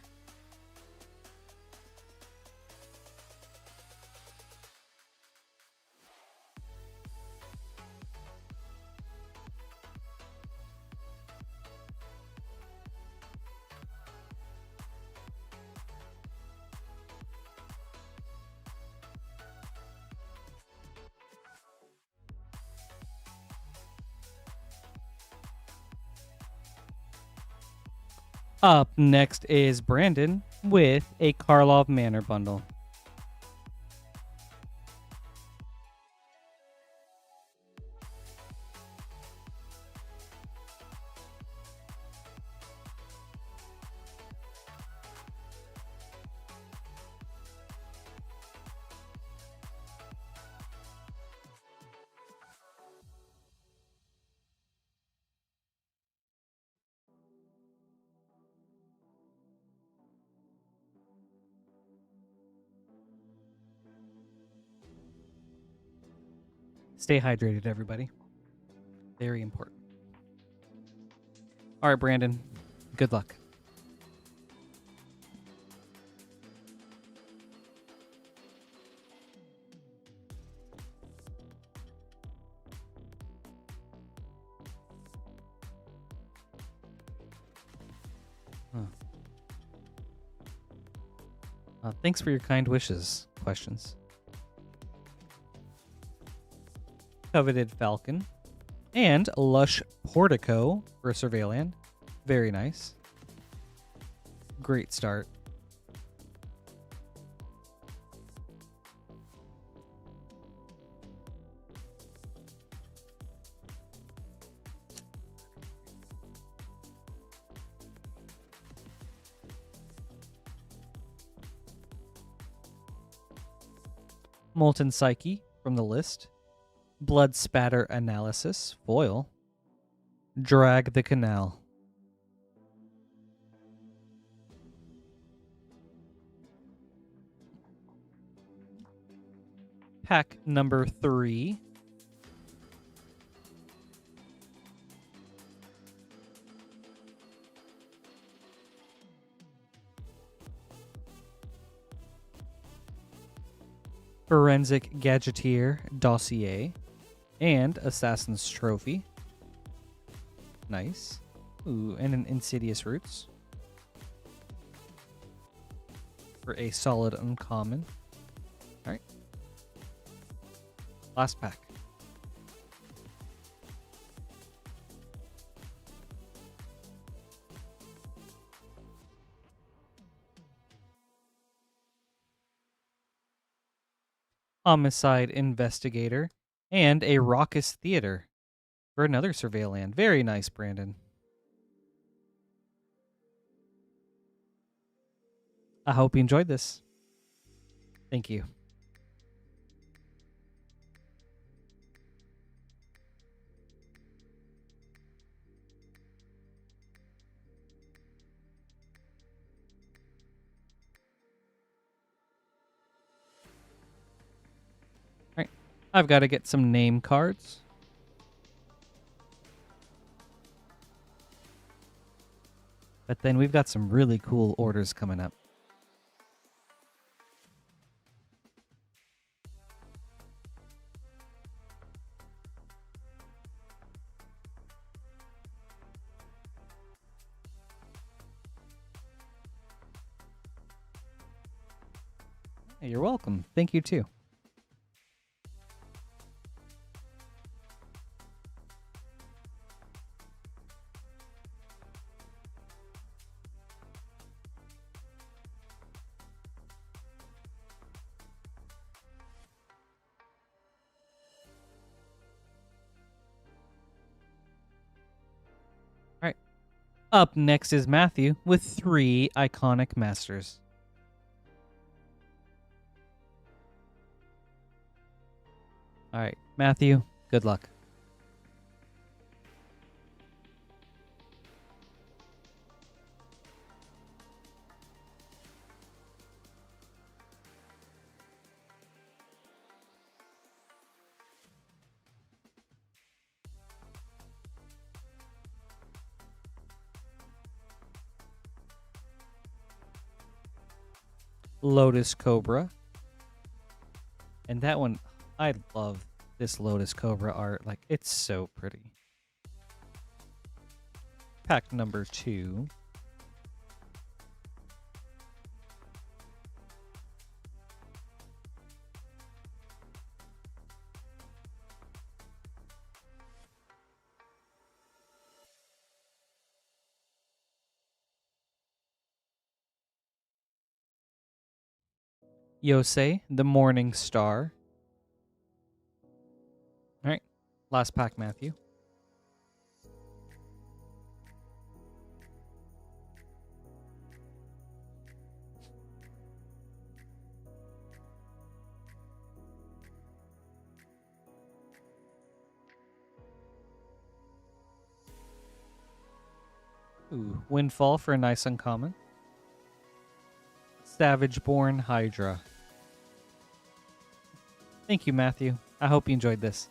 Up next is Brandon with a Karlov Manor bundle. Stay hydrated, everybody. Very important. All right, Brandon. Good luck. Thanks for your kind wishes. Questions. Coveted Falcon, and Lush Portico for Surveilland. Very nice. Great start. Molten Psyche from the list. Blood Spatter Analysis, foil. Drag the Canal. Pack number 3. Forensic Gadgeteer Dossier. And Assassin's Trophy. Nice. Ooh, and an Insidious Roots. For a solid uncommon. Alright. Last pack. Homicide Investigator. And a Raucous Theater for another Surveilland. Very nice, Brandon. I hope you enjoyed this. Thank you. All right. I've got to get some name cards. But then we've got some really cool orders coming up. Hey, you're welcome. Thank you too. Up next is Matthew with 3 iconic masters. Alright, Matthew, good luck. Lotus Cobra. And that one, I love this Lotus Cobra art. Like, it's so pretty. Pack number 2. Yosei, the Morning Star. Alright, last pack, Matthew. Ooh, Windfall for a nice uncommon. Savage-born Hydra. Thank you, Matthew. I hope you enjoyed this.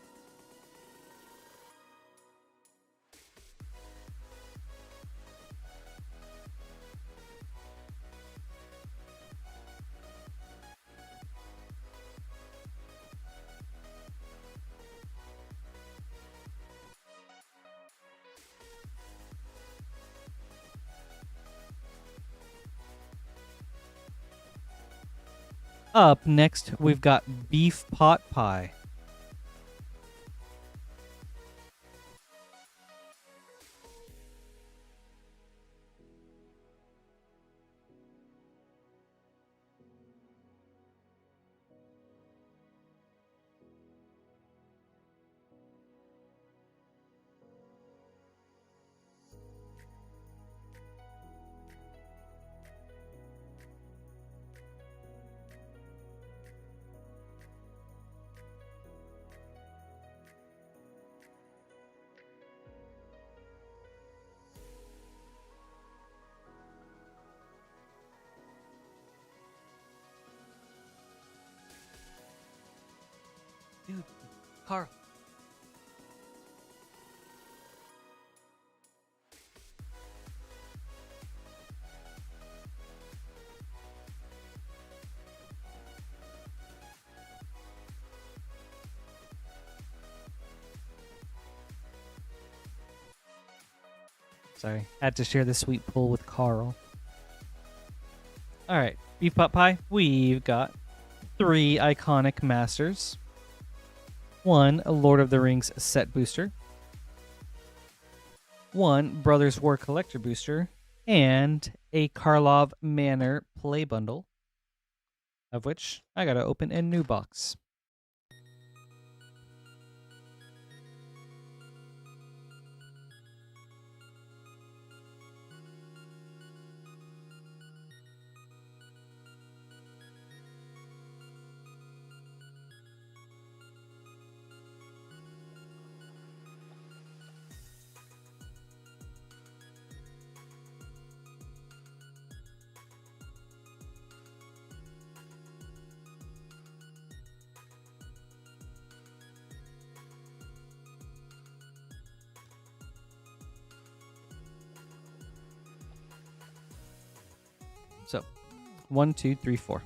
Up next, we've got Beef Pot Pie. Dude, Carl. Sorry, had to share the sweet pull with Carl. Alright, Beef Pot Pie, we've got 3 iconic masters. 1, a Lord of the Rings set booster. 1, Brothers War Collector booster. And a Karlov Manor play bundle. Of which I gotta open a new box. So, 1, 2, 3, 4.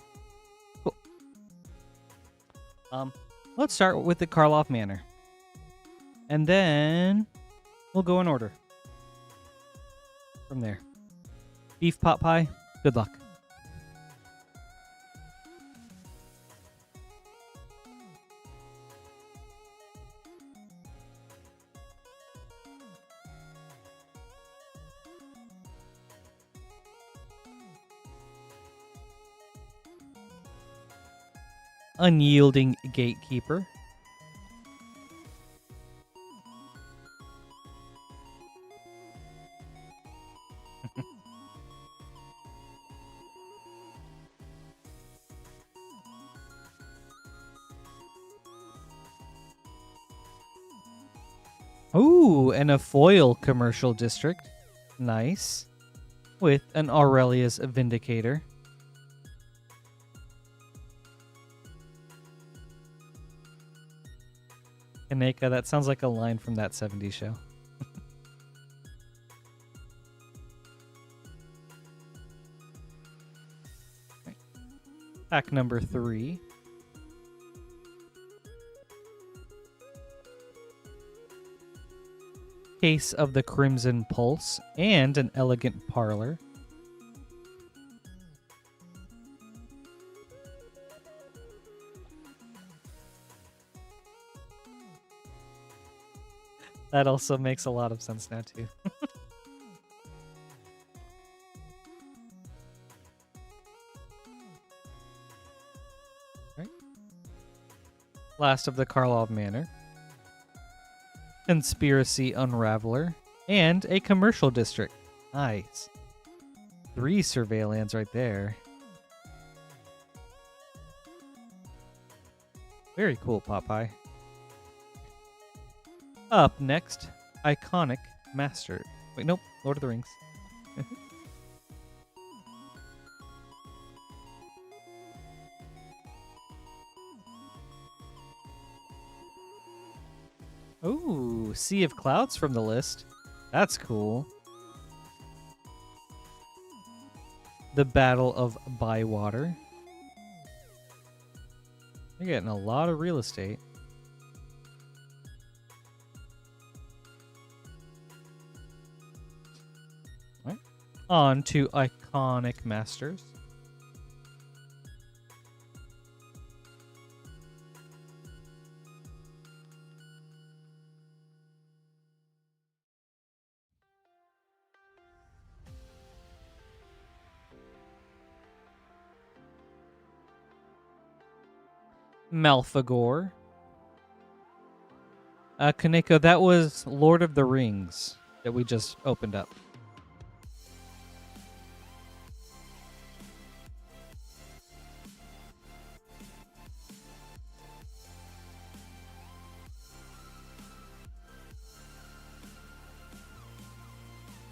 Cool. Let's start with the Karlov Manor. And then we'll go in order from there. Beef Pot Pie, good luck. Unyielding Gatekeeper. Ooh, and a foil commercial district. Nice. With an Aurelia's Vindicator. Kaneka, that sounds like a line from that 70s show. Pack number 3. Case of the Crimson Pulse and an Elegant Parlor. That also makes a lot of sense now, too. Right. Last of the Karlov Manor. Conspiracy Unraveler. And a commercial district. Nice. 3 surveillance right there. Very cool, Popeye. Up next, Iconic Master. Wait, nope, Lord of the Rings. Ooh, Sea of Clouds from the list. That's cool. The Battle of Bywater. You're getting a lot of real estate. Right. On to Iconic Masters. Malfagor. Kaneko, that was Lord of the Rings that we just opened up.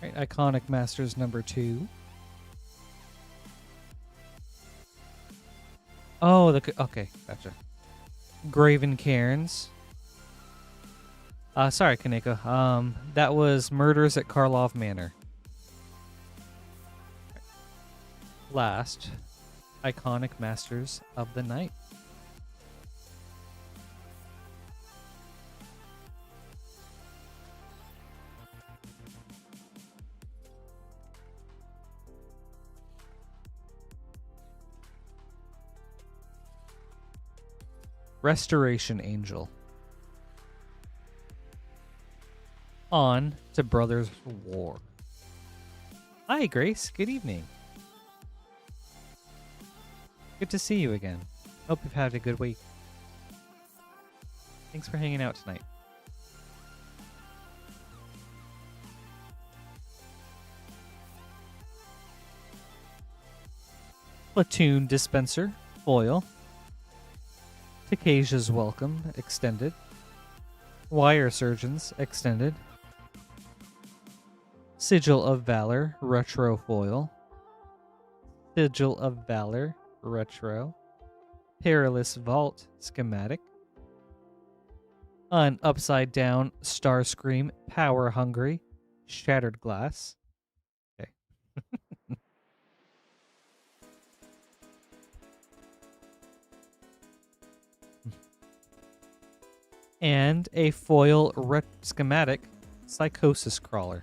Right, Iconic Masters number 2. Oh, okay, gotcha. Graven Cairns. Sorry, Kaneko. That was Murders at Karlov Manor. Last, Iconic Masters of the Night. Restoration Angel. On to Brothers War. Hi, Grace. Good evening. Good to see you again. Hope you've had a good week. Thanks for hanging out tonight. Platoon Dispenser, foil. Takasia's Welcome, extended. Wire Surgeons, extended. Sigil of Valor, retro foil. Sigil of Valor, retro. Perilous Vault, schematic. An upside down Starscream, power hungry, shattered glass. Okay. And a foil schematic Psychosis Crawler.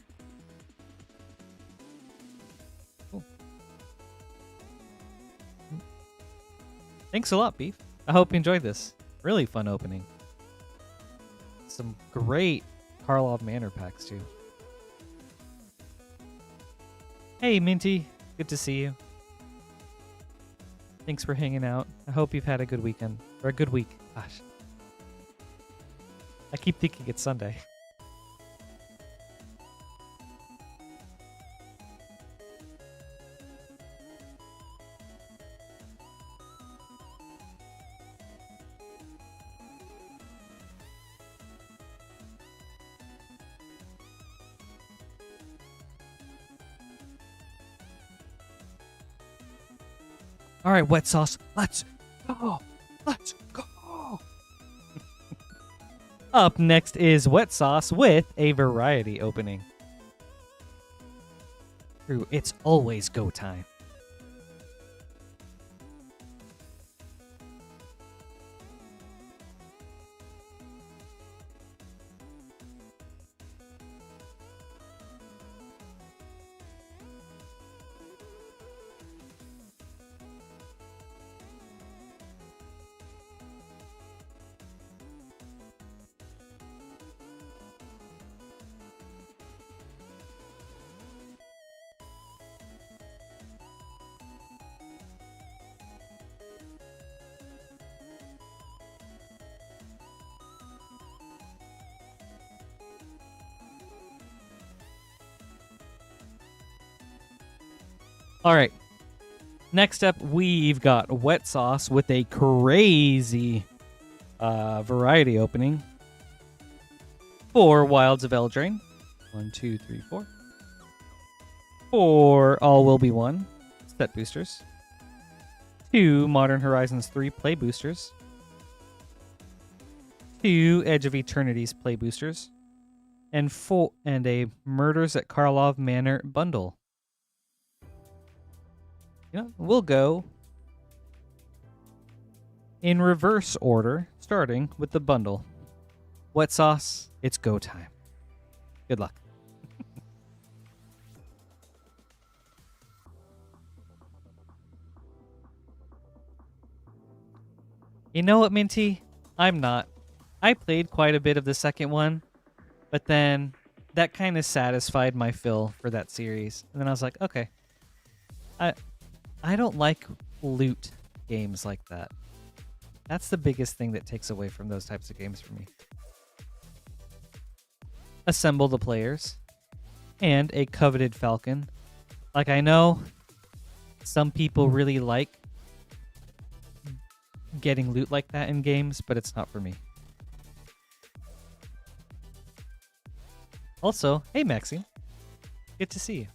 Cool. Thanks a lot, Beef. I hope you enjoyed this. Really fun opening. Some great Karlov Manor packs, too. Hey, Minty. Good to see you. Thanks for hanging out. I hope you've had a good weekend. Or a good week. Gosh. I keep thinking it's Sunday. All right, wet sauce. Let's go. Let's go. Up next is wet sauce with a variety opening. True, it's always go time. All right. Next up, we've got wet sauce with a crazy variety opening for Wilds of Eldraine. 1, 2, 3, 4. For All Will Be One set boosters. 2 Modern Horizons 3 play boosters. 2 Edge of Eternity's play boosters. And a Murders at Karlov Manor bundle. You know, we'll go in reverse order, starting with the bundle. Wet sauce, it's go time. Good luck. You know what, Minty? I'm not. I played quite a bit of the second one, but then that kind of satisfied my fill for that series. And then I was like, okay. I don't like loot games like that. That's the biggest thing that takes away from those types of games for me. Assemble the players. And a coveted falcon. Like, I know some people really like getting loot like that in games, but it's not for me. Also, hey Maxine. Good to see you.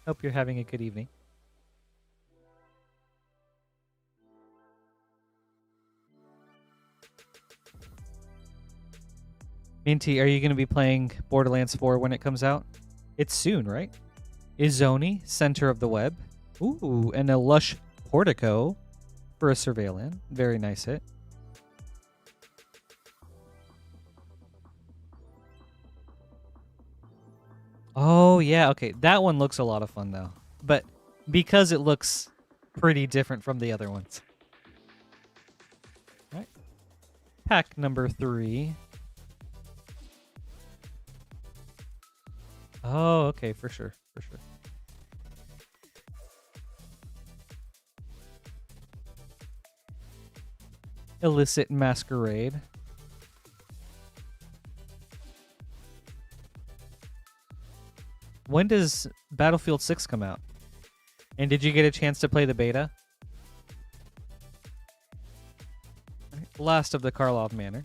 Hope you're having a good evening. Minty, are you going to be playing Borderlands 4 when it comes out? It's soon, right? Izoni, Center of the Web. Ooh, and a lush Portico for a Surveillant. Very nice hit. Oh, yeah, okay. That one looks a lot of fun, though. But because it looks pretty different from the other ones. All right. Pack number 3. Oh, okay, for sure, for sure. Illicit Masquerade. When does Battlefield 6 come out? And did you get a chance to play the beta? Last of the Karlov Manor.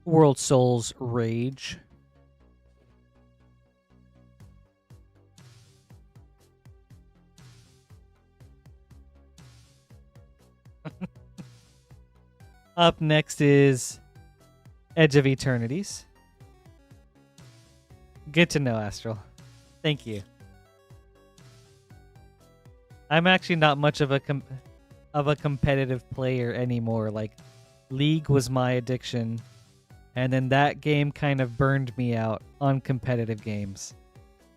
World Souls Rage. Up next is Edge of Eternities. Good to know, Astral. Thank you. I'm actually not much of a competitive player anymore. Like, League was my addiction, and then that game kind of burned me out on competitive games.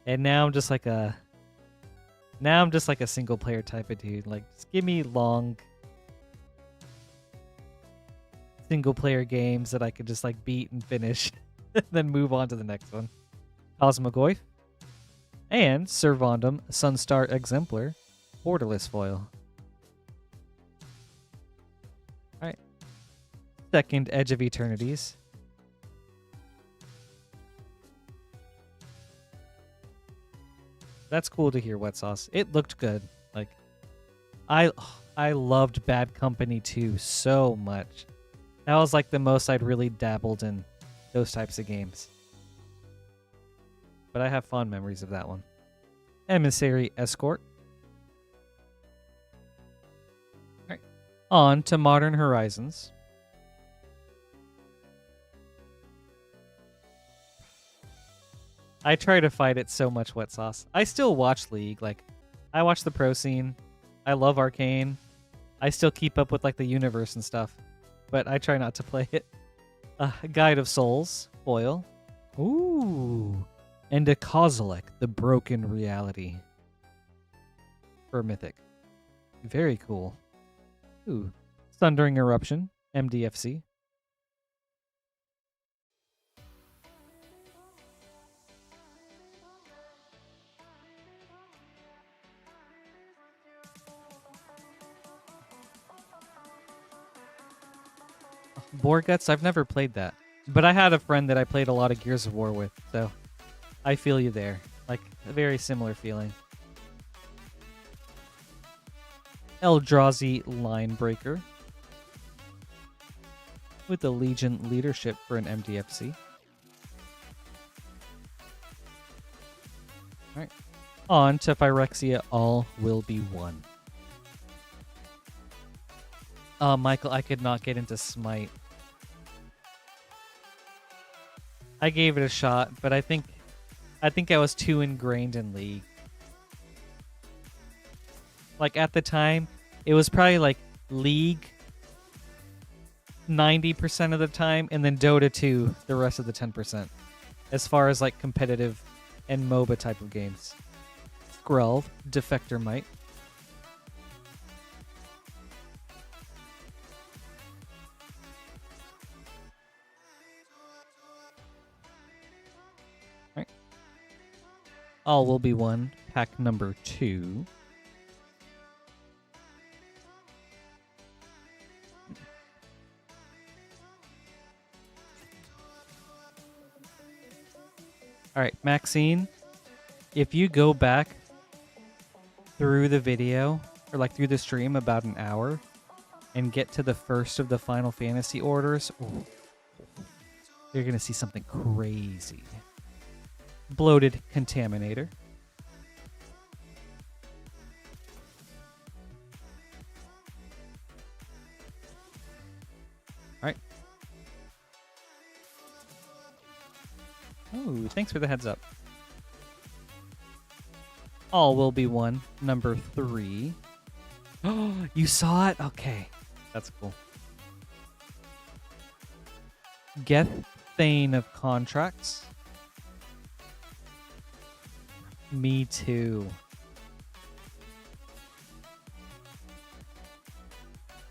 And now I'm just like a single player type of dude. Like, just give me long single player games that I could just like beat and finish, then move on to the next one. Cosmogoyf and Servandum Sunstar Exemplar borderless foil. Alright. Second Edge of Eternities. That's cool to hear, Wet Sauce. It looked good. Like, I loved Bad Company 2 so much. That was like the most I'd really dabbled in those types of games. But I have fond memories of that one. Emissary Escort. All right. On to Modern Horizons. I try to fight it so much, Wet Sauce. I still watch League. Like, I watch the pro scene. I love Arcane. I still keep up with like the universe and stuff. But I try not to play it. Guide of Souls. Foil. Ooh. And a Kozilek, the Broken Reality. For Mythic. Very cool. Ooh. Thundering Eruption. MDFC. Boar Guts, I've never played that. But I had a friend that I played a lot of Gears of War with, so I feel you there. Like, a very similar feeling. Eldrazi Linebreaker. With the Legion leadership for an MDFC. Alright. On to Phyrexia, All Will Be One. Michael, I could not get into Smite. I gave it a shot, but I think I was too ingrained in League. Like at the time, it was probably like League 90% of the time, and then Dota 2 the rest of the 10%. As far as like competitive and MOBA type of games. Grelv, Defector Might. All Will Be One, pack number 2. All right, Maxine, if you go back through the video, or like through the stream about an hour, and get to the first of the Final Fantasy orders, ooh, you're going to see something crazy. Bloated Contaminator. Alright. Oh, thanks for the heads up. All Will Be One, number 3. Oh, you saw it? Okay. That's cool. Geth Thane of Contracts. Me too.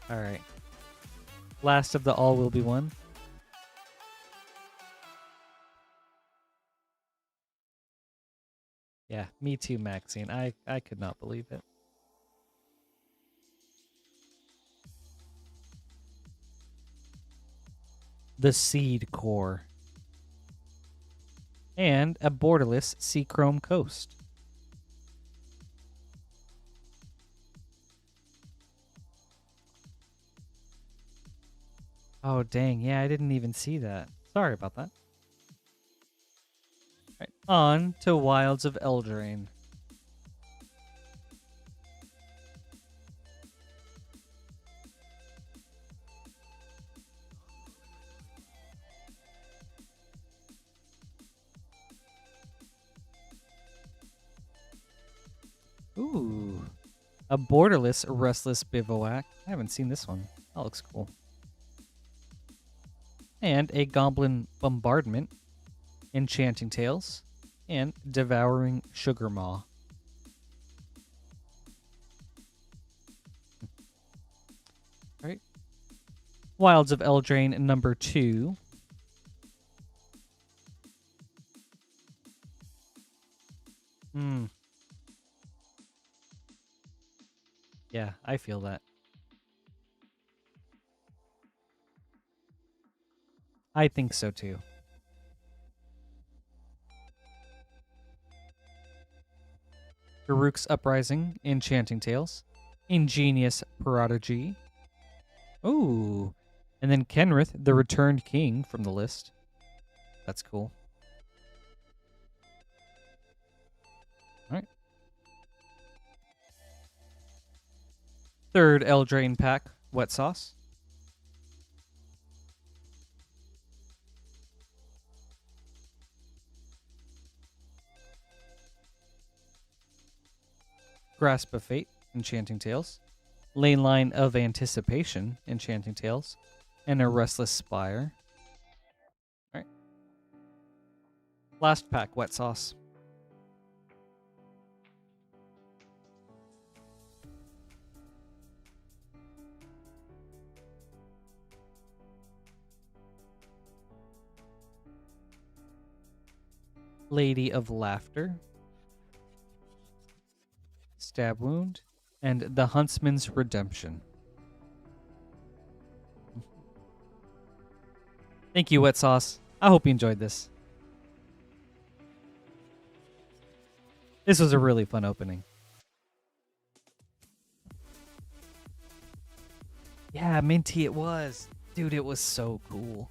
Alright. Last of the All Will Be One. Yeah, me too, Maxine. I could not believe it. The Seed Core. And a borderless Seachrome Coast. Oh, dang. Yeah, I didn't even see that. Sorry about that. All right, on to Wilds of Eldraine. Ooh. A borderless Restless Bivouac. I haven't seen this one. That looks cool. And a Goblin Bombardment. Enchanting Tales. And Devouring Sugar Maw. Right. Wilds of Eldraine number 2. Yeah, I feel that. I think so too. Garruk's Uprising, Enchanting Tales. Ingenious Prodigy. Ooh, And then Kenrith, the Returned King from the list. That's cool. All right. Third Eldraine pack, Wet Sauce. Grasp of Fate, Enchanting Tales. Lane Line of Anticipation, Enchanting Tales. And a Restless Spire. All right. Last pack, Wet Sauce. Lady of Laughter. Stab Wound. And The Huntsman's Redemption. Thank you, Wet Sauce. I hope you enjoyed this. This was a really fun opening. Yeah, Minty it was. Dude, it was so cool.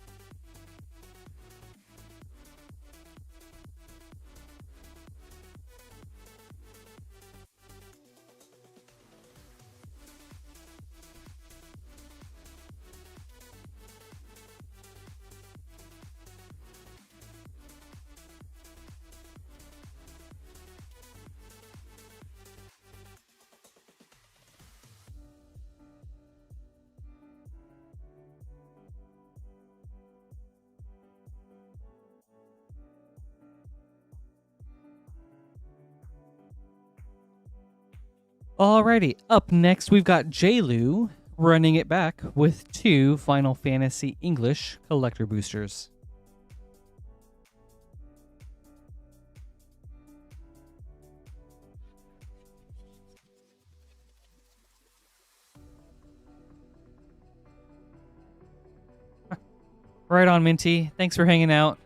Alrighty, up next we've got JLoo running it back with 2 Final Fantasy English collector boosters. Right on, Minty. Thanks for hanging out.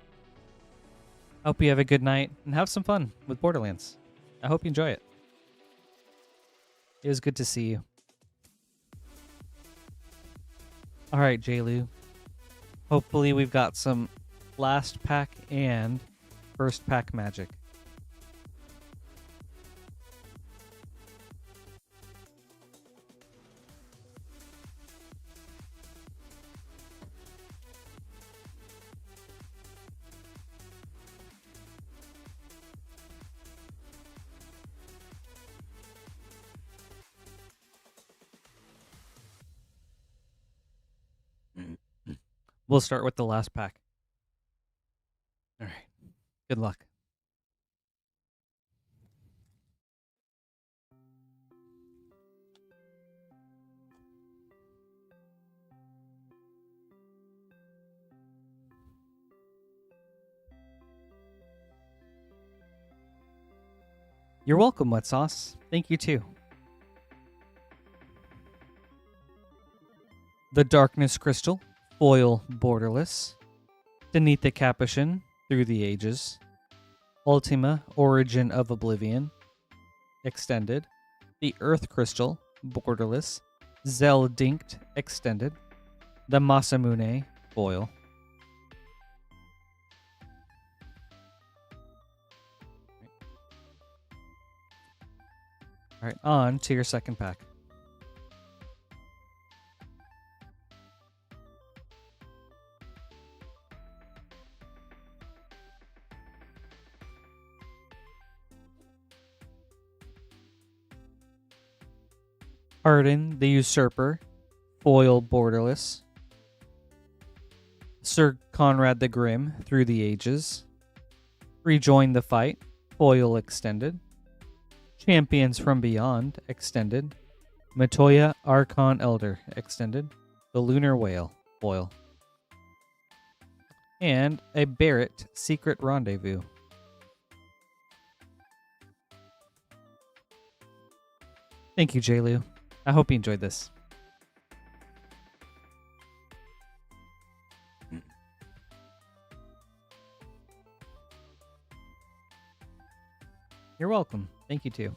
Hope you have a good night and have some fun with Borderlands. I hope you enjoy it. It was good to see you. All right, JLoo. Hopefully we've got some last pack and first pack magic. We'll start with the last pack. All right. Good luck. You're welcome, Wet Sauce. Thank you too. The Darkness Crystal, foil borderless. Beneath the Capuchin, Through the Ages. Ultima, Origin of Oblivion, extended. The Earth Crystal, borderless. Zeldinct, extended. The Masamune, foil. All right, on to your second pack. Arden, the Usurper, foil borderless. Sir Conrad the Grim, Through the Ages. Rejoin the Fight, foil extended. Champions from Beyond, extended. Matoya Archon Elder, extended. The Lunar Whale, foil. And a Barrett Secret Rendezvous. Thank you, JLoo. I hope you enjoyed this. You're welcome. Thank you too.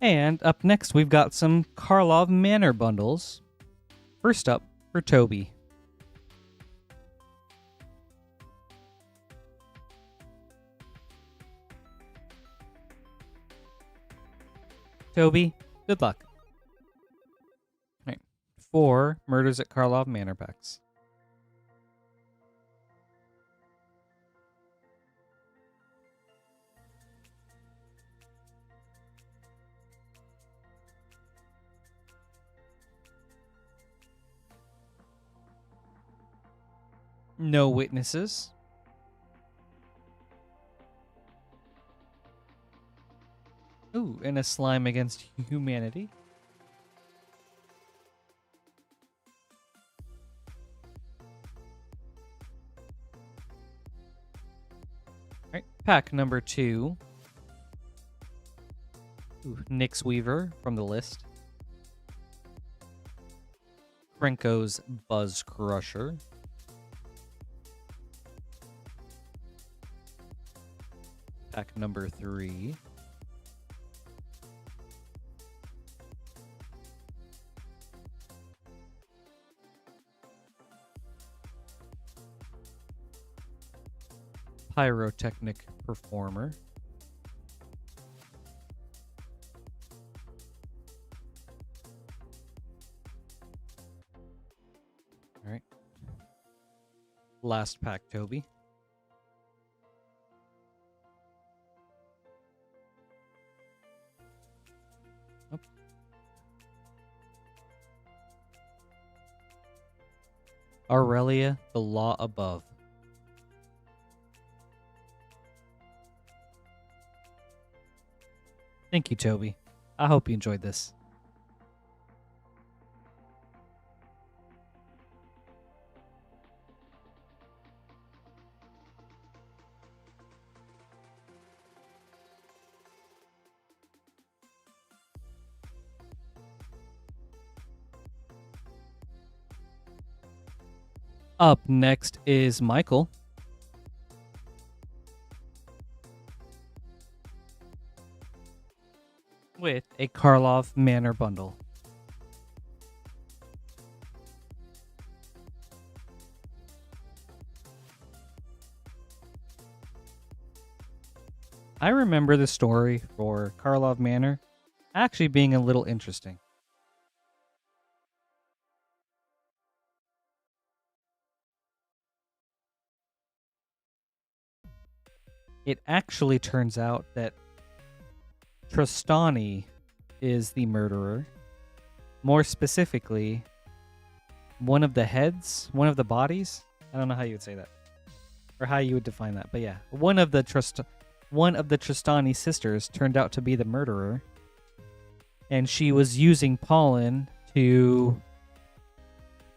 And up next, we've got some Karlov Manor bundles. First up, for Toby. Toby, good luck. All right, 4 Murders at Karlov Manor packs. No witnesses. Ooh, and a slime against humanity. All right, pack number 2. Ooh, Nyx Weaver from the list. Krenko's Buzz Crusher. Pack number 3. Pyrotechnic Performer. All right. Last pack, Toby. Oh. Aurelia, the Law Above. Thank you, Toby. I hope you enjoyed this. Up next is Michael. With a Karlov Manor bundle. I remember the story for Karlov Manor actually being a little interesting. It actually turns out that Tristani is the murderer. More specifically, one of the heads, one of the bodies. I don't know how you would say that, or how you would define that, but yeah, one of the Tristani sisters turned out to be the murderer, and she was using pollen to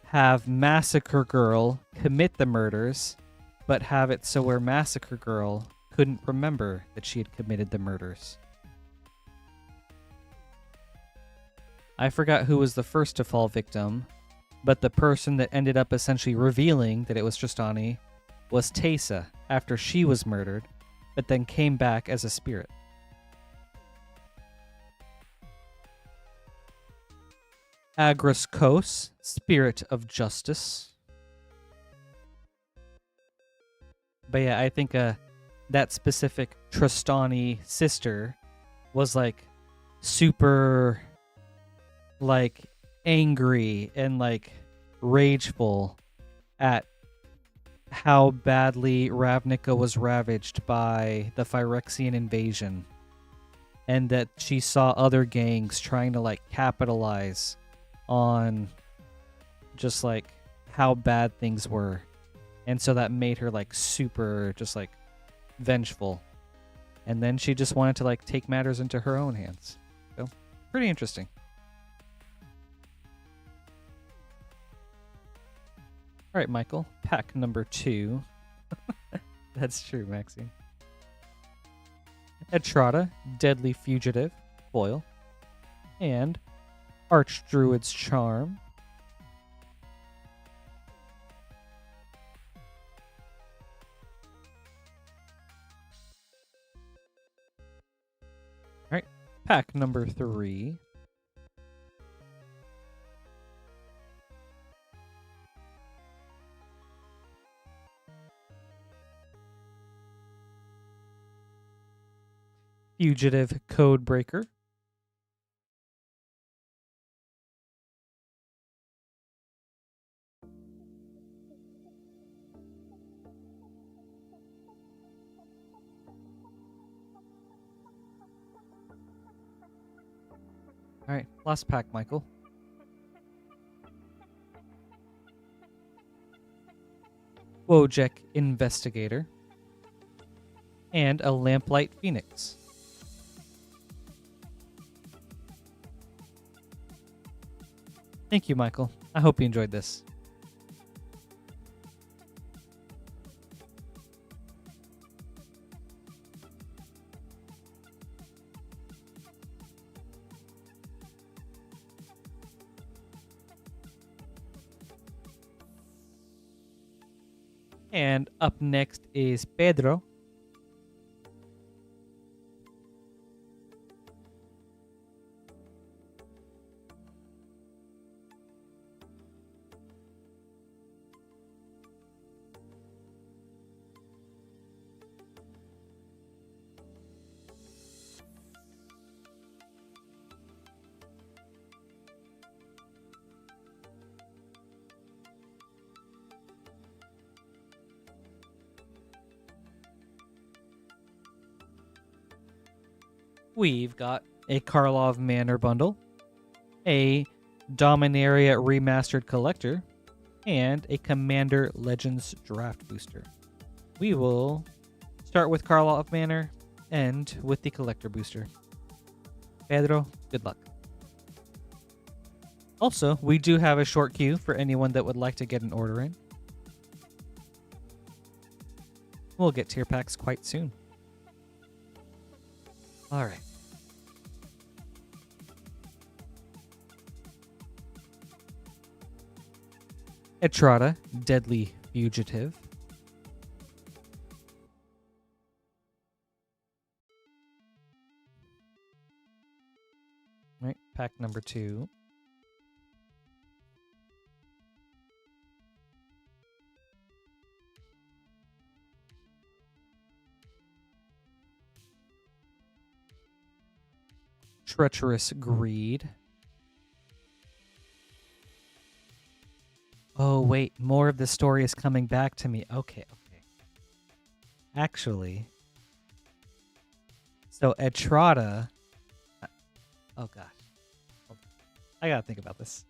have Massacre Girl commit the murders, but have it so where Massacre Girl couldn't remember that she had committed the murders. I forgot who was the first to fall victim, but the person that ended up essentially revealing that it was Tristani was Teysa after she was murdered, but then came back as a spirit. Agreskos, Spirit of Justice. But yeah, I think that specific Tristani sister was like super like angry and like rageful at how badly Ravnica was ravaged by the Phyrexian invasion, and that she saw other gangs trying to like capitalize on just like how bad things were, and so that made her like super just like vengeful, and then she just wanted to like take matters into her own hands. So pretty interesting. All right, Michael, pack number 2. That's true, Maxine. Etrata, Deadly Fugitive, foil, and Archdruid's Charm. Pack number 3. Fugitive Codebreaker. All right, last pack, Michael. Wojek Investigator. And a Lamplight Phoenix. Thank you, Michael. I hope you enjoyed this. And up next is Pedro. We've got a Karlov Manor bundle, a Dominaria Remastered Collector, and a Commander Legends Draft Booster. We will start with Karlov Manor, end with the Collector Booster. Pedro, good luck. Also, we do have a short queue for anyone that would like to get an order in. We'll get tier packs quite soon. All right. Etrata, Deadly Fugitive. All right, pack number 2. Treacherous Greed. Oh, wait. More of the story is coming back to me. Okay. Actually. So, Etrata... Oh, gosh. Hold on. I gotta think about this.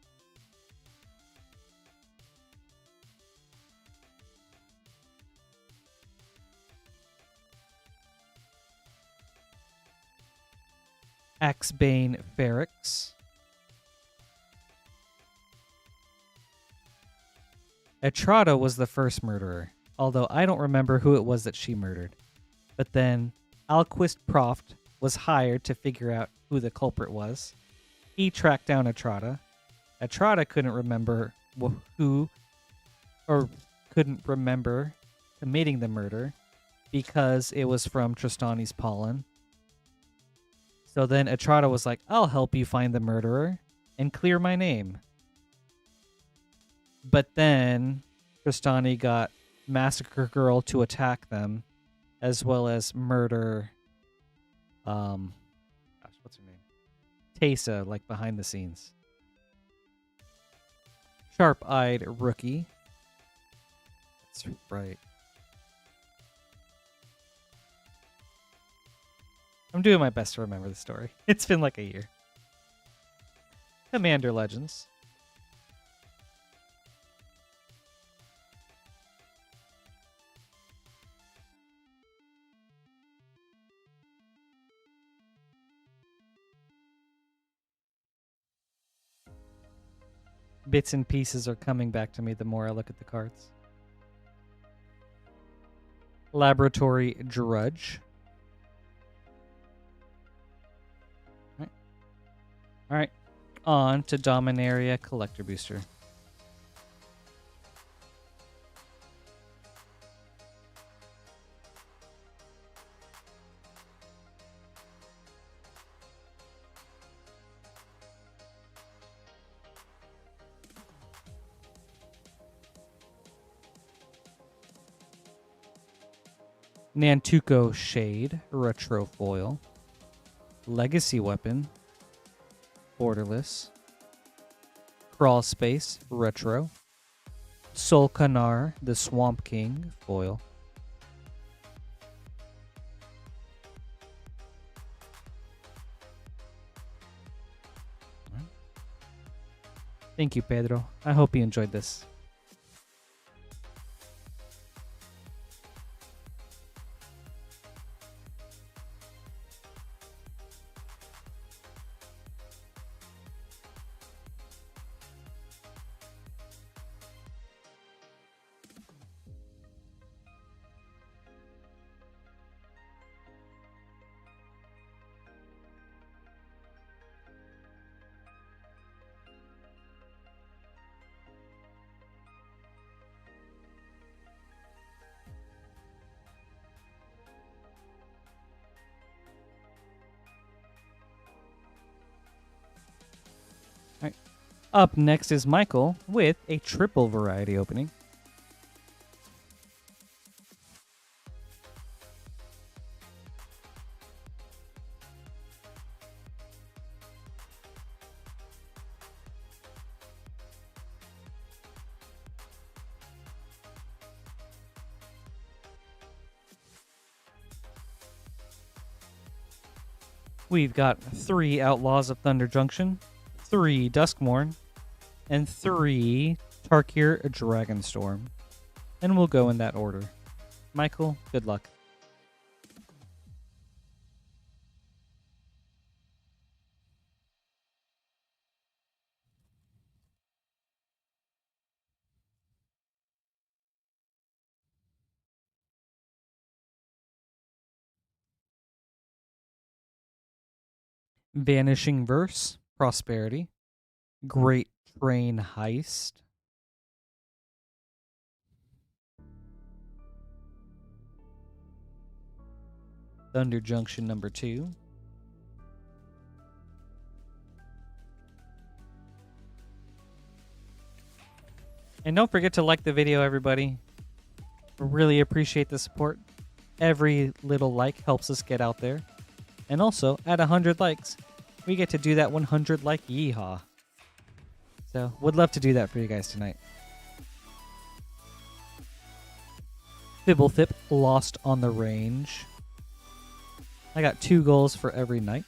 Axebane Ferrex. Etrata was the first murderer, although I don't remember who it was that she murdered. But then Alquist Proft was hired to figure out who the culprit was. He tracked down Etrata. Etrata couldn't remember who, or couldn't remember committing the murder because it was from Tristani's pollen. So then Etrata was like, I'll help you find the murderer and clear my name. But then Tristani got Massacre Girl to attack them, as well as murder, gosh, what's her name? Teysa, like behind the scenes. Sharp-Eyed Rookie. That's right. I'm doing my best to remember the story. It's been like a year. Commander Legends. Bits and pieces are coming back to me the more I look at the cards. Laboratory Drudge. All right. On to Dominaria Collector Booster. Nantuko Shade, retro foil. Legacy Weapon, borderless. Crawl Space, retro. Solkanar, the Swamp King, foil. Thank you, Pedro. I hope you enjoyed this. Up next is Michael with a triple variety opening. We've got 3 Outlaws of Thunder Junction, 3 Duskmourn, and 3 Tarkir Dragonstorm. And we'll go in that order. Michael, good luck. Vanishing Verse, Prosperity. Great Train Heist. Thunder Junction number 2. And don't forget to like the video, everybody. We really appreciate the support. Every little like helps us get out there. And also, at 100 likes, we get to do that 100 like yeehaw. So, would love to do that for you guys tonight. Fibblethip, Lost on the Range. I got 2 goals for every night.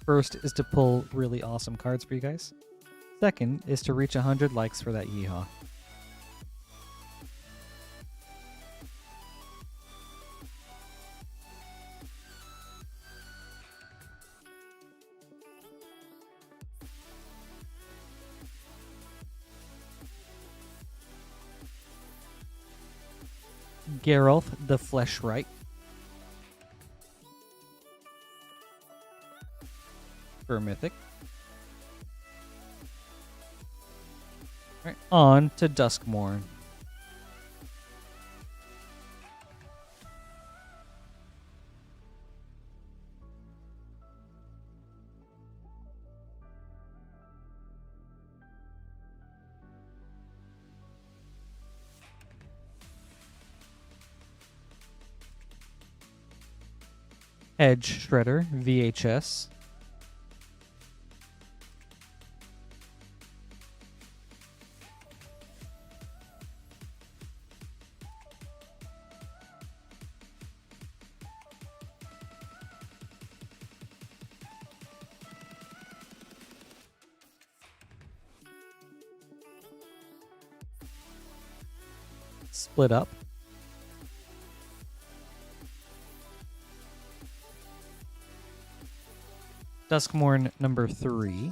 First is to pull really awesome cards for you guys. Second is to reach 100 likes for that yeehaw. Geralt the Fleshright. For Mythic. Alright, on to Duskmourn. Edge Shredder VHS. Split Up. Duskmourn number 3.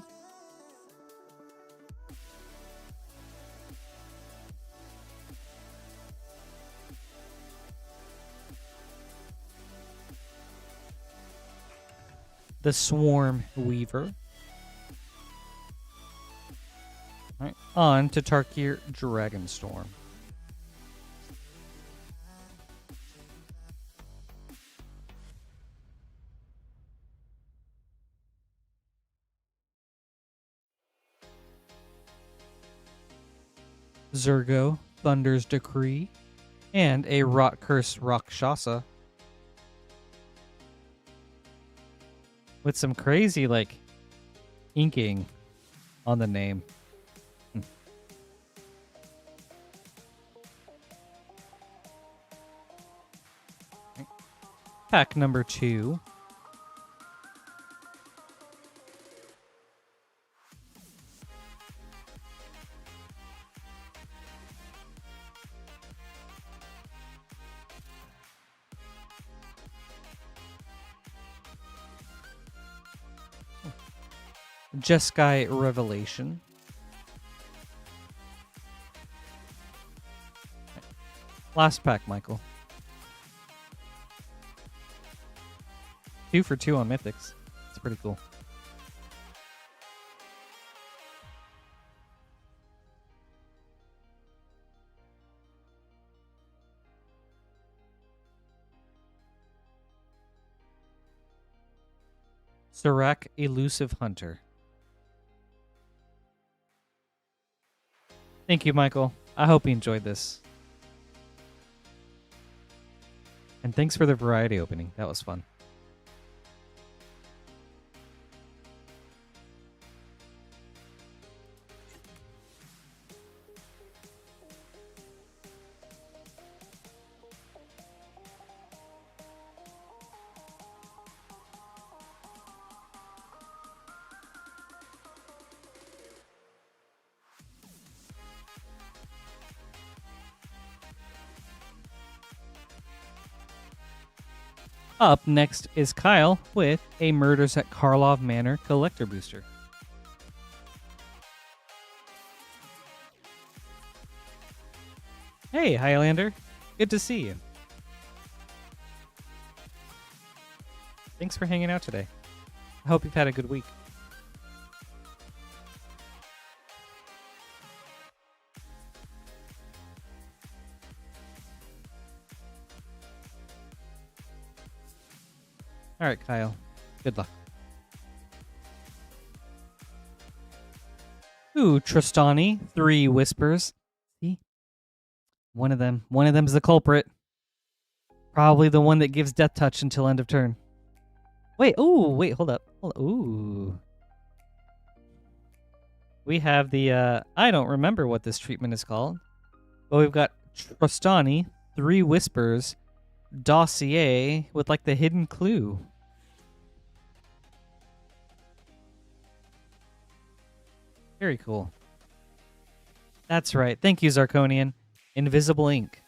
The Swarm Weaver. All right, on to Tarkir Dragonstorm. Zurgo, Thunder's Decree, and a Rot Curse Rakshasa with some crazy, like, inking on the name. Pack number 2. Jeskai Revelation. Last pack, Michael. 2 for 2 on Mythics. It's pretty cool. Serac Elusive Hunter. Thank you, Michael. I hope you enjoyed this. And thanks for the variety opening. That was fun. Up next is Kyle with a Murders at Karlov Manor collector booster. Hey, Highlander. Good to see you. Thanks for hanging out today. I hope you've had a good week. All right, Kyle. Good luck. Ooh, Tristani, 3 Whispers. See? One of them's the culprit. Probably the one that gives Death Touch until end of turn. Wait, hold up. Ooh. We have the, I don't remember what this treatment is called. But we've got Tristani, 3 Whispers, Dossier with like the hidden clue. Very cool. That's right. Thank you, Zarkonian. Invisible ink.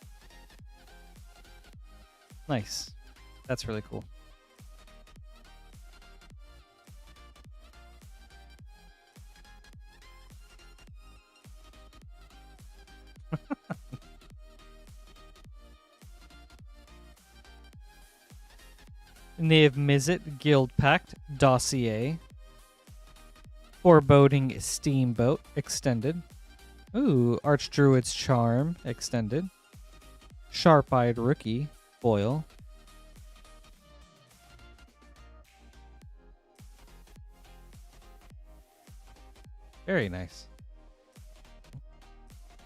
Nice. That's really cool. Niv Mizzet, Guild Pact, Dossier. Foreboding Steamboat, Extended. Ooh, Archdruid's Charm, Extended. Sharp-Eyed Rookie, Foil. Very nice.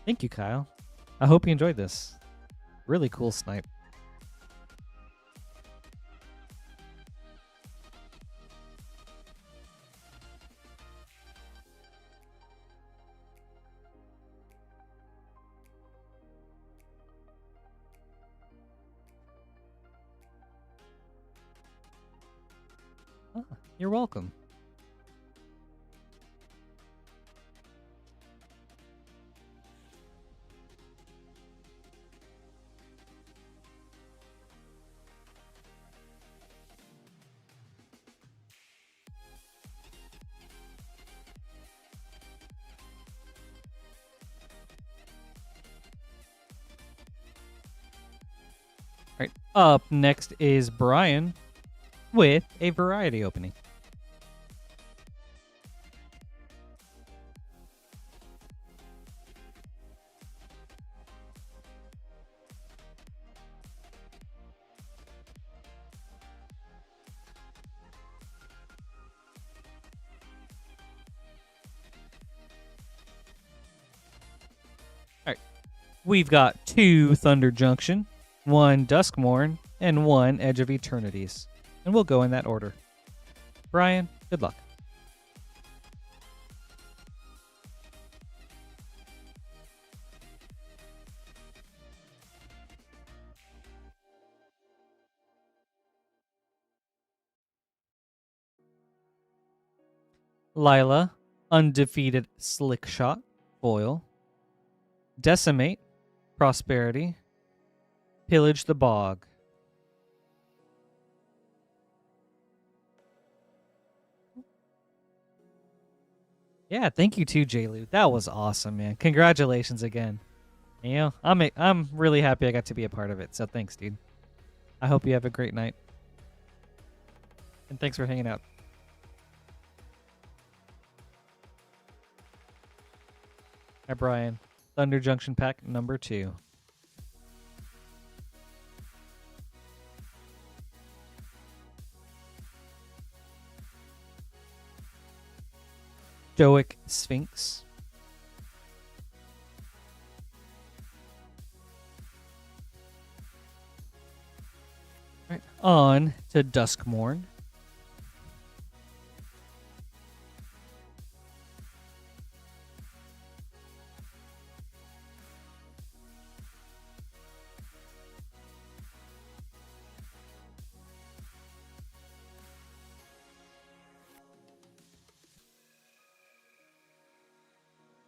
Thank you, Kyle. I hope you enjoyed this. Really cool snipe. You're welcome. All right, up next is Brian with a variety opening. We've got 2 Thunder Junction, 1 Duskmorn, and 1 Edge of Eternities. And we'll go in that order. Brian, good luck. Lila, Undefeated Slick Shot, foil. Decimate, Prosperity. Pillage the Bog. Yeah, thank you too, JLoo. That was awesome, man. Congratulations again. You know, I'm really happy I got to be a part of it. So thanks, dude. I hope you have a great night. And thanks for hanging out. Hi, Brian. Thunder Junction pack number 2. Stoic Sphinx. Right, on to Duskmorn.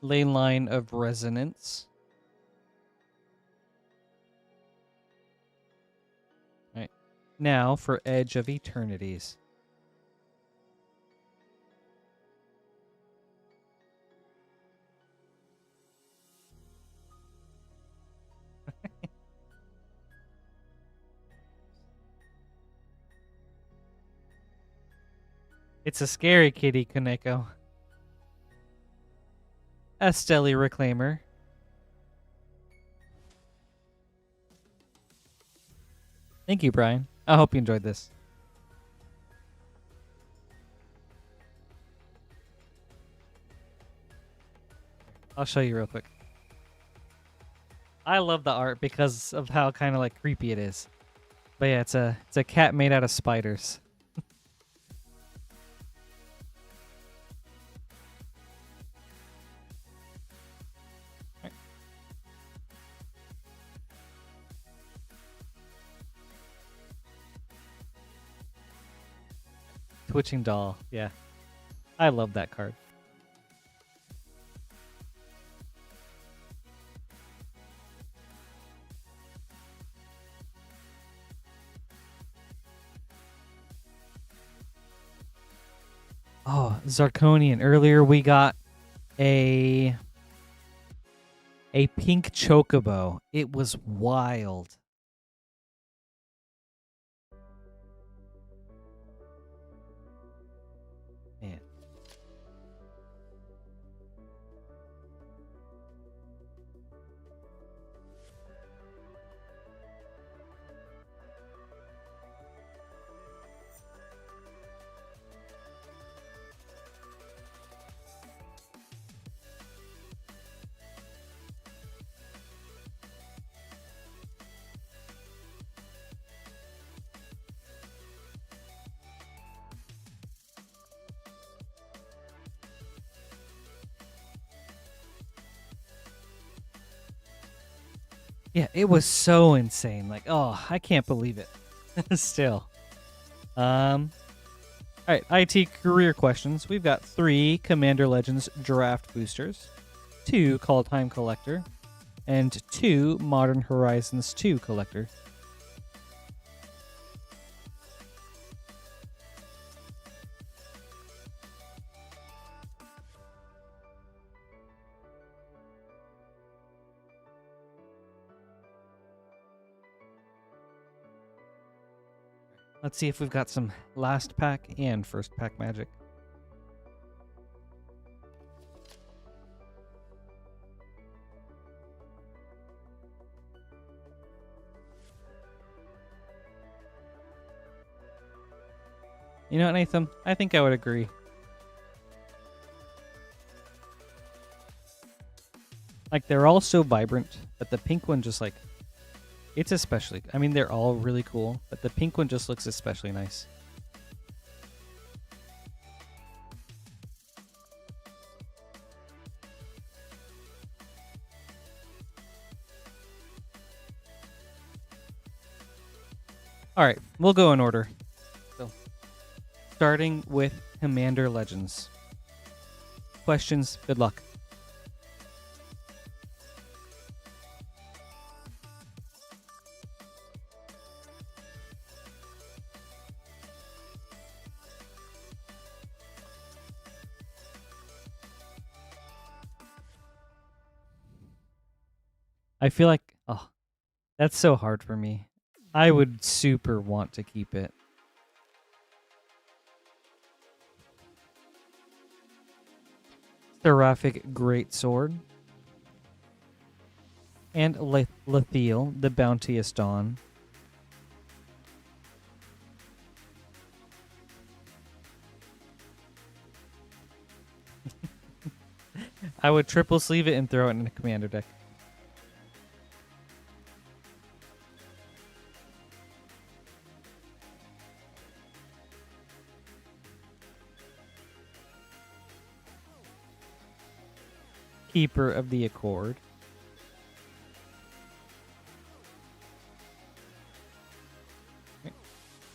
Lane Line of Resonance. All right. Now for Edge of Eternities. It's a scary kitty, Kaneko. Esteli Reclaimer. Thank you, Brian. I hope you enjoyed this. I'll show you real quick. I love the art because of how kind of like creepy it is. But yeah, it's a cat made out of spiders. Twitching doll, yeah. I love that card. Oh, Zarkonian. Earlier we got a pink chocobo. It was wild. Man. Yeah, it was so insane. Like, oh, I can't believe it. Still. All right, IT career questions. We've got 3 Commander Legends draft boosters, 2 Call Time Collector, and 2 Modern Horizons 2 Collector. Let's see if we've got some last pack and first pack magic. You know what, Nathan? I think I would agree. Like, they're all so vibrant, but the pink one just like... It's especially... I mean, they're all really cool, but the pink one just looks especially nice. All right, we'll go in order. So, starting with Commander Legends. Questions, good luck. I feel like, oh, that's so hard for me. I would super want to keep it. Seraphic Greatsword. And Lethiel, the Bounteous Dawn. I would triple sleeve it and throw it in a commander deck. Keeper of the Accord.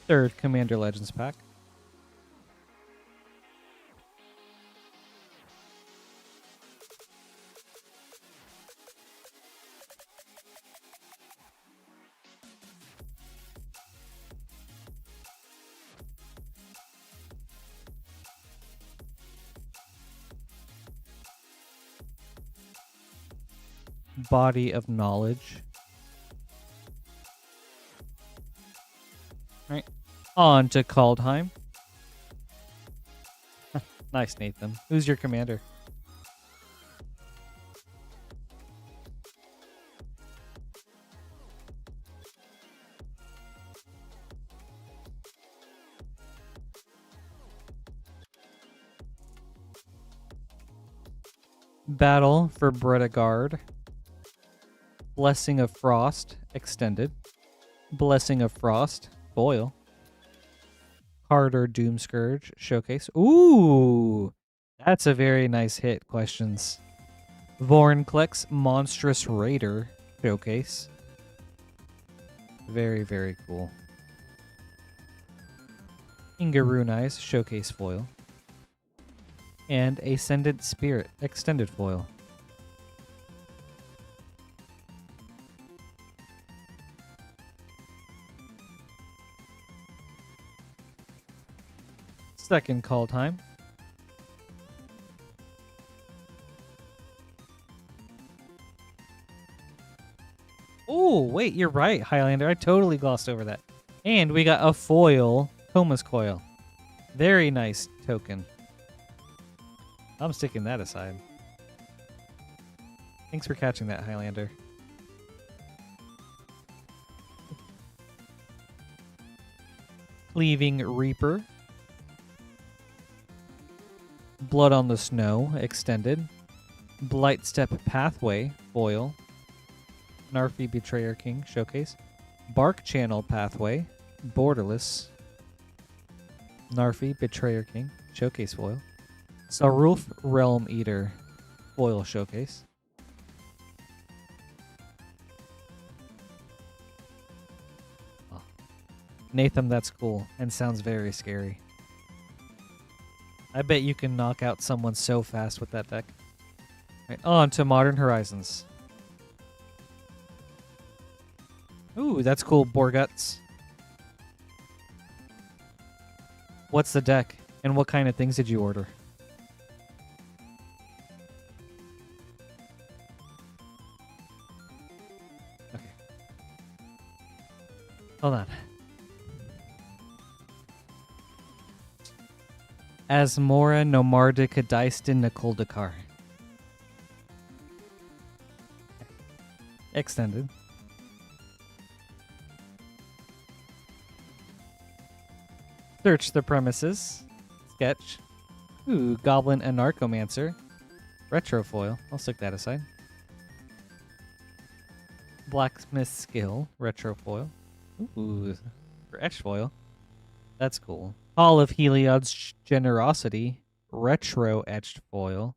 Third Commander Legends pack. Body of Knowledge. All right. On to Kaldheim. Nice, Nathan. Who's your commander? Battle for Bretagard. Blessing of Frost, extended. Blessing of Frost, foil. Harder Doomscourge, showcase. Ooh, that's a very nice hit, questions. Vorinclex, Monstrous Raider, showcase. Very, very cool. Ingaroon Eyes, showcase foil. And Ascendant Spirit, extended foil. Second Kaldheim. Oh, wait, you're right, Highlander. I totally glossed over that. And we got a foil Coma's Coil. Very nice token. I'm sticking that aside. Thanks for catching that, Highlander. Cleaving Reaper. Blood on the Snow, extended. Blightstep Pathway, foil. Narfi Betrayer King, showcase. Bark Channel Pathway, borderless. Narfi Betrayer King, showcase foil. Sarulf Realm Eater, foil showcase. Oh. Nathan, that's cool and sounds very scary. I bet you can knock out someone so fast with that deck. Right, on to Modern Horizons. Ooh, that's cool, Borguts. What's the deck, and what kind of things did you order? Okay. Hold on. Asmora Nomardica Dyston Nakuldakar. Extended. Search the Premises. Sketch. Ooh, Goblin Anarchomancer. Retro foil. I'll stick that aside. Blacksmith Skill. Retro foil. Ooh, for etch foil. That's cool. Hall of Heliod's Generosity. Retro etched foil.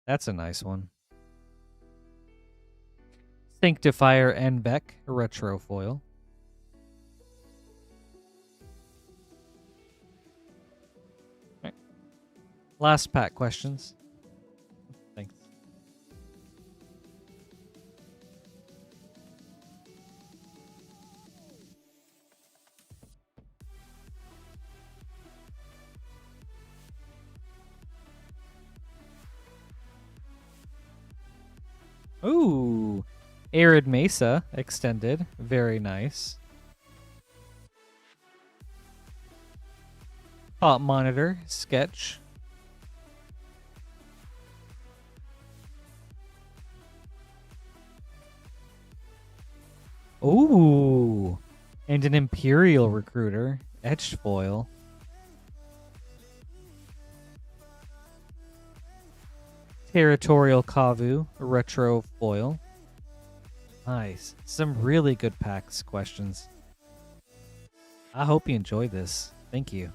That's a nice one. Sanctifier Enbeck. Retro foil. Last pack questions. Thanks. Ooh, Arid Mesa extended. Very nice. Pop Monitor sketch. Ooh, and an Imperial Recruiter etched foil. Territorial Kavu retro foil. Nice. Some really good packs questions. I hope you enjoyed this. Thank you.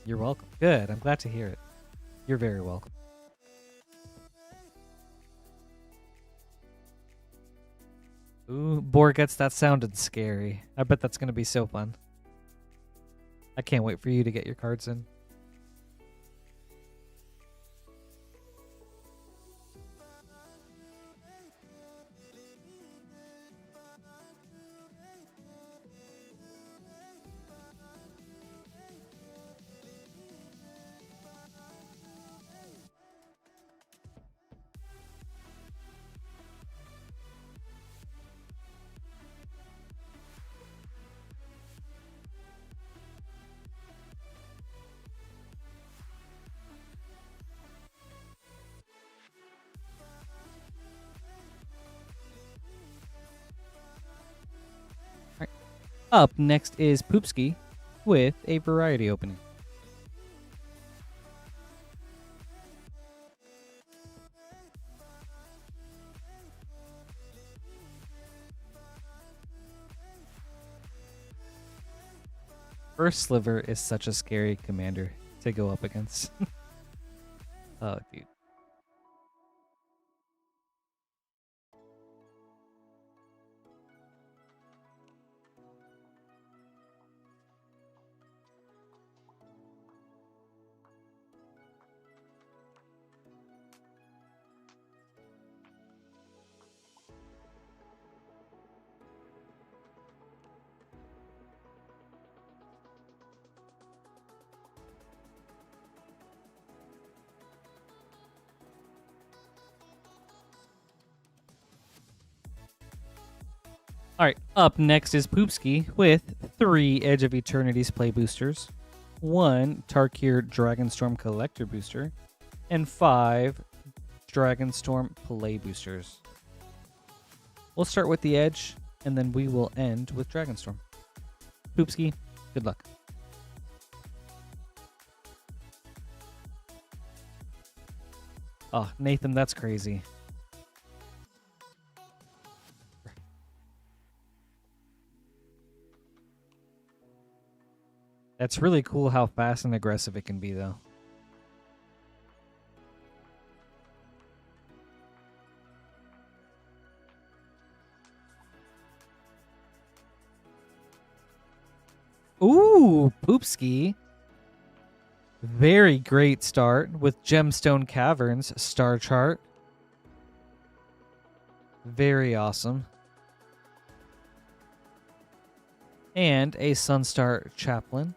You're welcome. Good. I'm glad to hear it. You're very welcome. Ooh, Borgets, that sounded scary. I bet that's going to be so fun. I can't wait for you to get your cards in. Up next is Poopski with a variety opening. First Sliver is such a scary commander to go up against. Oh, dude. All right, up next is Poopski with 3 Edge of Eternity's play boosters, 1 Tarkir Dragonstorm Collector booster, and 5 Dragonstorm play boosters. We'll start with the Edge, and then we will end with Dragonstorm. Poopski, good luck. Oh, Nathan, that's crazy. That's really cool how fast and aggressive it can be, though. Ooh, Poopski. Very great start with Gemstone Caverns star chart. Very awesome. And a Sunstar Chaplain.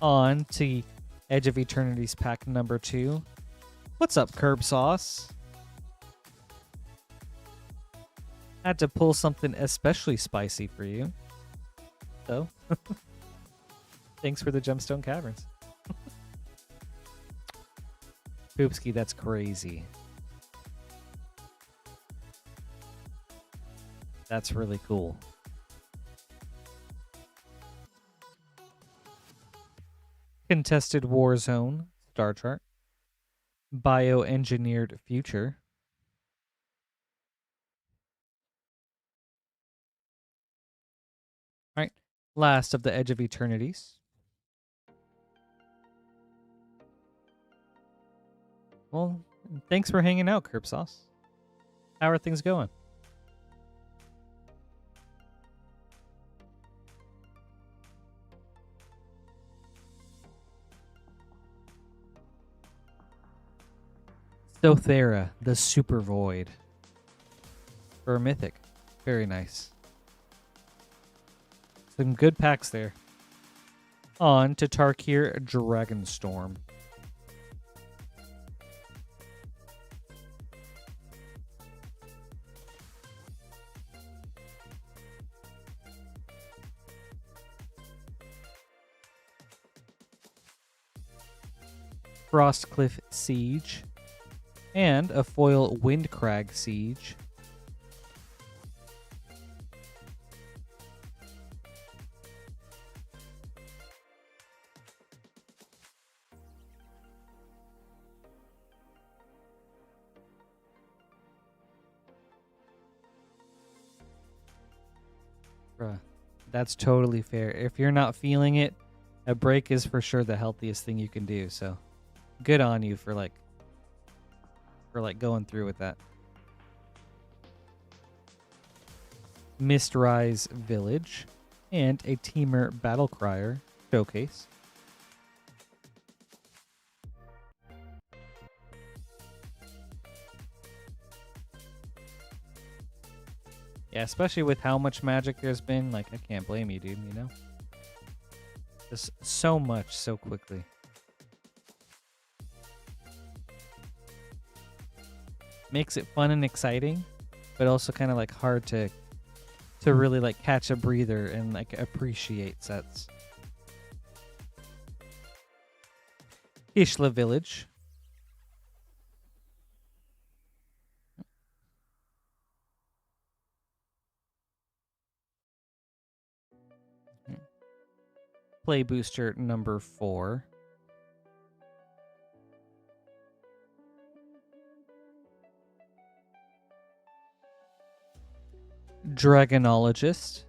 On to Edge of Eternity's pack number 2. What's up, Curb Sauce? Had to pull something especially spicy for you. So, thanks for the Gemstone Caverns. Poopski, that's crazy. That's really cool. Contested Warzone star chart. Bioengineered Future. All right, last of the Edge of Eternities. Well, thanks for hanging out, Curb Sauce. How are things going? Stothera, the Super Void. For a Mythic. Very nice. Some good packs there. On to Tarkir Dragonstorm. Frostcliff Siege. And a foil Windcrag Siege. Bruh, that's totally fair. If you're not feeling it, a break is for sure the healthiest thing you can do. So, good on you for going through with that. Mistrise Village and a Teamer Battlecrier showcase. Yeah, especially with how much magic there's been, like, I can't blame you, dude, you know? Just so much so quickly. Makes it fun and exciting, but also kind of like hard to really like catch a breather and like appreciate sets. Ishla Village. Play booster number 4. Dragonologist.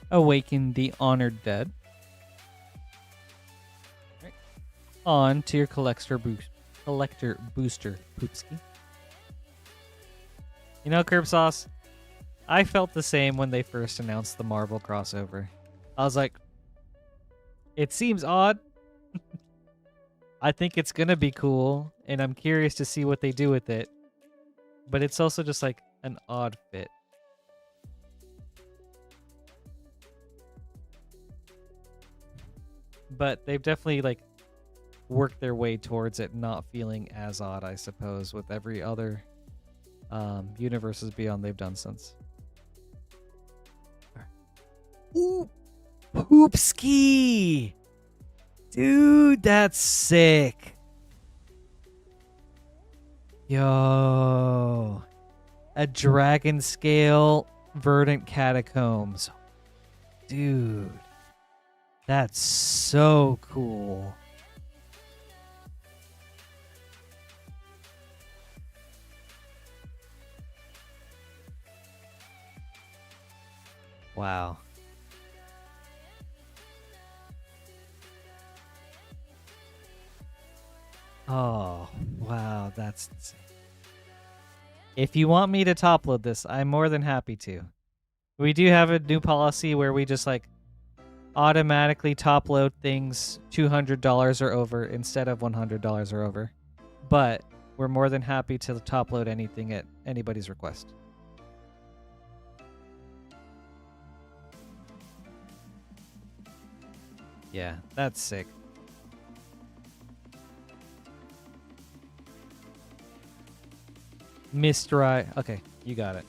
Awaken the Honored Dead. Right. On to your collector booster, Poopski. You know, Curb Sauce, I felt the same when they first announced the Marvel crossover. I was like, it seems odd. I think it's gonna be cool, and I'm curious to see what they do with it. But it's also just like an odd fit. But they've definitely like worked their way towards it not feeling as odd, I suppose, with every other universes beyond they've done since. Ooh, Poopski! Dude, that's sick. Yo. A dragon scale verdant catacombs. Dude. That's so cool. Wow. Oh, wow, that's insane. If you want me to top load this, I'm more than happy to. We do have a new policy where we just like automatically top load things $200 or over instead of $100 or over. But we're more than happy to top load anything at anybody's request. Yeah, that's sick. Mistry. Okay, you got it.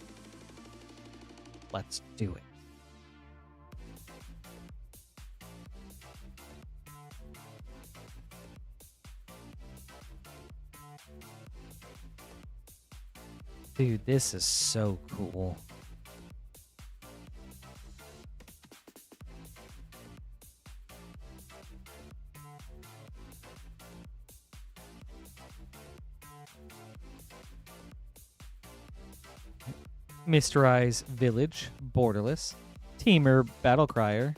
Let's do it. Dude, this is so cool. Mysterize Village, Borderless, Teamer Battlecrier,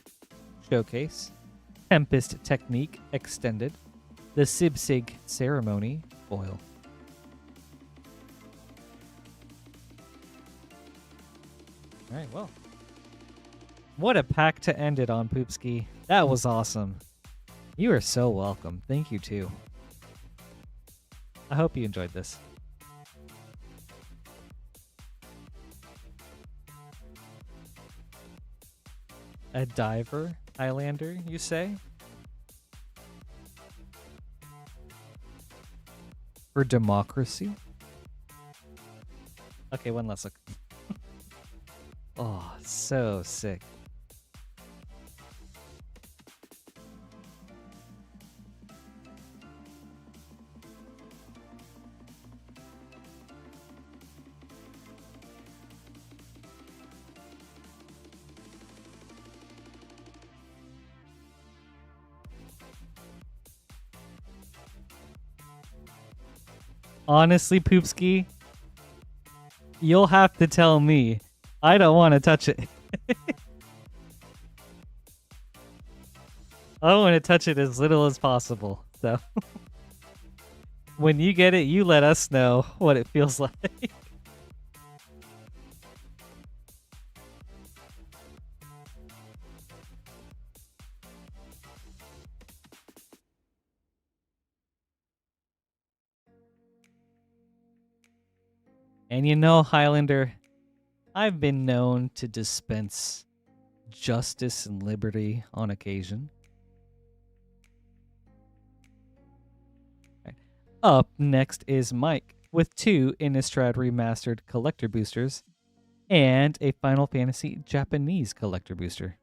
Showcase, Tempest Technique, Extended, the Sibsig Ceremony, Foil. Alright, well. What a pack to end it on, Poopski. That was awesome. You are so welcome. Thank you, too. I hope you enjoyed this. A diver Highlander, you say? For democracy? Okay, one last look. Oh, so sick. Honestly, Poopski, you'll have to tell me. I don't want to touch it. I want to touch it as little as possible. So when you get it, you let us know what it feels like. And you know, Highlander, I've been known to dispense justice and liberty on occasion. Right. Up next is Mike with 2 Innistrad Remastered Collector Boosters and a Final Fantasy Japanese Collector Booster.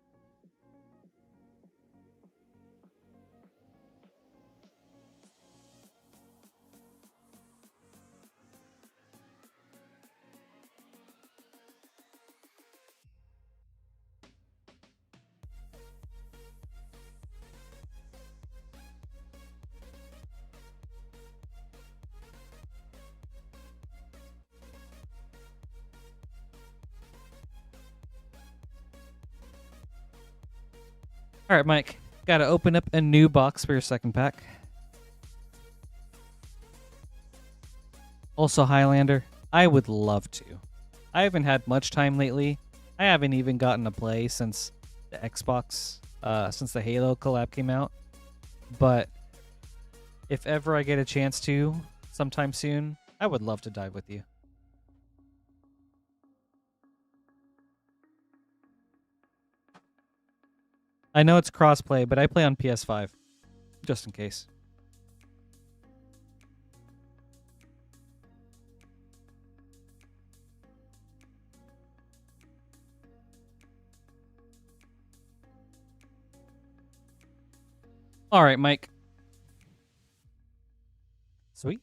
All right, Mike, got to open up a new box for your second pack. Also, Highlander, I would love to. I haven't had much time lately. I haven't even gotten to play since the Xbox, since the Halo collab came out. But if ever I get a chance to, sometime soon, I would love to dive with you. I know it's crossplay, but I play on PS5, just in case. All right, Mike. Sweet.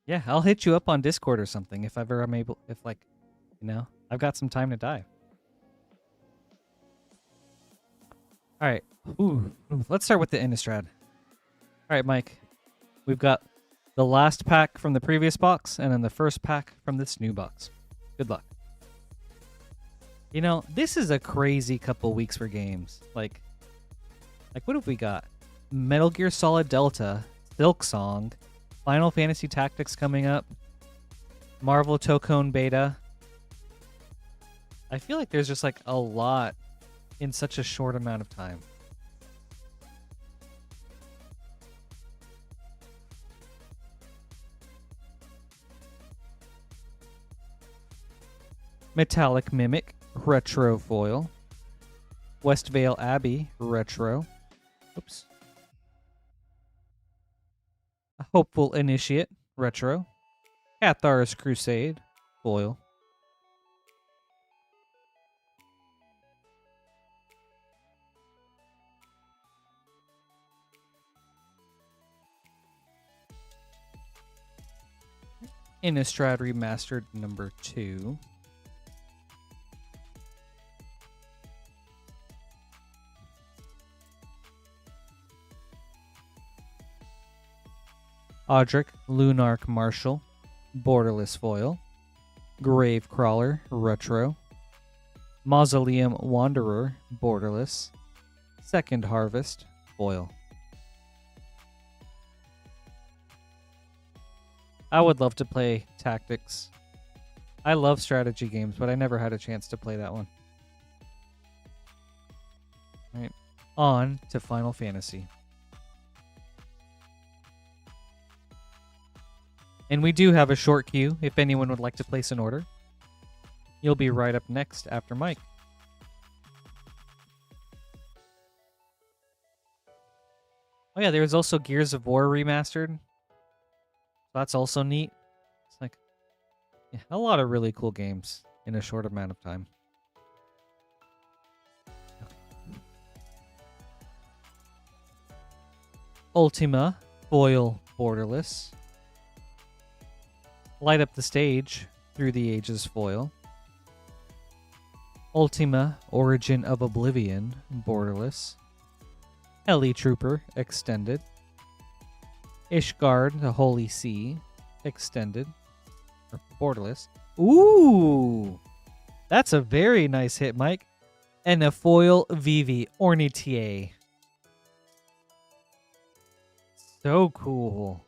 Yeah, I'll hit you up on Discord or something if ever I'm able, if like, you know, I've got some time to dive. All right. Ooh, let's start with the Innistrad. All right, Mike. We've got the last pack from the previous box and then the first pack from this new box. Good luck. You know, this is a crazy couple weeks for games. Like what have we got? Metal Gear Solid Delta, Silk Song, Final Fantasy Tactics coming up, Marvel Tokone Beta. I feel like there's just like a lot in such a short amount of time. Metallic Mimic, Retro Foil. Westvale Abbey, Retro. Oops. A Hopeful Initiate, Retro. Cathar's Crusade, Foil. Innistrad Remastered number 2. Audric Lunark Marshall, Borderless Foil. Gravecrawler, Retro. Mausoleum Wanderer, Borderless. Second Harvest, Foil. I would love to play Tactics. I love strategy games, but I never had a chance to play that one. All right, on to Final Fantasy. And we do have a short queue if anyone would like to place an order. You'll be right up next after Mike. Oh yeah, there's also Gears of War remastered. That's also neat. It's like, yeah, a lot of really cool games in a short amount of time. Ultima, Foil, Borderless. Light Up the Stage, Through the Ages, Foil. Ultima, Origin of Oblivion, Borderless. Heli Trooper, Extended. Ishgard, The Holy Sea, Extended. Or Borderless. Ooh! That's a very nice hit, Mike. And a foil Vivi, Ornitier. So cool.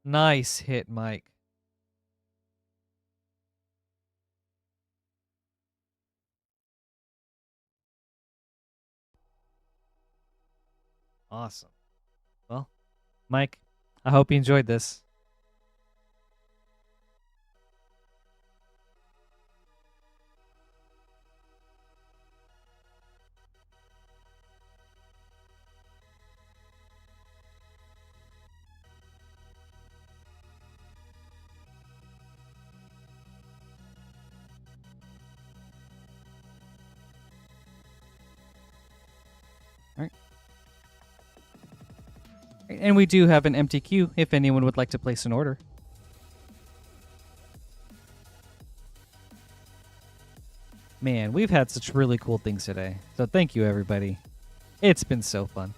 Nice hit, Mike. Awesome. Well, Mike, I hope you enjoyed this. All right. And we do have an empty queue if anyone would like to place an order. Man, we've had such really cool things today. So thank you, everybody. It's been so fun.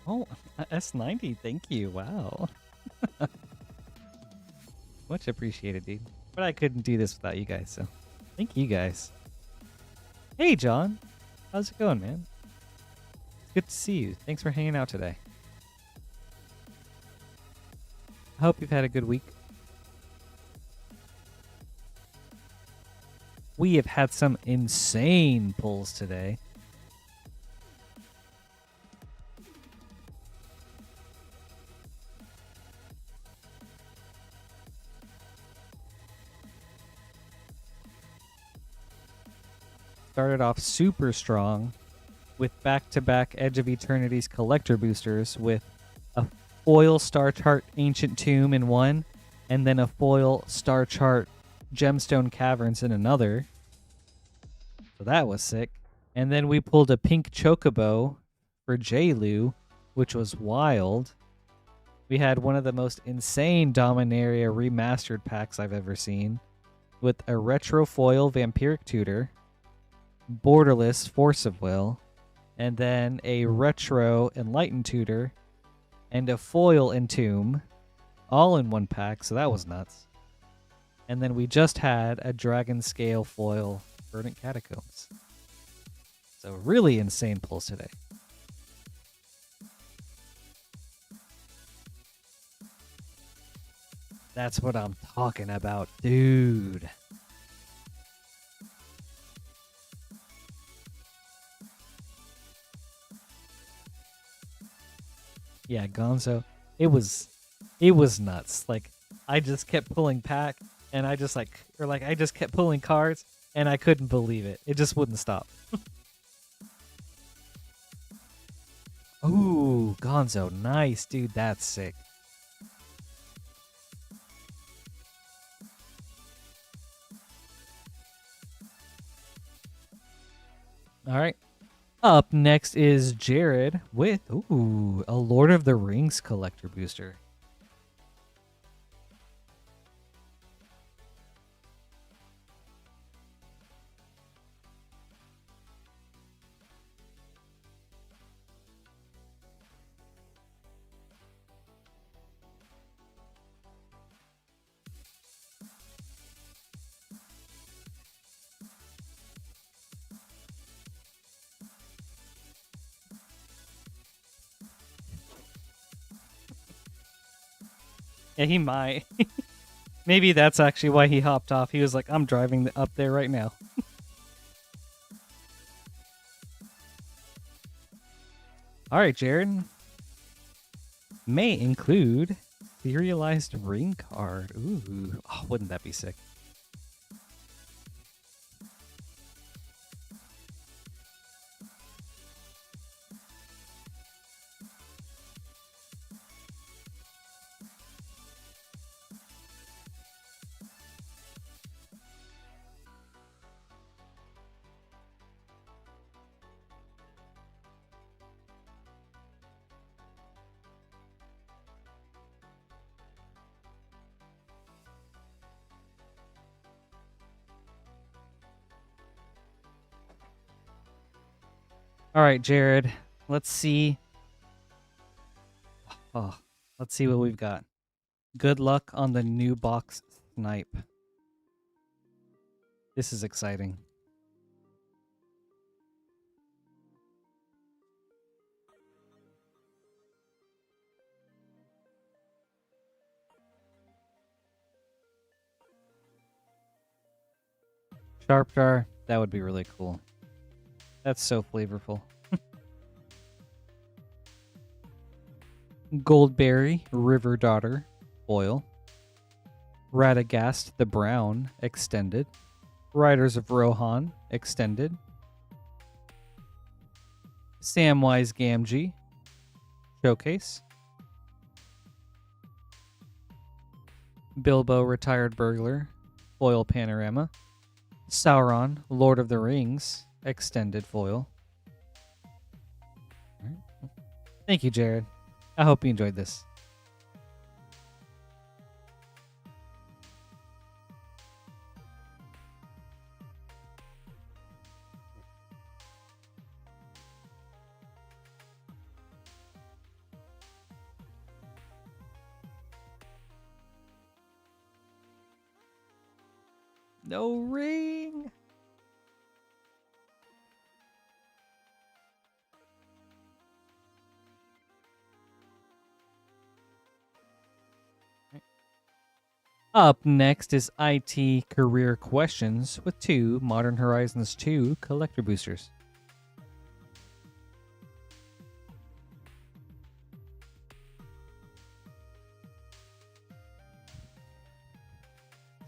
Oh, S90, thank you. Wow. Much appreciated, dude. But I couldn't do this without you guys, so thank you guys. Hey, John. How's it going, man? It's good to see you. Thanks for hanging out today. I hope you've had a good week. We have had some insane pulls today. Started off super strong with back-to-back Edge of Eternity's collector boosters with a foil Star Chart Ancient Tomb in one, and then a foil Star Chart Gemstone Caverns in another. So that was sick. And then we pulled a pink Chocobo for JLoo, which was wild. We had one of the most insane Dominaria remastered packs I've ever seen, with a retro foil Vampiric Tutor, Borderless Force of Will, and then a retro Enlightened Tutor, and a foil Entomb, all in one pack, so that was nuts. And then we just had a Dragon Scale foil Verdant Catacombs. So really insane pulls today. That's what I'm talking about, dude. Yeah, Gonzo. It was nuts. Like, I just kept pulling pack, and I just I just kept pulling cards, and I couldn't believe it. It just wouldn't stop. Ooh, Gonzo, nice, dude. That's sick. All right. Up next is Jared with, ooh, a Lord of the Rings collector booster. Yeah, he might. Maybe that's actually why he hopped off. He was like, I'm driving up there right now. All right, Jared. May include serialized ring card. Ooh, oh, wouldn't that be sick? All right, Jared. Let's see. Oh, let's see what we've got. Good luck on the new box snipe. This is exciting. Sharp jar, that would be really cool. That's so flavorful. Goldberry, River Daughter, foil. Radagast the Brown, extended. Riders of Rohan, extended. Samwise Gamgee, showcase. Bilbo, Retired Burglar, foil panorama. Sauron, Lord of the Rings, extended foil. Thank you, Jared. I hope you enjoyed this. No ring. Up next is IT Career Questions with 2 Modern Horizons 2 collector boosters.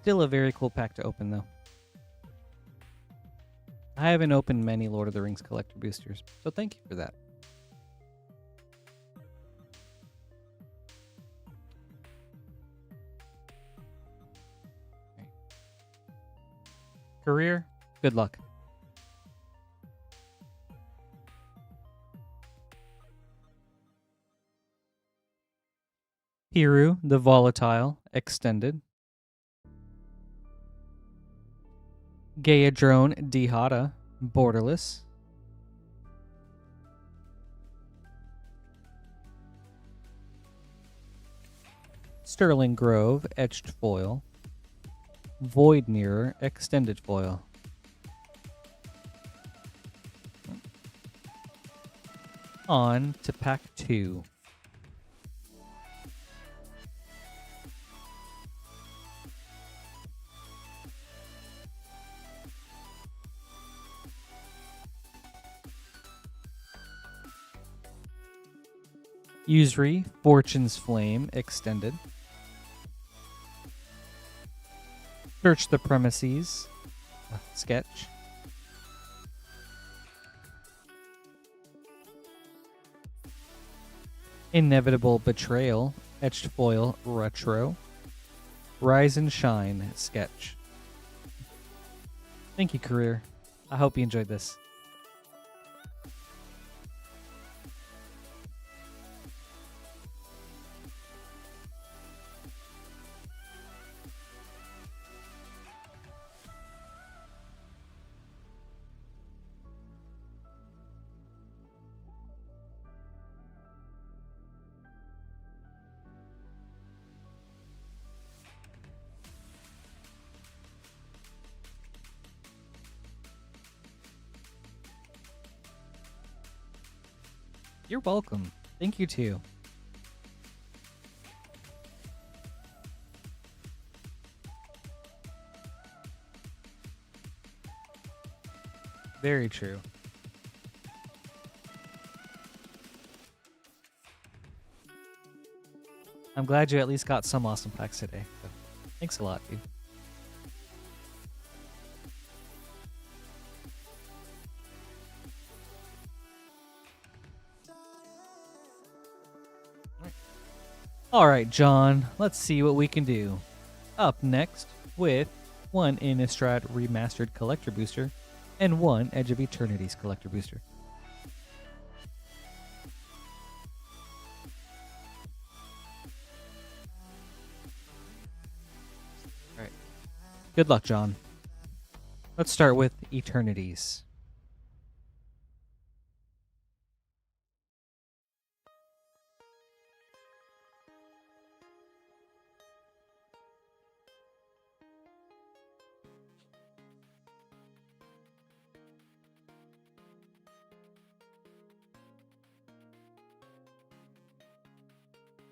Still a very cool pack to open, though. I haven't opened many Lord of the Rings collector boosters, so thank you for that. Okay. Career, good luck. Hiru, the Volatile, extended. Gaedrone Dihada, borderless. Sterling Grove, etched foil. Void Mirror, extended foil. On to pack 2. Usury, Fortune's Flame, extended. Search the Premises, sketch. Inevitable Betrayal, etched foil, retro. Rise and Shine, sketch. Thank you, Career. I hope you enjoyed this. You're welcome. Thank you too. Very true. I'm glad you at least got some awesome packs today. So, thanks a lot, dude. All right, John, let's see what we can do. Up next with one Innistrad Remastered Collector Booster and one Edge of Eternity's Collector Booster. All right. Good luck, John. Let's start with Eternities.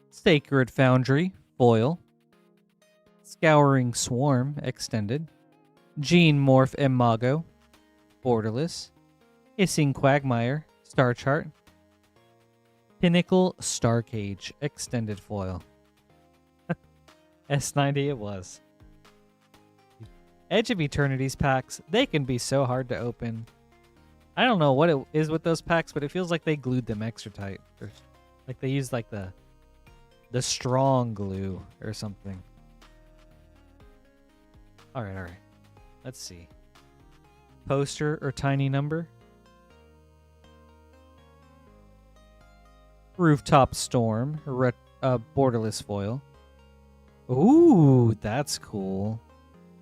Sacred Foundry, foil. Scouring Swarm, extended. Gene Morph Imago, borderless. Hissing Quagmire, Star Chart. Pinnacle Starcage, extended foil. S90 it was. Edge of Eternity's packs, they can be so hard to open. I don't know what it is with those packs, but it feels like they glued them extra tight. Or like they used like the strong glue or something. All right. Let's see. Poster or tiny number? Rooftop Storm, borderless foil. Ooh, that's cool.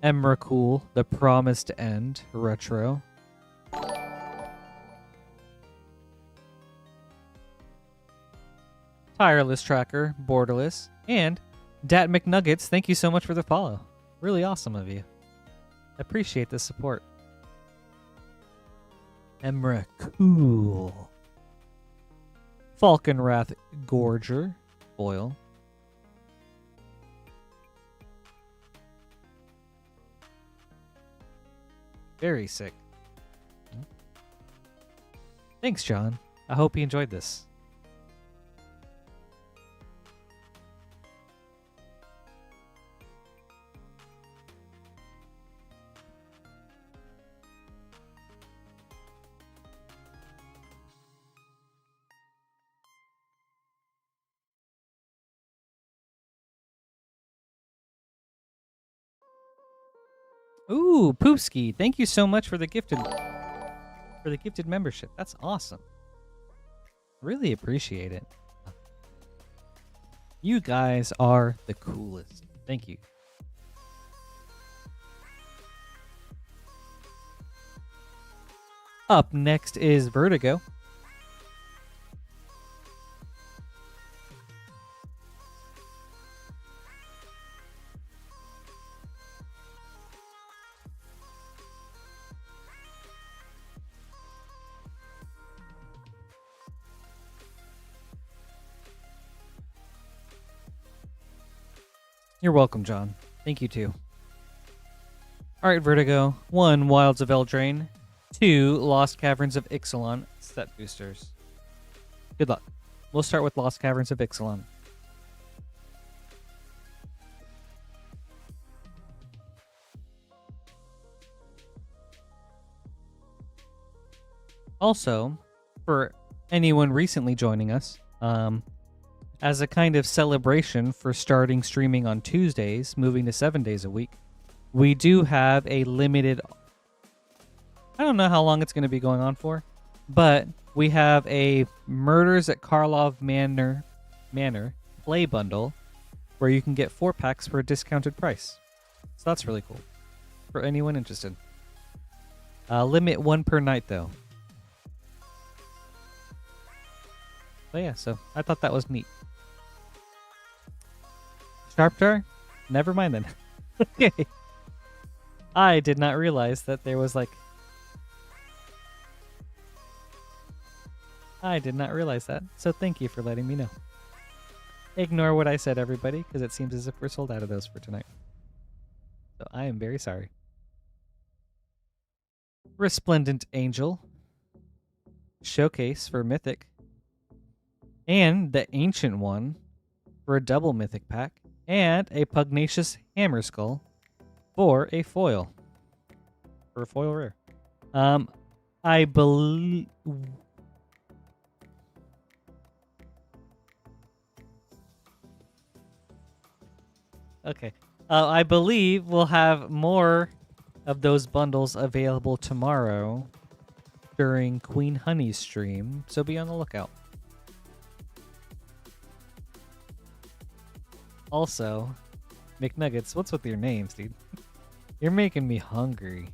Emrakul, The Promised End, retro. Tireless Tracker, borderless. And Dat McNuggets, thank you so much for the follow. Really awesome of you. Appreciate the support. Emrakul. Falconwrath Gorger, foil. Very sick. Thanks, John. I hope you enjoyed this. Ooh, Poopski, thank you so much for the gifted membership. That's awesome. Really appreciate it. You guys are the coolest. Thank you. Up next is Vertigo. You're welcome, John. Thank you, too. All right, Vertigo. 1, Wilds of Eldraine. 2, Lost Caverns of Ixalan set boosters. Good luck. We'll start with Lost Caverns of Ixalan. Also, for anyone recently joining us, as a kind of celebration for starting streaming on Tuesdays, moving to 7 days a week, we do have a limited... I don't know how long it's going to be going on for, but we have a Murders at Karlov Manor play bundle where you can get 4 packs for a discounted price. So that's really cool for anyone interested. Limit 1 per night, though. But yeah, so I thought that was neat. Sharptar? Never mind then. Okay. I did not realize that there was like... I did not realize that, so thank you for letting me know. Ignore what I said, everybody, because it seems as if we're sold out of those for tonight. So I am very sorry. Resplendent Angel. Showcase for Mythic. And the Ancient One for a double Mythic pack. And a Pugnacious Hammer Skull for a foil. For a foil rare. I believe... Okay. I believe we'll have more of those bundles available tomorrow during Queen Honey's stream, so be on the lookout. Also, McNuggets, what's with your names, dude? You're making me hungry.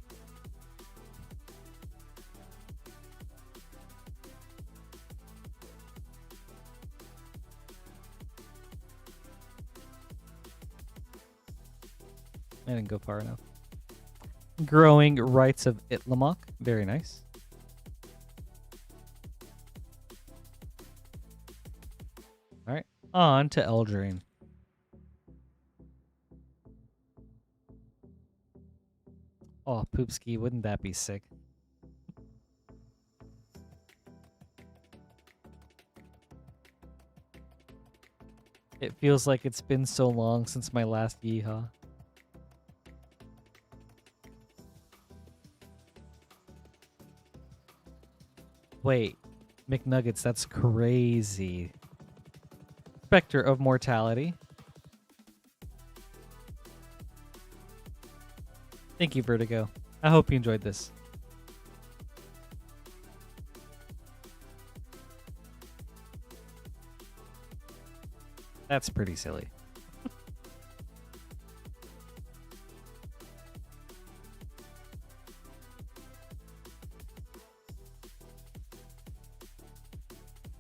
I didn't go far enough. Growing Rights of Itlamok. Very nice. Alright, on to Eldraine. Oh, Poopski, wouldn't that be sick? It feels like it's been so long since my last Yeehaw. Wait, McNuggets, that's crazy. Spectre of Mortality. Thank you, Vertigo. I hope you enjoyed this. That's pretty silly.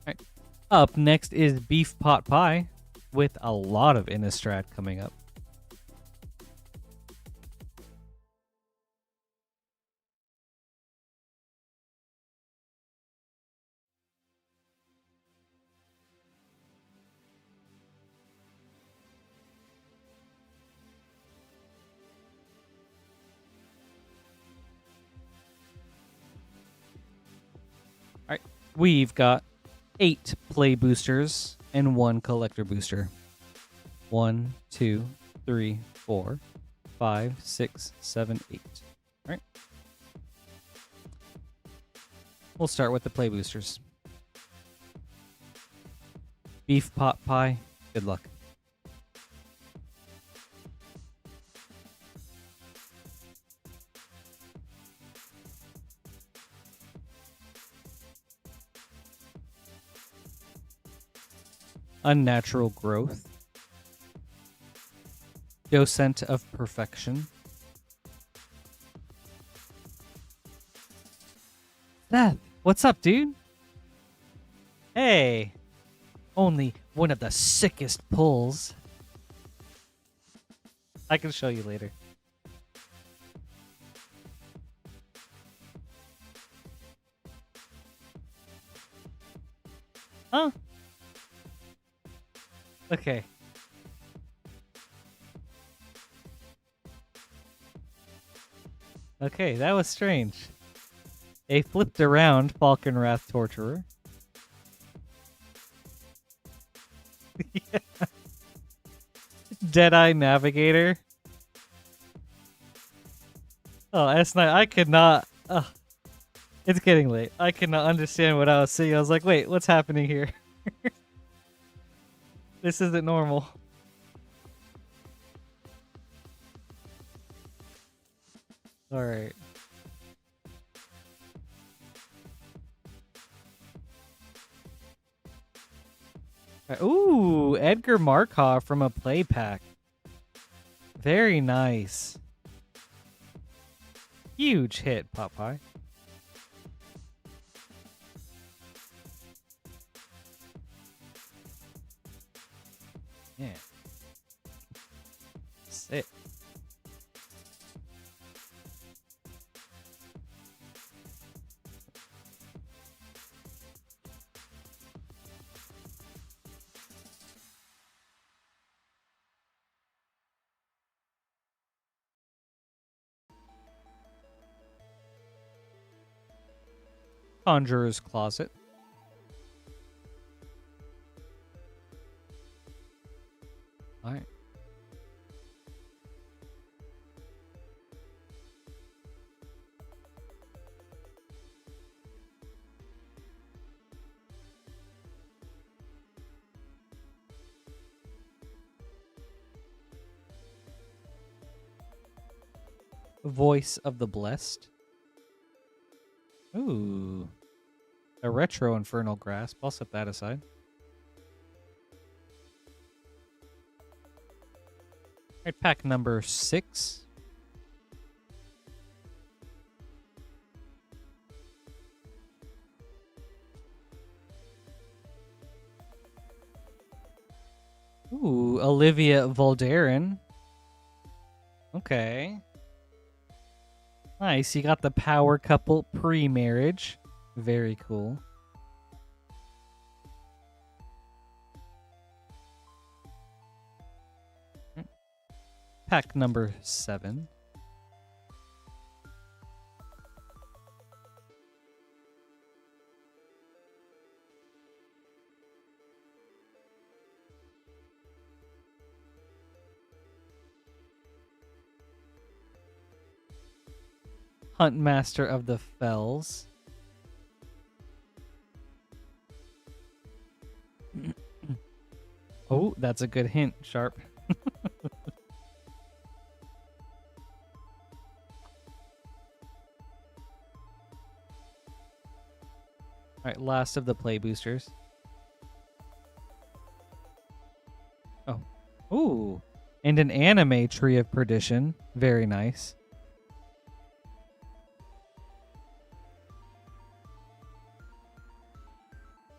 Alright. Up next is Beef Pot Pie with a lot of Innistrad coming up. Alright, we've got 8 play boosters and 1 collector booster. 1, 2, 3, 4, 5, 6, 7, 8. Alright. We'll start with the play boosters. Beef Pot Pie, good luck. Unnatural Growth. Docent of Perfection. Seth, what's up, dude? Hey. Only one of the sickest pulls. I can show you later. Huh? Okay. Okay, that was strange. A flipped around Falconwrath Torturer. Yeah. Deadeye Navigator. Oh, S9, I could not... it's getting late. I could not understand what I was seeing. I was like, wait, what's happening here? This isn't normal. Alright. Ooh, Edgar Markov from a play pack. Very nice. Huge hit, Popeye. Yeah. Sick. Conjurer's Closet. All right. Voice of the Blessed. Ooh. A retro Infernal Grasp. I'll set that aside. Alright, pack number 6. Ooh, Olivia Voldaren. Okay. Nice, you got the power couple pre-marriage. Very cool. Pack number 7. Huntmaster of the Fells. Oh, that's a good hint, Sharp. Alright, last of the play boosters. Oh. Ooh. And an anime Tree of Perdition. Very nice.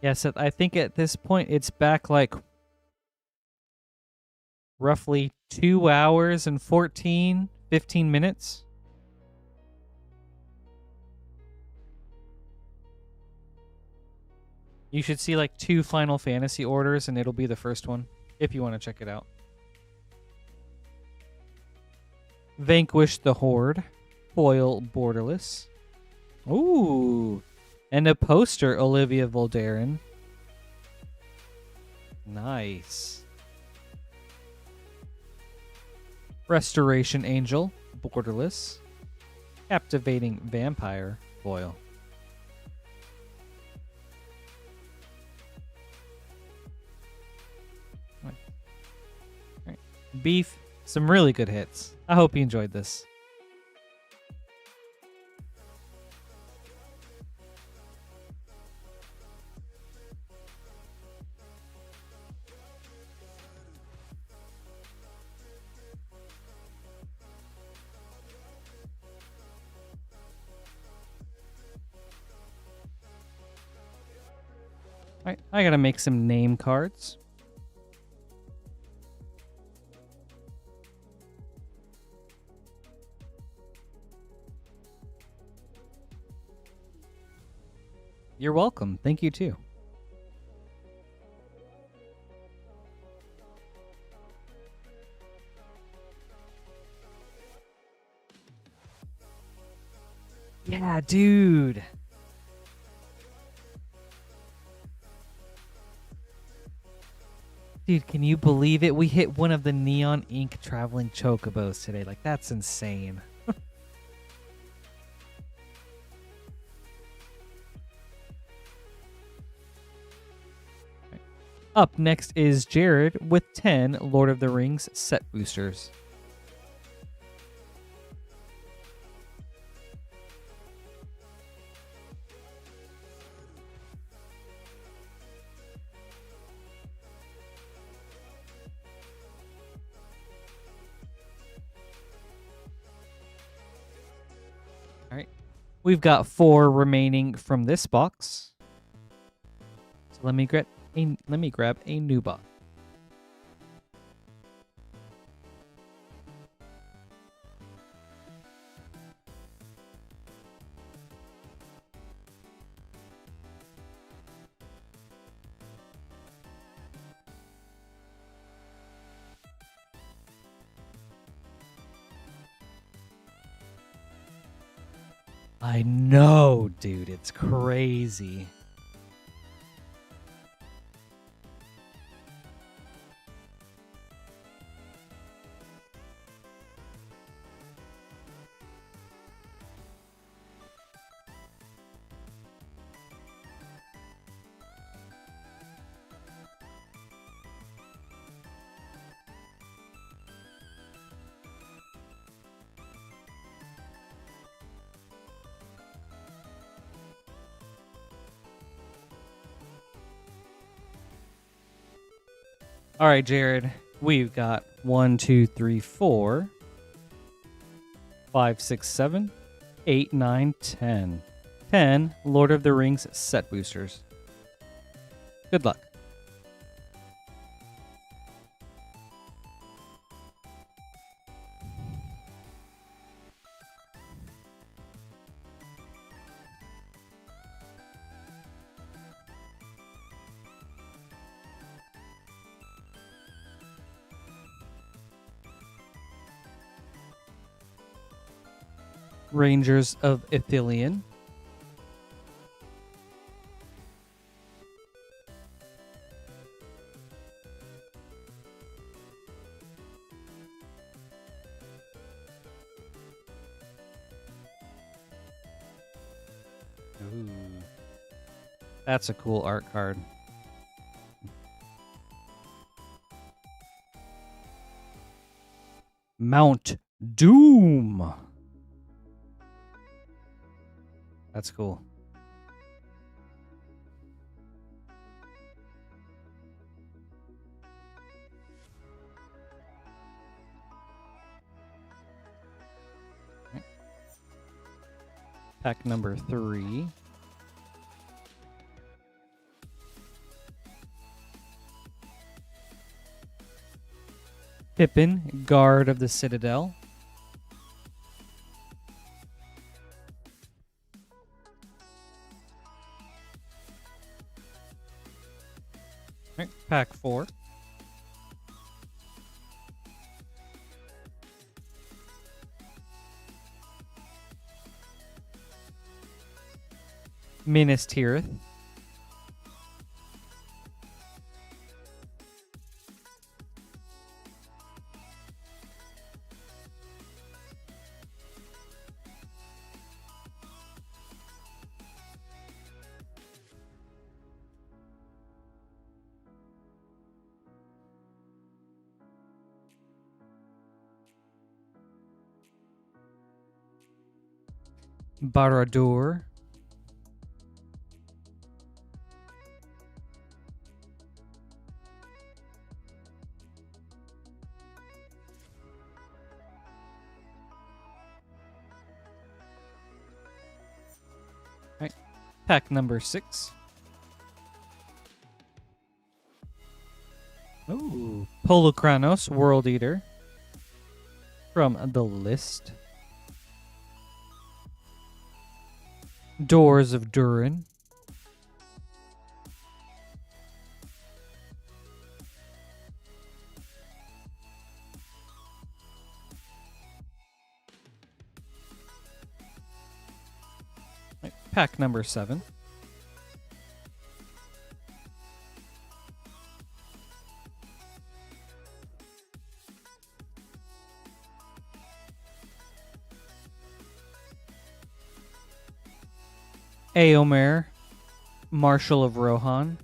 Yeah, Seth, I think at this point it's back like roughly 2 hours and 15 minutes. You should see like 2 Final Fantasy orders and it'll be the first one if you want to check it out. Vanquish the Horde. Foil Borderless. Ooh. And a poster, Olivia Voldaren. Nice. Restoration Angel, Borderless. Captivating Vampire, foil. All right. Beef, some really good hits. I hope you enjoyed this. Alright, I gotta make some name cards. You're welcome. Thank you too. Yeah, dude. Dude, can you believe it? We hit one of the neon ink traveling chocobos today. Like, that's insane. Up next is Jared with 10 Lord of the Rings set boosters. We've got 4 remaining from this box. So let me grab a new box. I know, dude. It's crazy. All right, Jared. We've got 1, 2, 3, 4, 5, 6, 7, 8, 9, 10. 10 Lord of the Rings set boosters. Good luck. Rangers of Ithilien. Ooh. That's a cool art card. Mount Doom. That's cool. Okay. Pack number 3. Pippin, Guard of the Citadel. Right, pack 4. Minas Tirith. Barad-dûr. Right. Pack number 6. Ooh. Polukranos, World Eater. From the list. Doors of Durin. Right. Pack number 7. Éomer, Marshal of Rohan.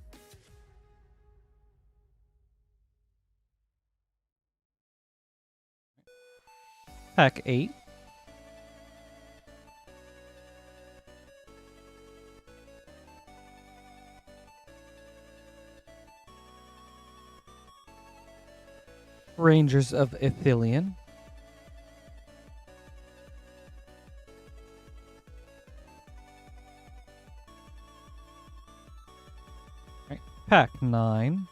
Pack 8. Rangers of Ithilien. Right. Pack 9.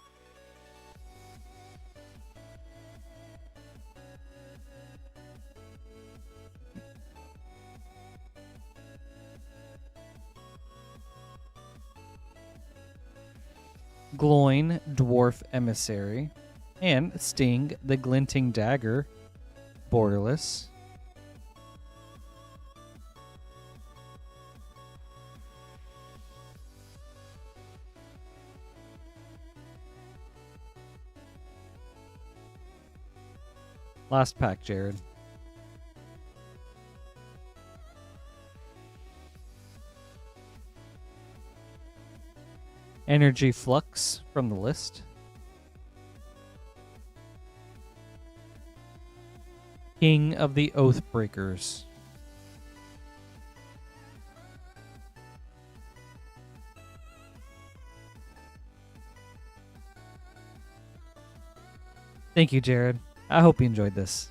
Gloin, Dwarf Emissary. And Sting, the Glinting Dagger, borderless. Last pack, Jared. Energy Flux from the list. King of the Oathbreakers. Thank you, Jared. I hope you enjoyed this.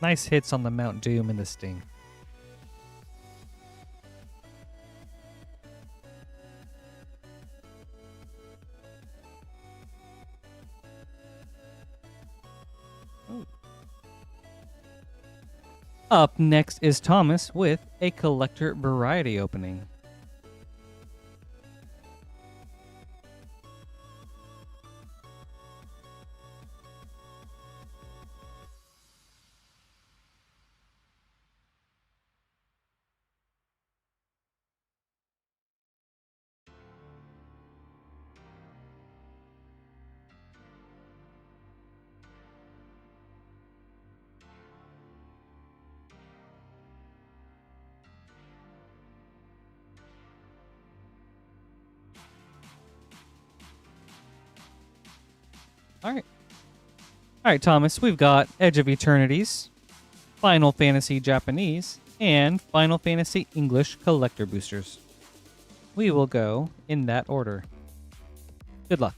Nice hits on the Mount Doom and the Sting. Ooh. Up next is Thomas with a collector variety opening. All right, Thomas, we've got Edge of Eternities, Final Fantasy Japanese, and Final Fantasy English collector boosters. We will go in that order. Good luck.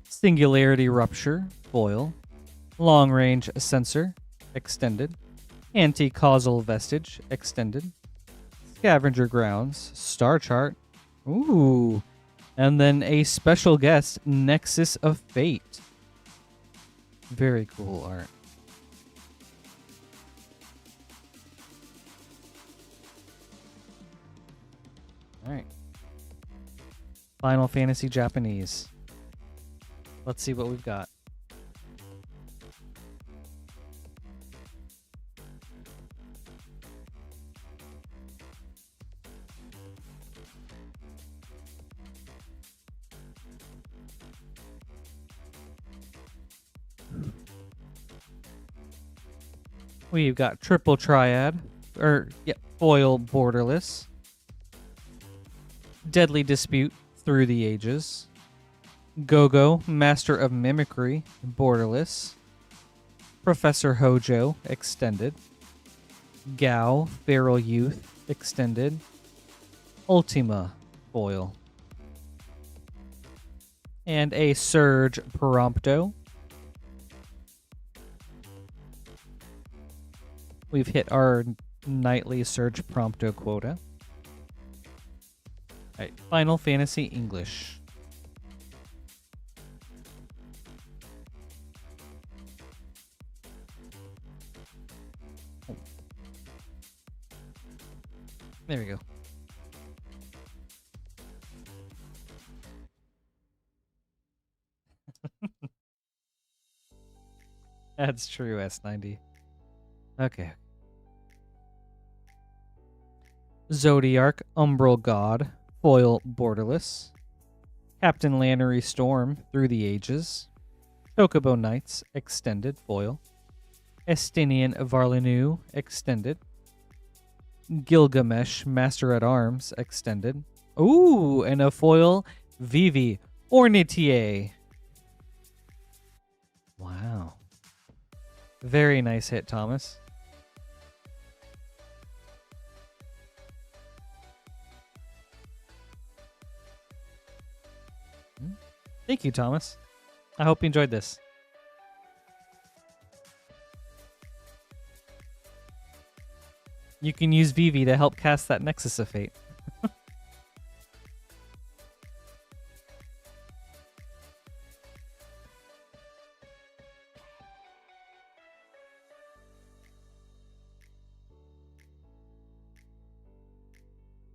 Singularity Rupture, foil. Long Range Sensor, extended. Anti-Causal Vestige, extended. Scavenger Grounds, Star Chart. Ooh. And then a special guest, Nexus of Fate. Very cool art. Alright. Final Fantasy Japanese. Let's see what we've got. We've got Triple Triad, foil borderless. Deadly Dispute, Through the Ages. Go-Go, Master of Mimicry, borderless. Professor Hojo, extended. Gao, Feral Youth, extended. Ultima, foil. And a Surge Prompto. We've hit our nightly Surge Prompto quota. Alright, Final Fantasy English. There we go. That's true, S90. Okay. Zodiarch, Umbral God, foil borderless. Captain Lannery Storm, Through the Ages. Chocobo Knights, extended, foil. Estinian Varlinu, extended. Gilgamesh, Master at Arms, extended. Ooh, and a foil Vivi Ornitier. Wow. Very nice hit, Thomas. Thank you, Thomas. I hope you enjoyed this. You can use Vivi to help cast that Nexus of Fate.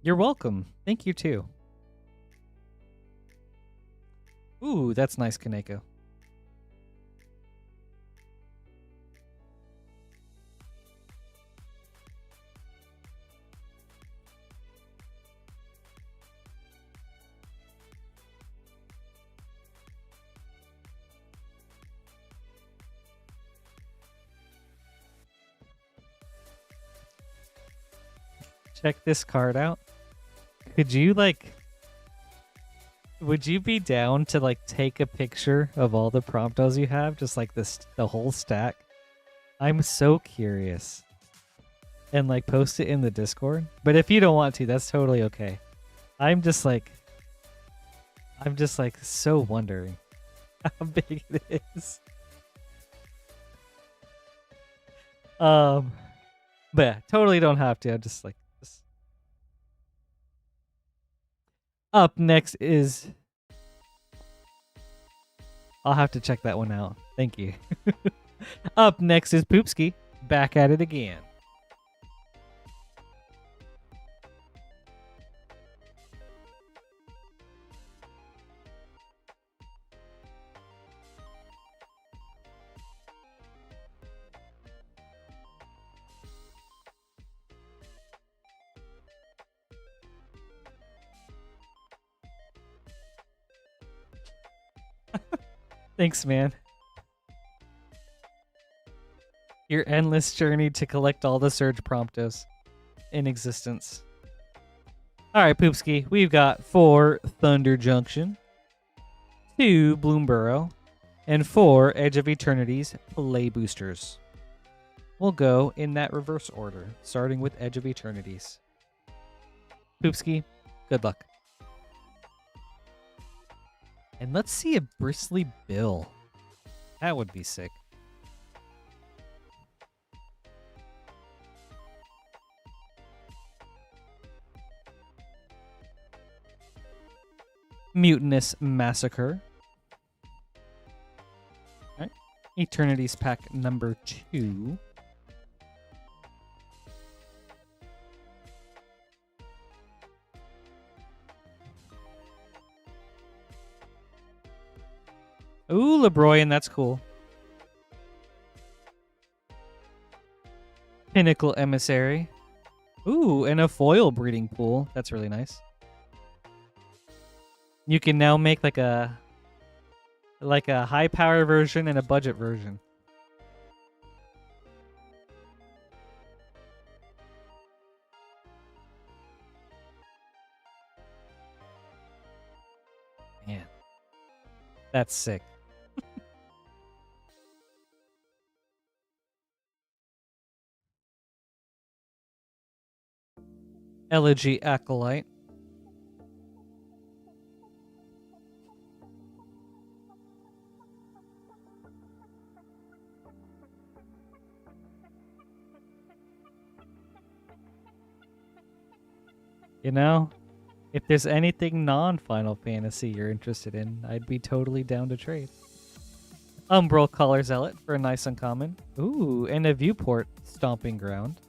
You're welcome. Thank you too. Ooh, that's nice, Kaneko. Check this card out. Could you would you be down to take a picture of all the promptos you have, just like the whole stack? I'm so curious. And post it in the Discord. But if you don't want to, that's totally okay. I'm just so wondering how big it is. But yeah, totally don't have to. I'm just Up next is... I'll have to check that one out. Thank you. Up next is Poopski. Back at it again. Thanks, man. Your endless journey to collect all the Surge Promptos in existence. Alright, Poopski. We've got 4 Thunder Junction, 2 Bloomborough, and 4 Edge of Eternity's Play Boosters. We'll go in that reverse order, starting with Edge of Eternities. Poopski, good luck. And let's see a Bristly Bill. That would be sick. Mutinous Massacre. All right. Eternities pack number 2. Ooh, LeBroyan, that's cool. Pinnacle Emissary. Ooh, and a foil breeding pool. That's really nice. You can now make a high power version and a budget version. Man, that's sick. Elegy Acolyte. You know, if there's anything non-Final Fantasy you're interested in, I'd be totally down to trade. Umbral Color Zealot for a nice uncommon. Ooh, and a Viewport Stomping Ground.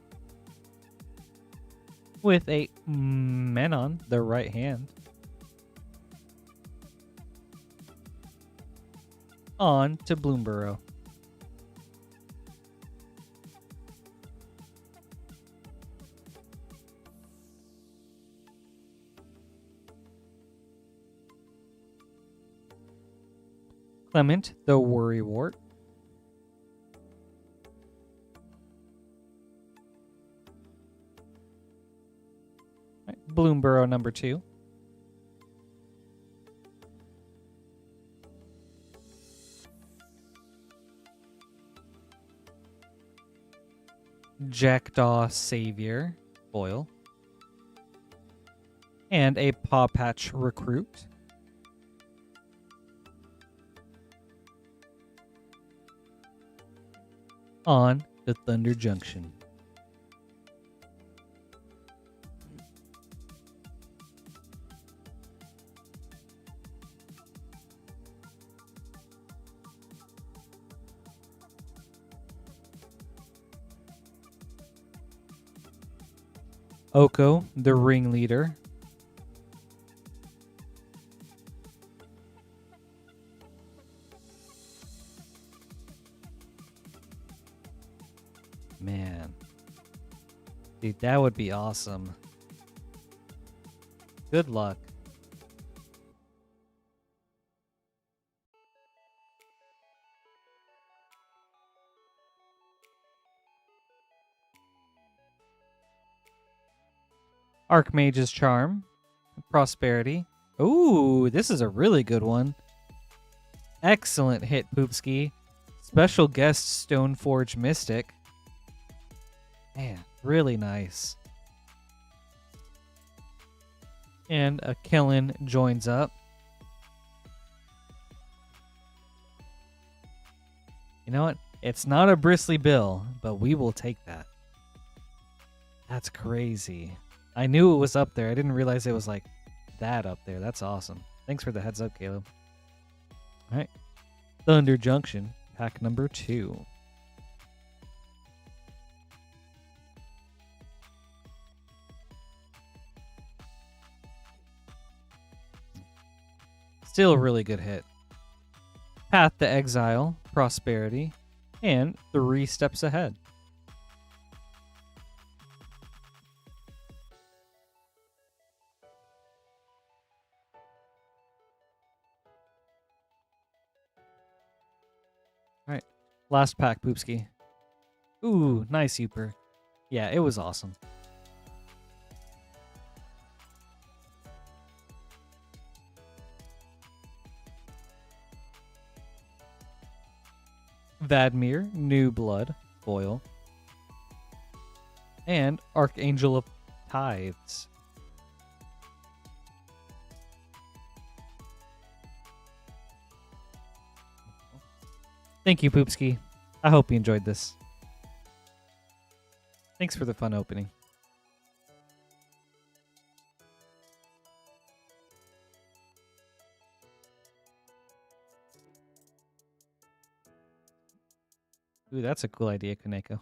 With a Menon, the right hand. On to Bloomborough. Clement, the Worrywart. Right, Bloomborough number 2. Jackdaw Savior, foil. And a Paw Patch Recruit. On the Thunder Junction. Oko, the ringleader. Man. Dude, that would be awesome. Good luck. Archmage's Charm. Prosperity. Ooh, this is a really good one. Excellent hit, Poopski. Special guest Stoneforge Mystic. Man, really nice. And a Kellen joins up. You know what? It's not a Bristly Bill, but we will take that. That's crazy. I knew it was up there. I didn't realize it was like that up there. That's awesome. Thanks for the heads up, Caleb. All right. Thunder Junction, pack number 2. Still a really good hit. Path to Exile, Prosperity, and 3 Steps Ahead. All right, last pack, Poopski. Ooh, nice Super. Yeah, it was awesome. Vadmir, New Blood, foil. And Archangel of Tithes. Thank you, Poopski. I hope you enjoyed this. Thanks for the fun opening. Ooh, that's a cool idea, Kaneko.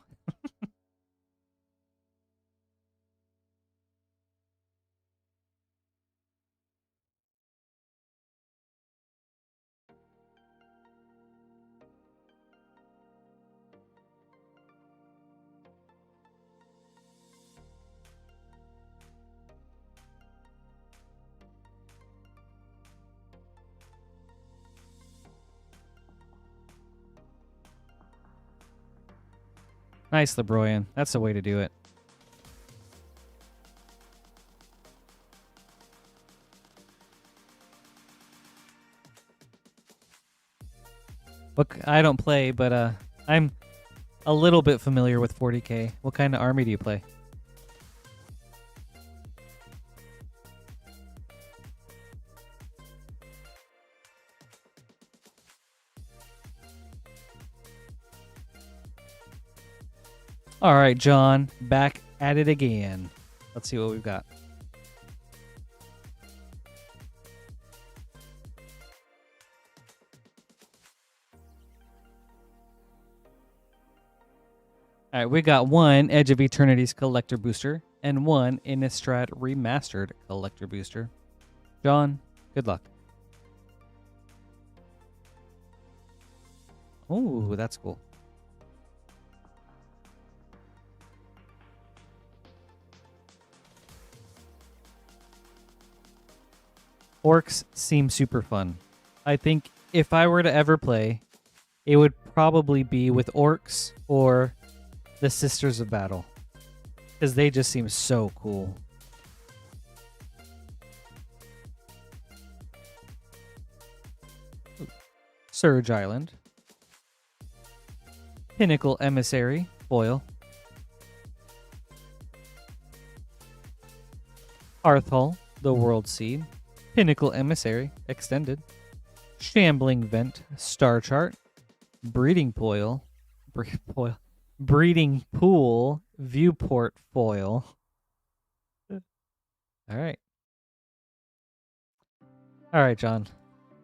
Nice, LeBroyan. That's the way to do it. Look, I don't play, but I'm a little bit familiar with 40k. What kind of army do you play? All right, John, back at it again. Let's see what we've got. All right, we got one Edge of Eternity's Collector Booster and one Innistrad Remastered Collector Booster. John, good luck. Oh, that's cool. Orcs seem super fun. I think if I were to ever play, it would probably be with Orcs or the Sisters of Battle, because they just seem so cool. Surge Island. Pinnacle Emissary, foil. Hearthhull, the World Seed. Pinnacle Emissary, extended. Shambling Vent, Star Chart. Breeding Pool, Breeding Pool, Viewport foil. All right. All right, John.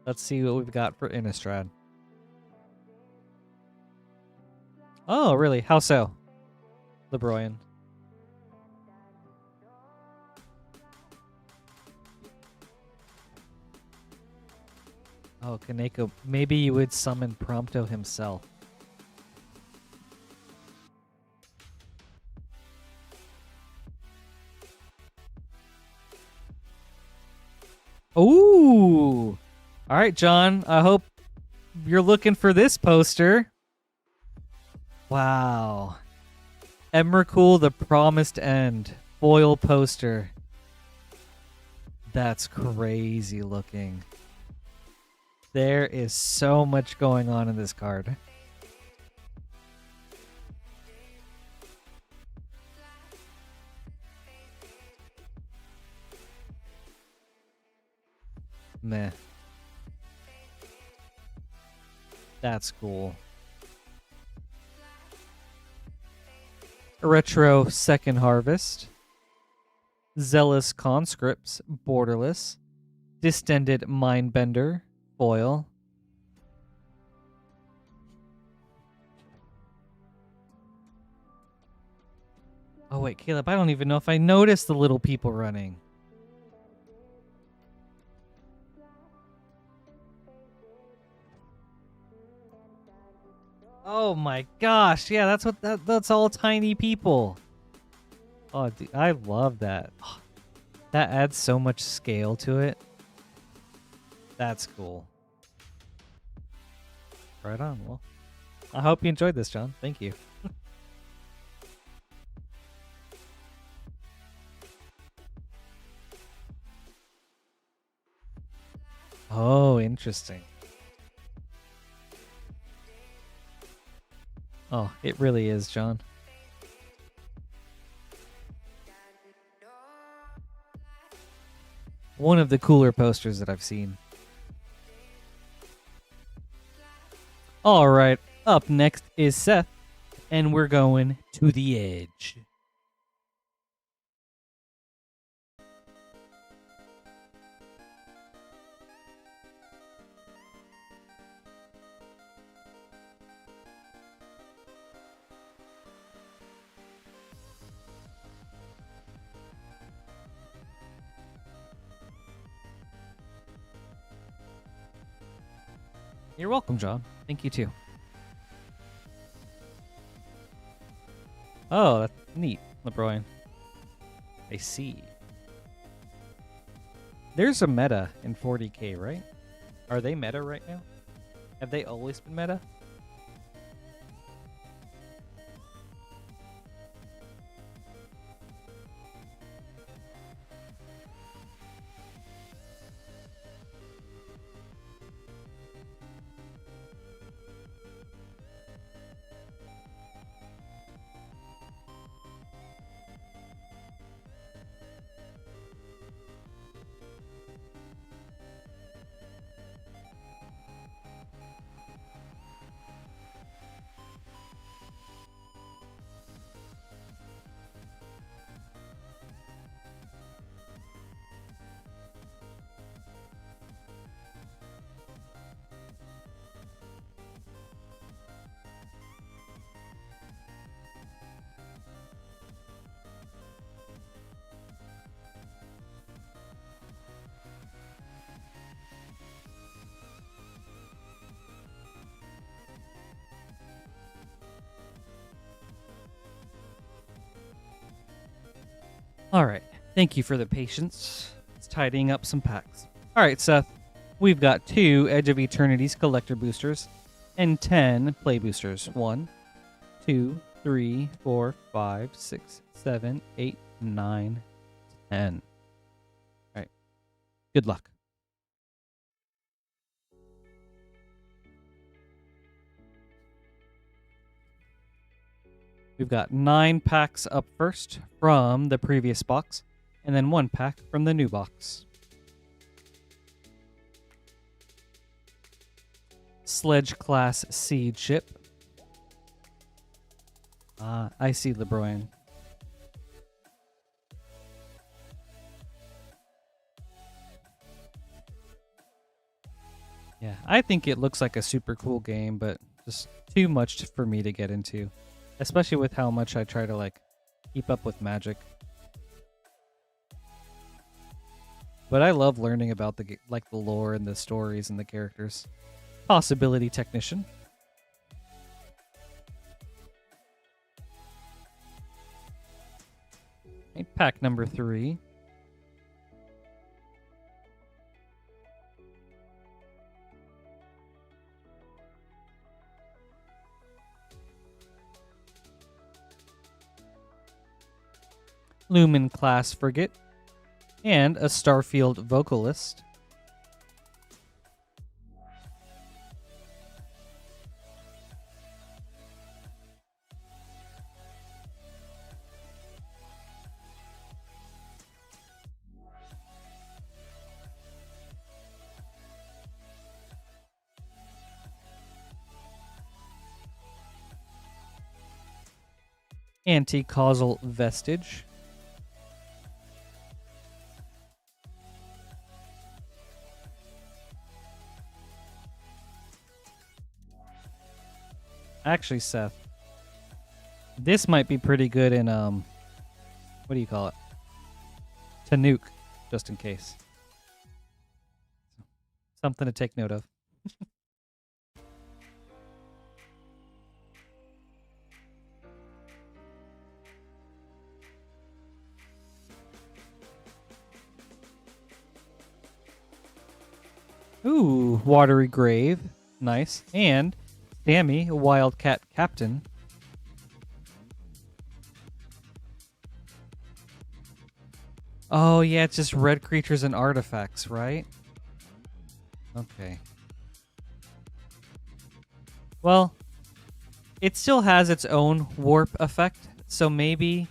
Let's see what we've got for Innistrad. Oh, really? How so? LeBroyan. Oh, Kaneko, maybe you would summon Prompto himself. Ooh! Alright, John, I hope you're looking for this poster. Wow. Emrakul, the Promised End. Foil poster. That's crazy looking. There is so much going on in this card. Meh. That's cool. Retro Second Harvest. Zealous Conscripts, borderless. Distended Mindbender, foil. Oh wait, Caleb, I don't even know if I noticed the little people running. Oh my gosh, yeah, that's all tiny people. Oh, dude, I love that. That adds so much scale to it. That's cool. Right on. Well, I hope you enjoyed this, John. Thank you. Oh, interesting. Oh, it really is, John. One of the cooler posters that I've seen. All right, up next is Seth, and we're going to the edge. You're welcome, John. Thank you, too. Oh, that's neat, LeBron. I see. There's a meta in 40k, right? Are they meta right now? Have they always been meta? Alright, thank you for the patience. It's tidying up some packs. Alright, Seth, we've got 2 Edge of Eternity's collector boosters and 10 play boosters. 1, 2, 3, 4, 5, 6, 7, 8, 9, 10. Alright, good luck. We've got 9 packs up first from the previous box, and then 1 pack from the new box. Sledge class seed ship. I see LeBron. Yeah, I think it looks like a super cool game, but just too much for me to get into. Especially with how much I try to, like, keep up with Magic. But I love learning about the lore and the stories and the characters. Possibility technician. Okay, pack number 3. Lumen class frigate, and a Starfield vocalist. Anti-causal vestige. Actually, Seth, this might be pretty good in, what do you call it? To nuke, just in case. Something to take note of. Ooh, Watery Grave. Nice. And Sammy, Wildcat Captain. Oh, yeah, it's just red creatures and artifacts, right? Okay. Well, it still has its own warp effect, so maybe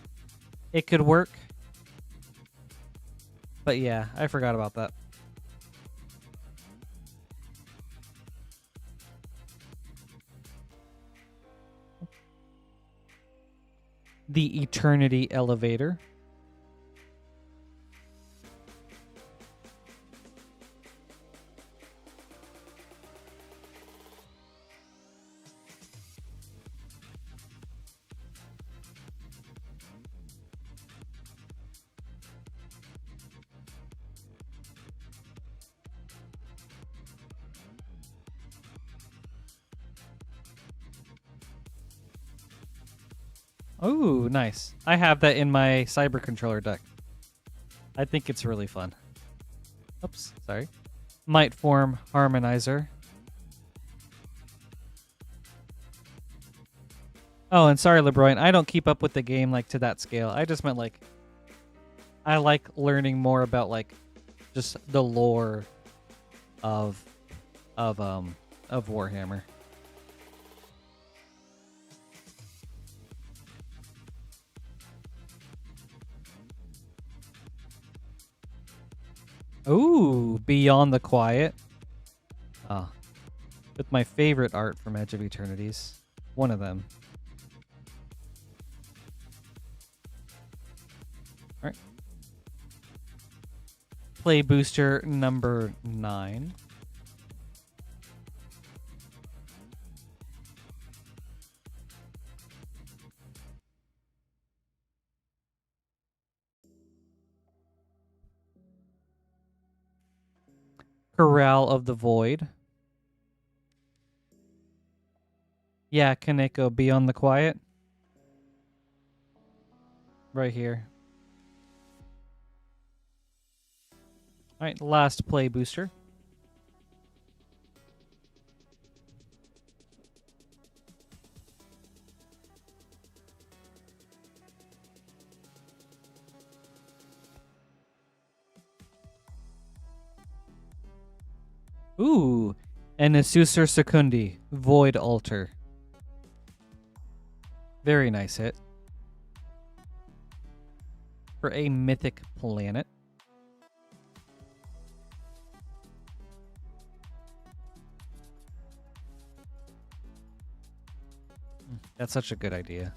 it could work. But yeah, I forgot about that. The Eternity Elevator. Ooh, nice. I have that in my Cyber Controller deck. I think it's really fun. Oops, sorry. Might Form Harmonizer. Oh, and sorry, LeBroy, I don't keep up with the game like to that scale. I just meant like I like learning more about like just the lore of Warhammer. Ooh, Beyond the Quiet. Ah, with my favorite art from Edge of Eternities. One of them. All right. Play booster number 9. Corral of the Void. Yeah, Kaneko, Beyond the Quiet. Right here. Alright, last play booster. Ooh, an Asusur Secundi, Void Altar. Very nice hit. For a mythic planet. That's such a good idea.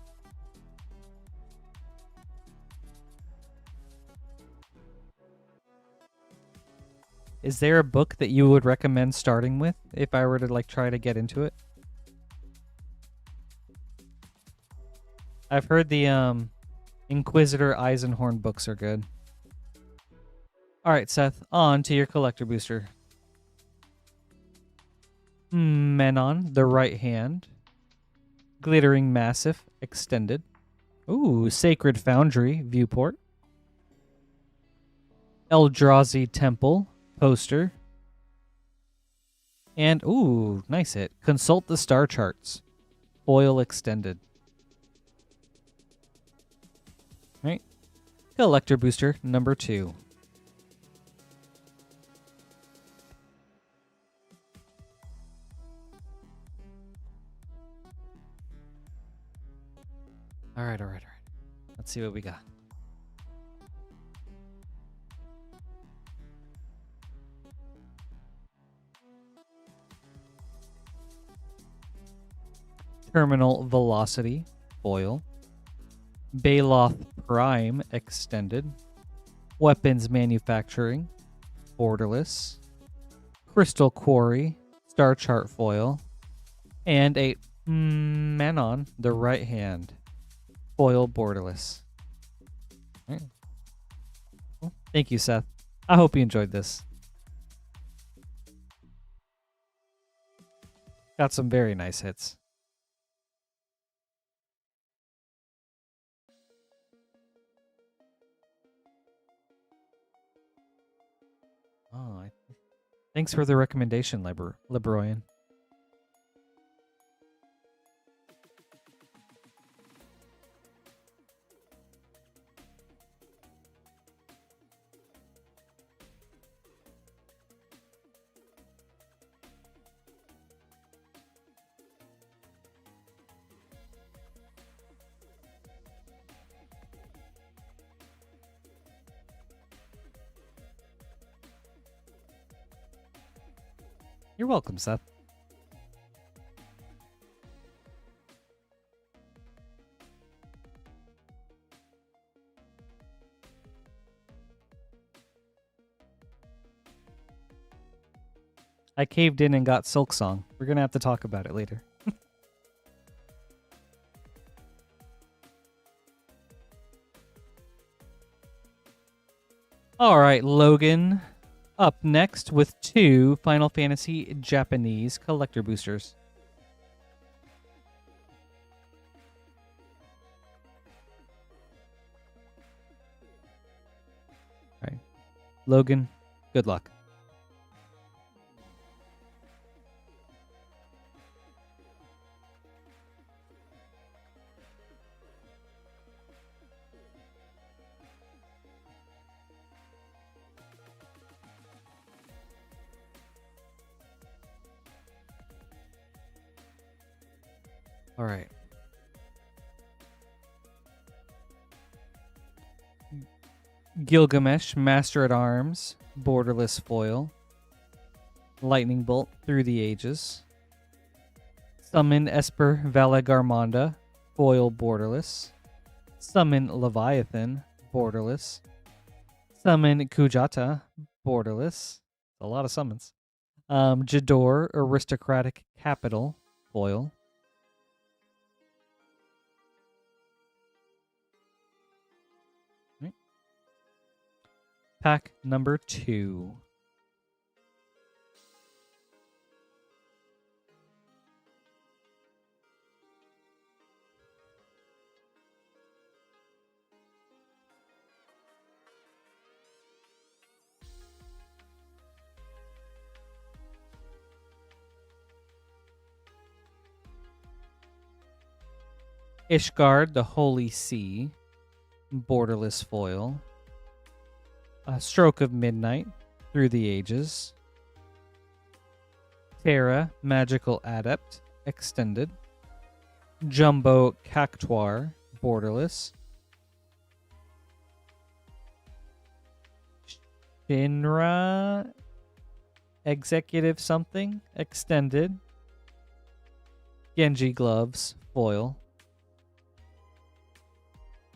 Is there a book that you would recommend starting with if I were to like try to get into it? I've heard the Inquisitor Eisenhorn books are good. All right, Seth, on to your collector booster. Menon, the right hand. Glittering Massif, extended. Ooh, Sacred Foundry, viewport. Eldrazi Temple, poster. And, ooh, nice hit. Consult the Star Charts, foil extended. All right. Collector booster number 2. All right. Let's see what we got. Terminal Velocity, foil. Baloth Prime, extended. Weapons Manufacturing, borderless. Crystal Quarry, Star Chart foil. And a Menon, the right hand, foil borderless. All right. Well, thank you, Seth. I hope you enjoyed this. Got some very nice hits. Oh, thanks for the recommendation, Libroyan. You're welcome, Seth. I caved in and got Silk Song. We're going to have to talk about it later. All right, Logan. Up next with 2 Final Fantasy Japanese collector boosters. All right. Logan, good luck. All right. Gilgamesh, Master at Arms, borderless foil. Lightning Bolt, Through the Ages. Summon Esper Valagarmonda, foil borderless. Summon Leviathan, borderless. Summon Kujata, borderless. A lot of summons. Jador, Aristocratic Capital, foil. Pack number 2. Ishgard, the Holy Sea, borderless foil. Stroke of Midnight, Through the Ages. Terra, Magical Adept, extended. Jumbo Cactuar, borderless. Shinra, Executive Something, extended. Genji Gloves, foil.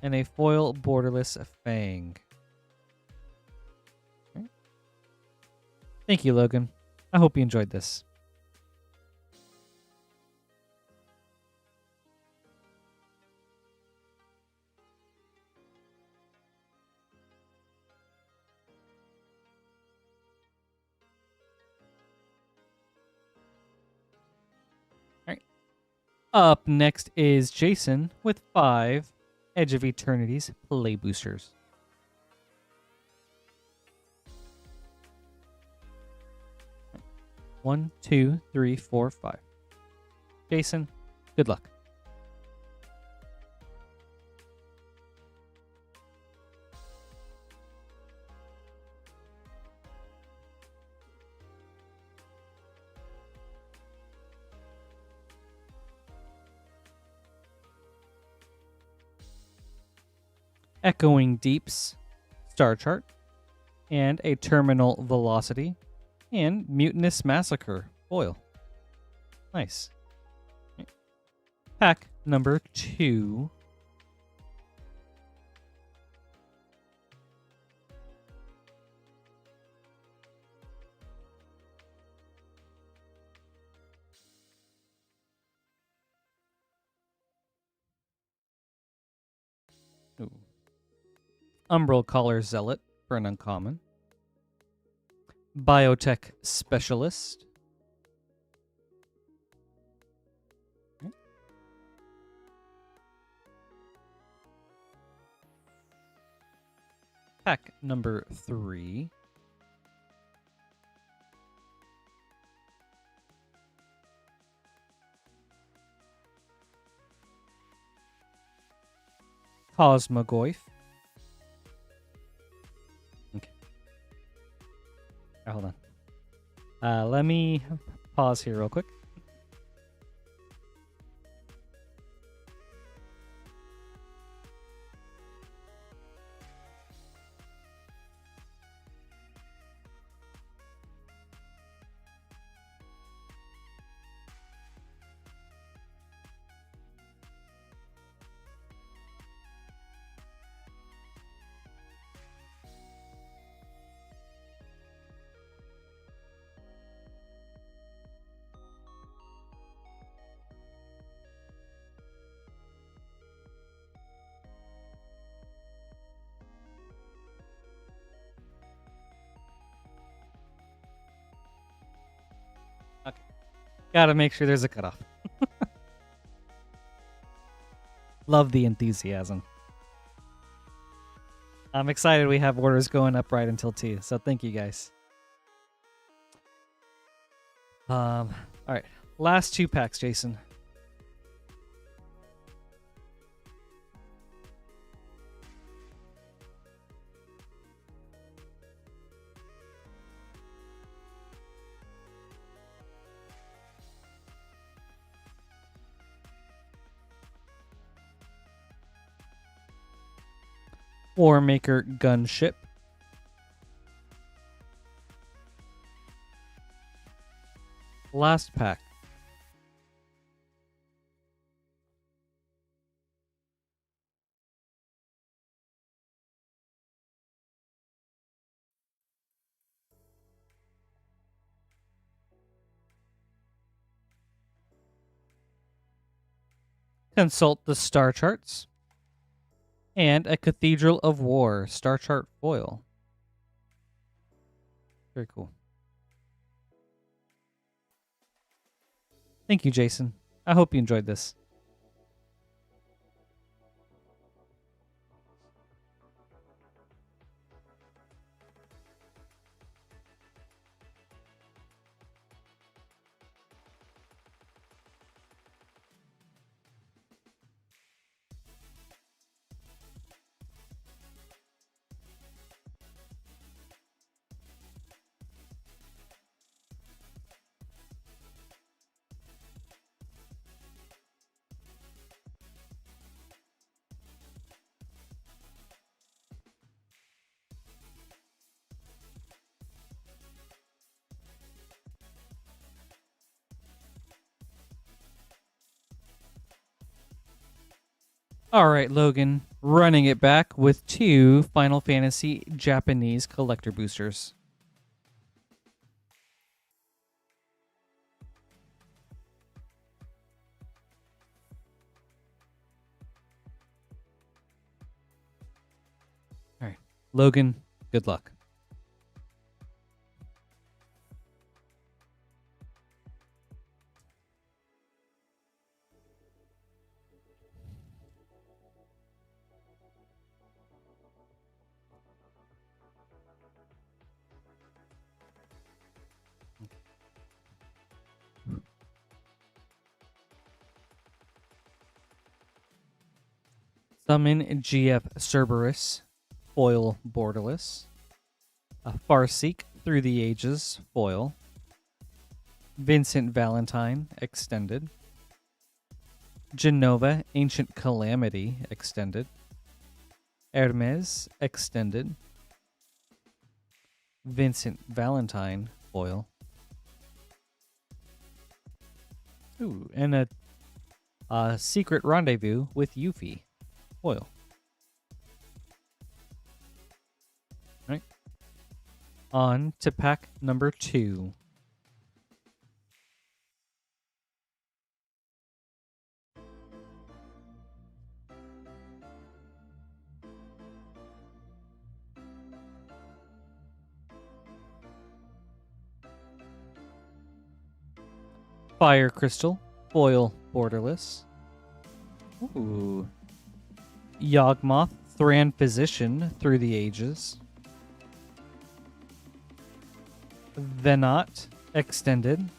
And a foil borderless Fang. Okay. Thank you, Logan. I hope you enjoyed this. Up next is Jason with 5 Edge of Eternity's play boosters. One, two, three, four, 5. Jason, good luck. Echoing Deeps, Star Chart, and a Terminal Velocity, and Mutinous Massacre, foil. Nice. Pack number 2. Ooh. Umbral Collar Zealot for an uncommon. Biotech Specialist. Okay. Pack number 3. Cosmogoyf. Okay. Hold on. Let me pause here real quick. Okay. Gotta make sure there's a cutoff. Love the enthusiasm. I'm excited we have orders going up right until 2, so thank you guys. All right. Last 2 packs, Jason. Warmaker Gunship. Last pack. Consult the star charts. And a Cathedral of War star chart foil. Very cool. Thank you, Jason. I hope you enjoyed this. All right, Logan, running it back with 2 Final Fantasy Japanese collector boosters. All right, Logan, good luck. Summon GF Cerberus, foil borderless. Farseek Through the Ages, foil. Vincent Valentine, extended. Genova, Ancient Calamity, extended. Hermes, extended. Vincent Valentine, foil. Ooh, and a Secret Rendezvous with Yuffie, foil. All right. On to pack number 2. Fire Crystal, foil borderless. Ooh. Yawgmoth, Thran Physician Through the Ages. Venat, extended.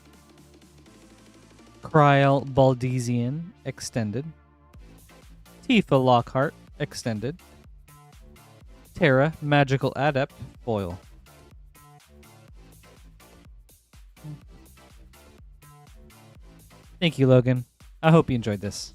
Kryl Baldezian, extended. Tifa Lockhart, extended. Terra, Magical Adept, foil. Thank you, Logan. I hope you enjoyed this.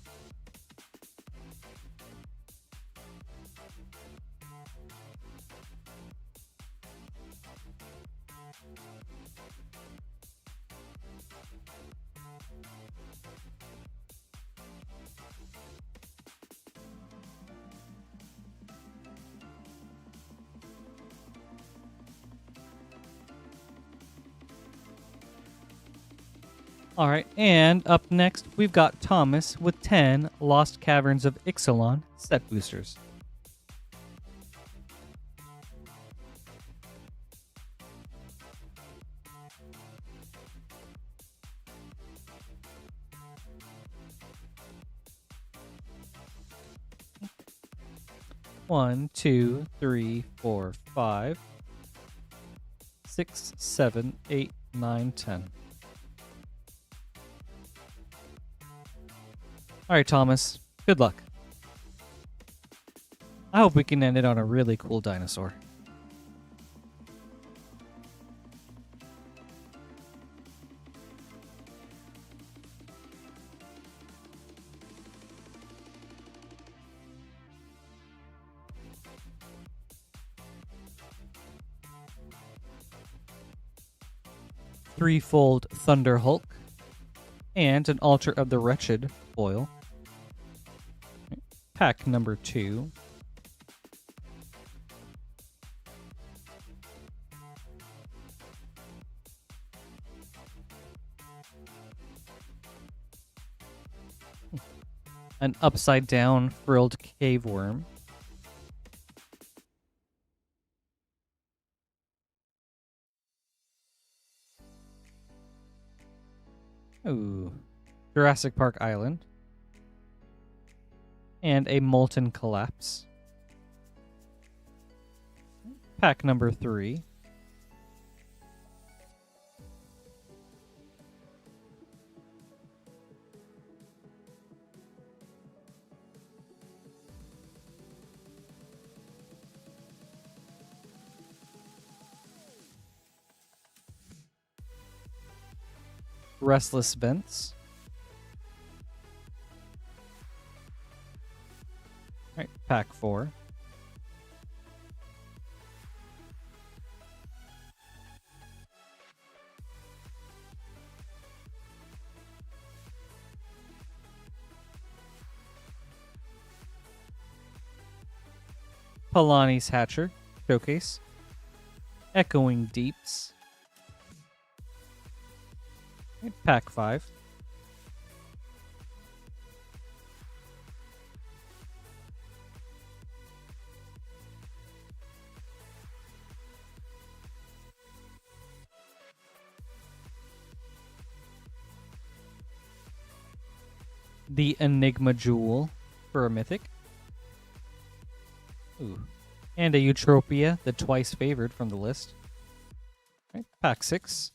All right, and up next, we've got Thomas with 10 Lost Caverns of Ixalan set boosters. One, two, three, four, 5, 6, 7, 8, 9, 10. All right, Thomas. Good luck. I hope we can end it on a really cool dinosaur. Threefold Thunder Hulk and an Altar of the Wretched foil. Pack number 2. An upside down frilled cave worm. Ooh. Jurassic Park Island. And a Molten Collapse. Pack number 3. Restless Vents. All right, pack 4. Palani's Hatcher Showcase. Echoing Deeps. Okay, pack 5. The Enigma Jewel for a Mythic. Ooh. And a Eutropia, the twice favored from the list. All right, pack 6.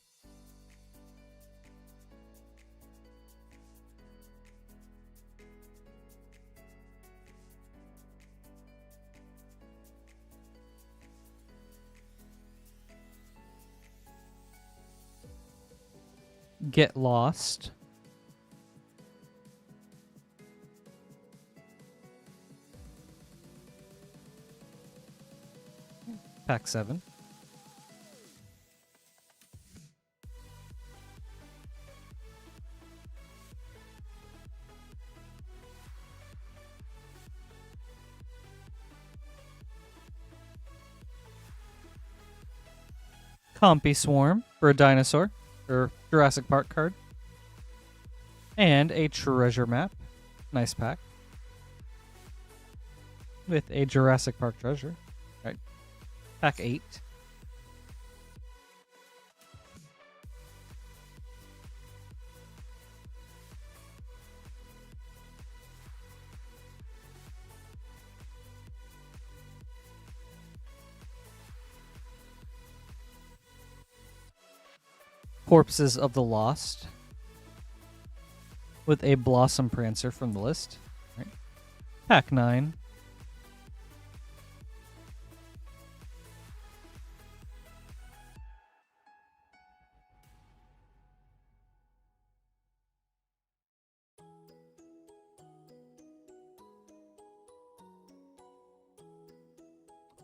Get Lost. Pack 7. Compy Swarm for a dinosaur, or Jurassic Park card. And a treasure map. Nice pack. With a Jurassic Park treasure. Right. Pack 8. Corpses of the Lost. With a Blossom Prancer from the list. Right. Pack 9.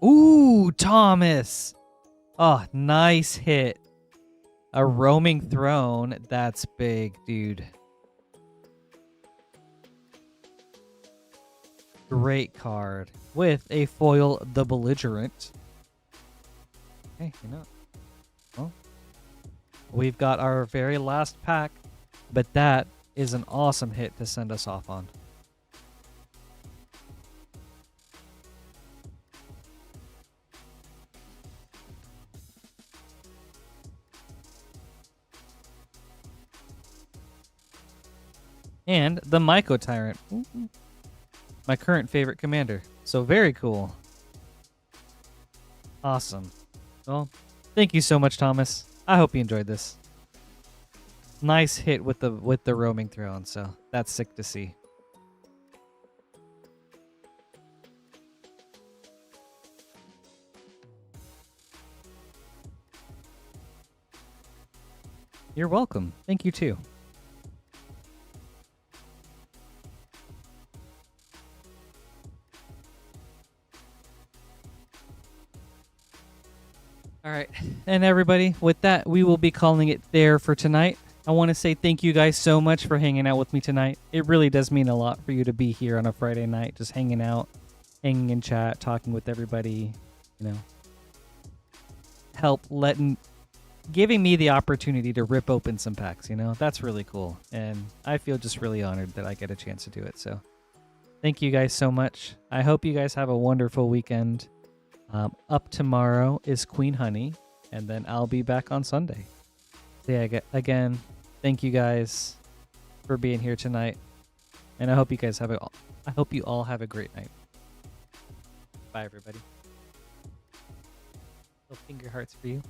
Ooh, Thomas. Oh, nice hit. A roaming throne. That's big, dude. Great card. With a foil, the Belligerent. Okay, you know. Well, we've got our very last pack, but that is an awesome hit to send us off on. And the Myco Tyrant. Ooh. My current favorite commander. So very cool. Awesome. Well, thank you so much, Thomas. I hope you enjoyed this. Nice hit with the roaming throne, so that's sick to see. You're welcome. Thank you too. All right, and everybody, with that, we will be calling it there for tonight. I want to say thank you guys so much for hanging out with me tonight. It really does mean a lot for you to be here on a Friday night, just hanging out, hanging in chat, talking with everybody, you know, giving me the opportunity to rip open some packs, you know? That's really cool, and I feel just really honored that I get a chance to do it, so thank you guys so much. I hope you guys have a wonderful weekend. Up tomorrow is Queen Honey, and then I'll be back on Sunday. So yeah, again, thank you guys for being here tonight, and I hope you guys I hope you all have a great night. Bye, everybody. Little finger hearts for you.